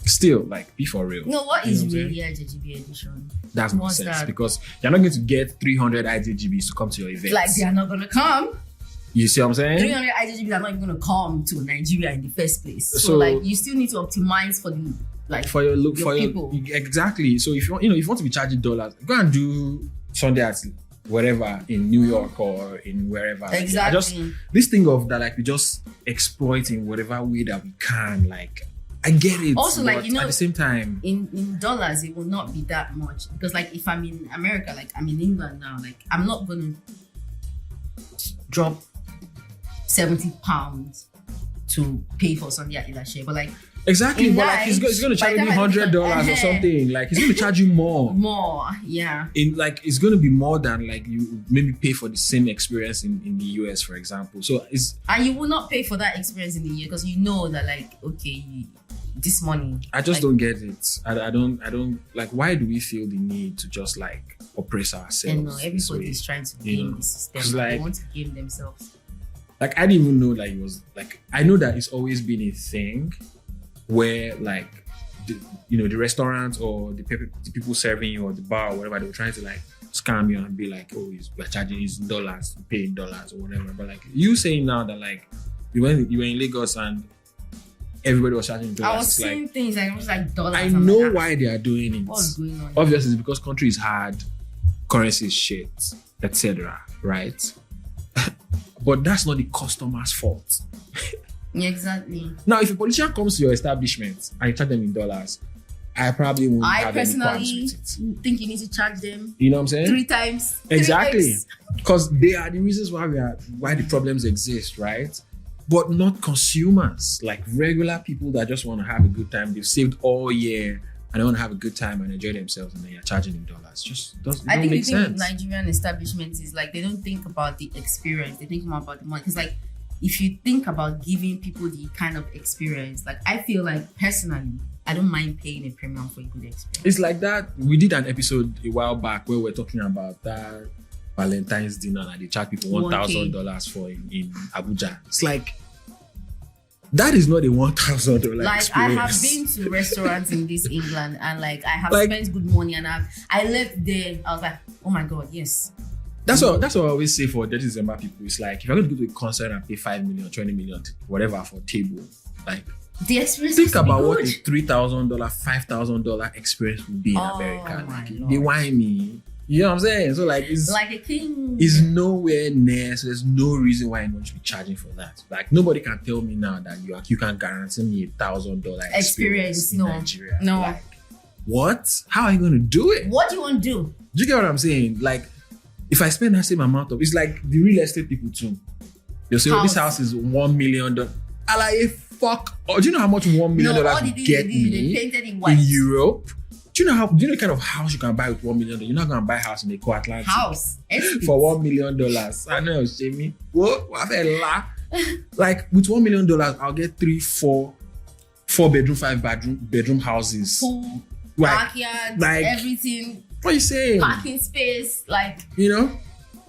still, like, be for real. No, what is really IJGB edition? That's nonsense, because you're not going to get 300 IJGBs to come to your event. Like, they are not going to come. You see what I'm saying? 300 IJGBs are not even going to come to Nigeria in the first place. So like, you still need to optimize for the for your people. Exactly. So if you want to be charging dollars, go and do Sunday at whatever in New York or in wherever. Exactly. This thing of that, like, we just exploit in whatever way that we can. Like, I get it. Also, like, you know, at the same time, in dollars, it will not be that much, because like if I'm in America, like I'm in England now, like I'm not gonna drop £70 to pay for Sunday at Ilashe, but like. Exactly, but like he's going to charge you $100 or something. Like he's going to charge you more. More, yeah. It's going to be more than like you maybe pay for the same experience in the US, for example. So and you will not pay for that experience in the US because you know that like, okay, this money. I just don't get it. I don't like. Why do we feel the need to just like oppress ourselves? And no, everybody is trying to game the system. Like, they want to game themselves. Like I didn't even know that it was like. I know that it's always been a thing where like the restaurants or the people serving you or the bar or whatever, they were trying to like scam you and be like, oh, we're charging you dollars, pay in dollars or whatever. But like you saying now that like you were in Lagos and everybody was charging dollars. I was seeing like, things and it was like dollars. I know why they are doing it. What's going on? Obviously, it's because country is hard, currency is shit, etc. Right? But that's not the customer's fault. Exactly. Now, if a politician comes to your establishment and you charge them in dollars, I probably won't have any qualms with it. Think you need to charge them. You know what I'm saying? 3 times. Exactly. Because they are the reasons why the problems exist, right? But not consumers, like regular people that just want to have a good time. They've saved all year and they want to have a good time and enjoy themselves, and then you're charging in dollars. Just doesn't make sense. I think the thing with Nigerian establishments is like they don't think about the experience. They think more about the money. Because like, if you think about giving people the kind of experience, like I feel like personally, I don't mind paying a premium for a good experience. It's like that. We did an episode a while back where we're talking about that Valentine's dinner that they charge people $1,000 for in Abuja. It's like, that is not a $1,000 like experience. I have been to restaurants in this England and like I have spent good money and I left there. I was like, oh my God, yes. That's what I always say for Dirty December people. It's like, if you're going to go to a concert and pay 5 million, 20 million, whatever for a table, like, the experience. Think about what a $3,000, $5,000 experience would be in America. Like, they whine me. You know what I'm saying? So like, it's like a king. It's nowhere near. So there's no reason why anyone should be charging for that. Like nobody can tell me now that you can guarantee me $1,000 experience in Nigeria. No. Like, what? How are you going to do it? What do you want to do? Do you get what I'm saying? Like, if I spend that same amount of, it's like the real estate people too. They'll say, oh, this house is $1 million. I like, fuck. Oh, do you know how much $1 million get me in Europe? Do you know the kind of house you can buy with $1 million? You're not gonna buy a house in the Atlantic house for $1 million. I know, Jamie. What? Like with $1 million, I'll get 3, 4 bedroom, 5 bedroom houses. Pool, like, backyard, like everything. What are you saying? Parking space, like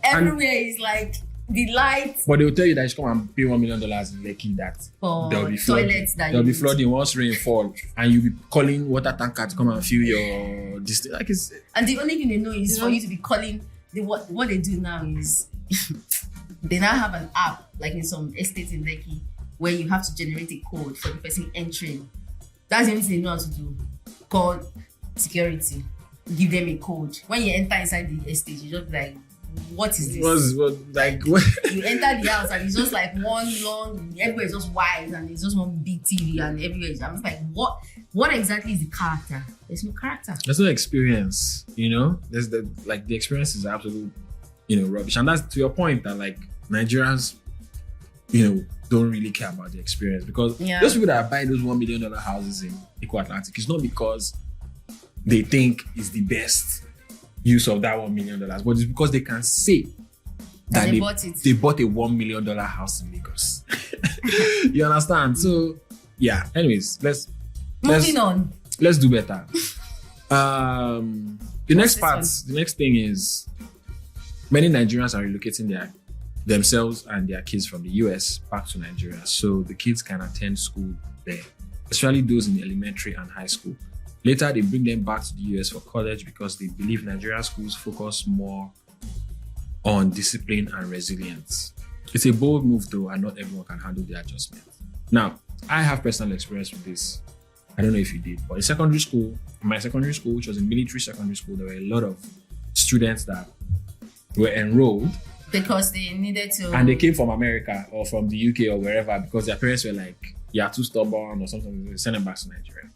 everywhere is like the lights. But they'll tell you that you should come and pay $1 million in Lekki, that there'll be flooding. There'll be flooding once rain fall, and you'll be calling water tanker to come and fill your distance. Like it's, and the only thing they know is for you to be calling. What they do now is they now have an app, like in some estates in Lekki, where you have to generate a code for the person entering. That's the only thing they know how to do. Call security, give them a code. When you enter inside the estate, you just like, what is this? What? You enter the house and it's just like one long, everywhere is just white and it's just one big TV and everywhere. I'm just like, what exactly is the character? There's no character. There's no experience, There's the experience is absolute, rubbish. And that's to your point that like Nigerians, don't really care about the experience, because those people that buy those $1 million houses in Eco Atlantic, it's not because they think is the best use of that $1 million, but it's because they can say that they bought it. They bought a $1 million house in Lagos. You understand? So yeah. Anyways, moving on. Let's do better. The next thing is many Nigerians are relocating themselves and their kids from the US back to Nigeria, so the kids can attend school there, especially those in elementary and high school. Later, they bring them back to the US for college because they believe Nigerian schools focus more on discipline and resilience. It's a bold move though, and not everyone can handle the adjustment. Now, I have personal experience with this. I don't know if you did, but in my secondary school, which was a military secondary school, there were a lot of students that were enrolled because they needed to, and they came from America or from the UK or wherever because their parents were like, "You're too stubborn" or something. They sent them back to Nigeria.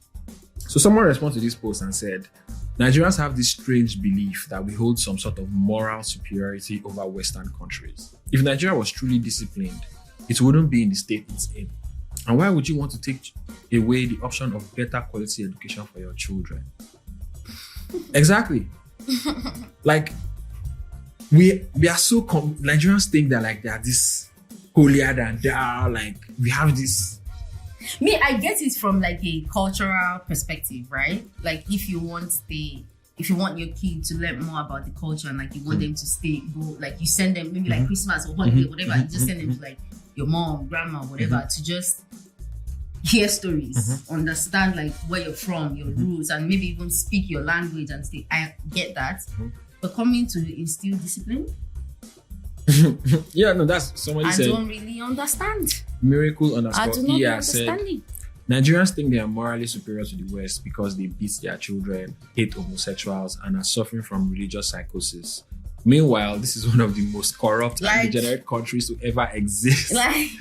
So someone responded to this post and said, Nigerians have this strange belief that we hold some sort of moral superiority over Western countries. If Nigeria was truly disciplined, it wouldn't be in the state it's in. And why would you want to take away the option of better quality education for your children? Exactly. Like, we are so Nigerians think that like they are this holier than thou, like we have this. Me, I get it from like a cultural perspective, right? Like if you want your kid to learn more about the culture and like you want them to go, like you send them maybe like Christmas or holiday, whatever, you just send them to like your mom, grandma, whatever, to just hear stories, understand like where you're from, your roots, and maybe even speak your language and say, I get that. But coming to instill discipline, yeah, no, that's somebody said. I don't really understand. Miracle I do not understand it. Nigerians think they are morally superior to the West because they beat their children, hate homosexuals, and are suffering from religious psychosis. Meanwhile, this is one of the most corrupt and degenerate countries to ever exist. Like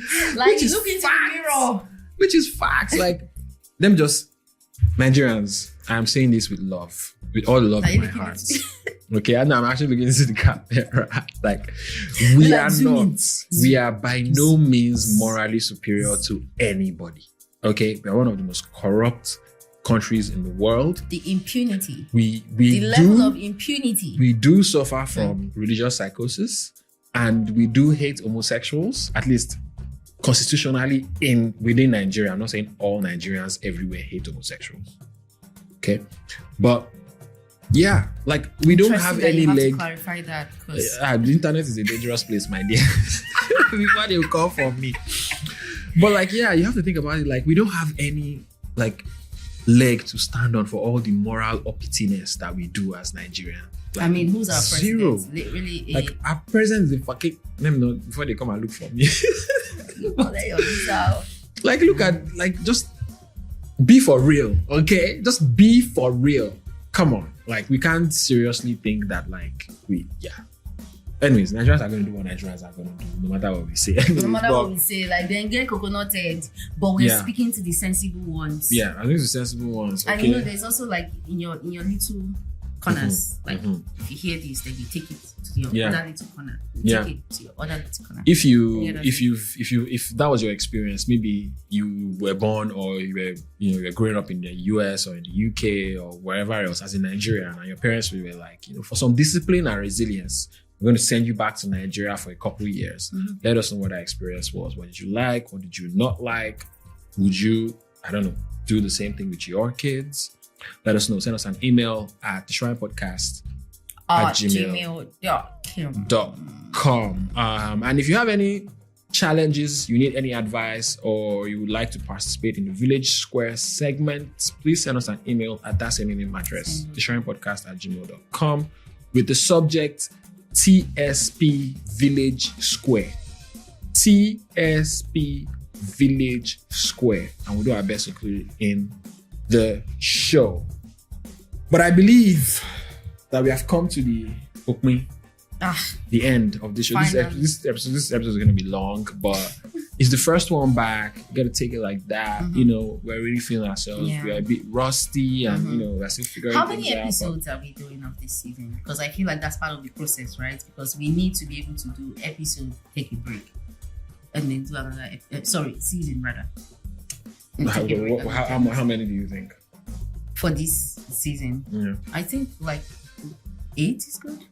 which is look into the mirror. Which is facts. Like, them just Nigerians. I'm saying this with love, with all the love in my heart. Okay, and I'm actually looking into the camera. Like, we are by no means morally superior to anybody. Okay, we are one of the most corrupt countries in the world. The impunity. The level of impunity. We do suffer from religious psychosis, and we do hate homosexuals, at least constitutionally within Nigeria. I'm not saying all Nigerians everywhere hate homosexuals. Okay, but yeah, like we don't have any leg. To clarify that because the internet is a dangerous place, my dear. Before they will come for me. But like, yeah, you have to think about it. Like, we don't have any like leg to stand on for all the moral uppityness that we do as Nigerians. Like, I mean, who's our zero. president? Literally, like our president is a fucking. Let me know before they come and look for me. Like, look at just be for real, okay? Just be for real. Come on, like we can't seriously think that like Anyways, Nigerians are going to do what Nigerians are going to do, no matter what we say. No matter what we say, like then get coconut head, but we're speaking to the sensible ones. Yeah, I think the sensible ones. Okay. And you know, there's also like in your little corners, if you hear this, then you take it to your other little corner. Take it to your other little corner. If that was your experience, maybe you were born or you were growing up in the US or in the UK or wherever else as a Nigerian, and your parents were like, for some discipline and resilience, we're going to send you back to Nigeria for a couple of years. Let us know what that experience was. What did you like? What did you not like? Would you, I don't know, do the same thing with your kids? Let us know. Send us an email at theshrinepodcast@gmail.com. And if you have any challenges, you need any advice, or you would like to participate in the Village Square segment, please send us an email at that same email address, theshrinepodcast@gmail.com, with the subject TSP Village Square. TSP Village Square. And we'll do our best to include it in the show. But I believe that we have come to the end of the show. This episode is going to be long, but it's the first one back. You got to take it like that. We're really feeling ourselves. We're a bit rusty, and we're still figuring How things many out, episodes are we doing of this season? Because I feel like that's part of the process, right? Because we need to be able to do episode, take a break, and then do another season rather. How many do you think? for this season. Yeah. I think like 8 is good.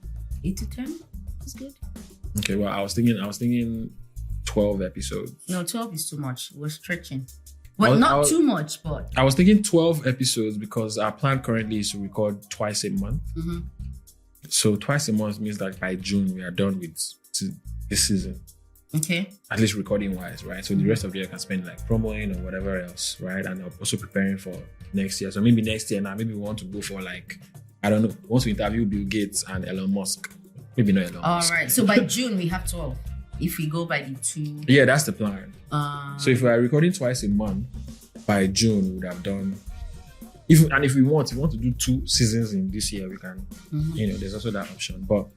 8 to 10 is good. Okay, well, I was thinking 12 episodes. No, 12 is too much. We're stretching. Well, not too much, but I was thinking 12 episodes because our plan currently is to record twice a month. Mm-hmm. So twice a month means that by June we are done with this season. Okay. At least recording wise, right? So the rest of the year I can spend like promoing or whatever else, right? And I'm also preparing for next year. So maybe next year now, maybe we want to go for like, I don't know, once we interview Bill Gates and Elon Musk. Maybe not Elon Musk. All right. So by June we have 12. If we go by the 2. Yeah, that's the plan. So if we are recording twice a month, by June we would have done. If we want to do 2 seasons in this year, we can. There's also that option. But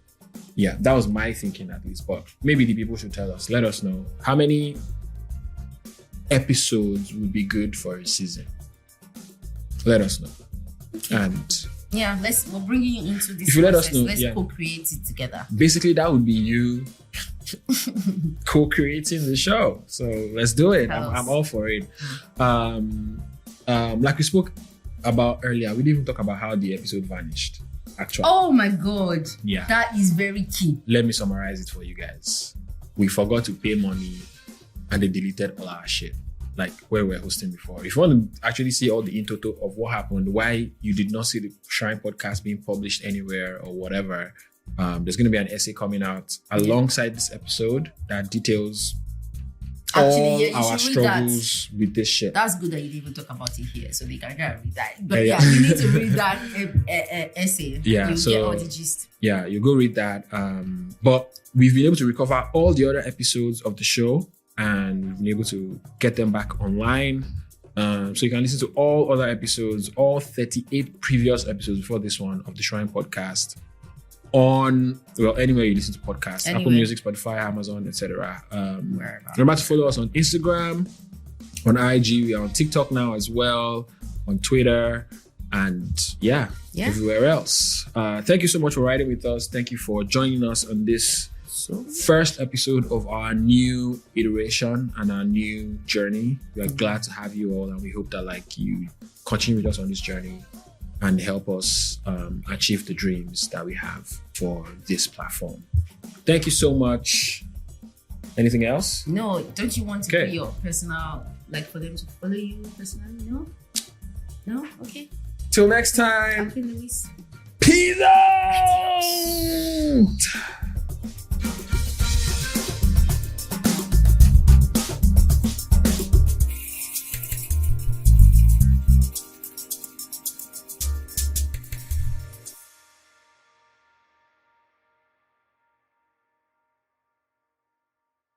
yeah, that was my thinking at least. But maybe the people should tell us. Let us know how many episodes would be good for a season. Let us know. Okay. And yeah, we're bringing you into this. If you let us process. know, Let's co-create it together. Basically, that would be you co-creating the show. So let's do it. I'm all for it. Like we spoke about earlier, we didn't even talk about how the episode vanished. Actually. Oh my God. Yeah. That is very key. Let me summarize it for you guys. We forgot to pay money and they deleted all our shit. Like where we were hosting before. If you want to actually see all the in total of what happened, why you did not see the Shrine podcast being published anywhere or whatever, there's going to be an essay coming out alongside this episode that details all our struggles with this shit. That's good that you didn't even talk about it here, so they can go and read that. But you need to read that essay. Yeah, you'll get all the gist. Yeah, you go read that. But we've been able to recover all the other episodes of the show, and we've been able to get them back online. So you can listen to all other episodes, all 38 previous episodes before this one of the Shrine podcast on, anywhere you listen to podcasts, Apple Music, Spotify, Amazon, etc. Remember to follow us on Instagram, on IG, we are on TikTok now as well, on Twitter, and everywhere else. Thank you so much for riding with us. Thank you for joining us on this first episode of our new iteration and our new journey. We are glad to have you all, and we hope that you continue with us on this journey and help us achieve the dreams that we have for this platform. Thank you so much. Anything else? No, don't you want to be your personal, for them to follow you personally? No? Okay. Till next time. AKNLWS. Peace out.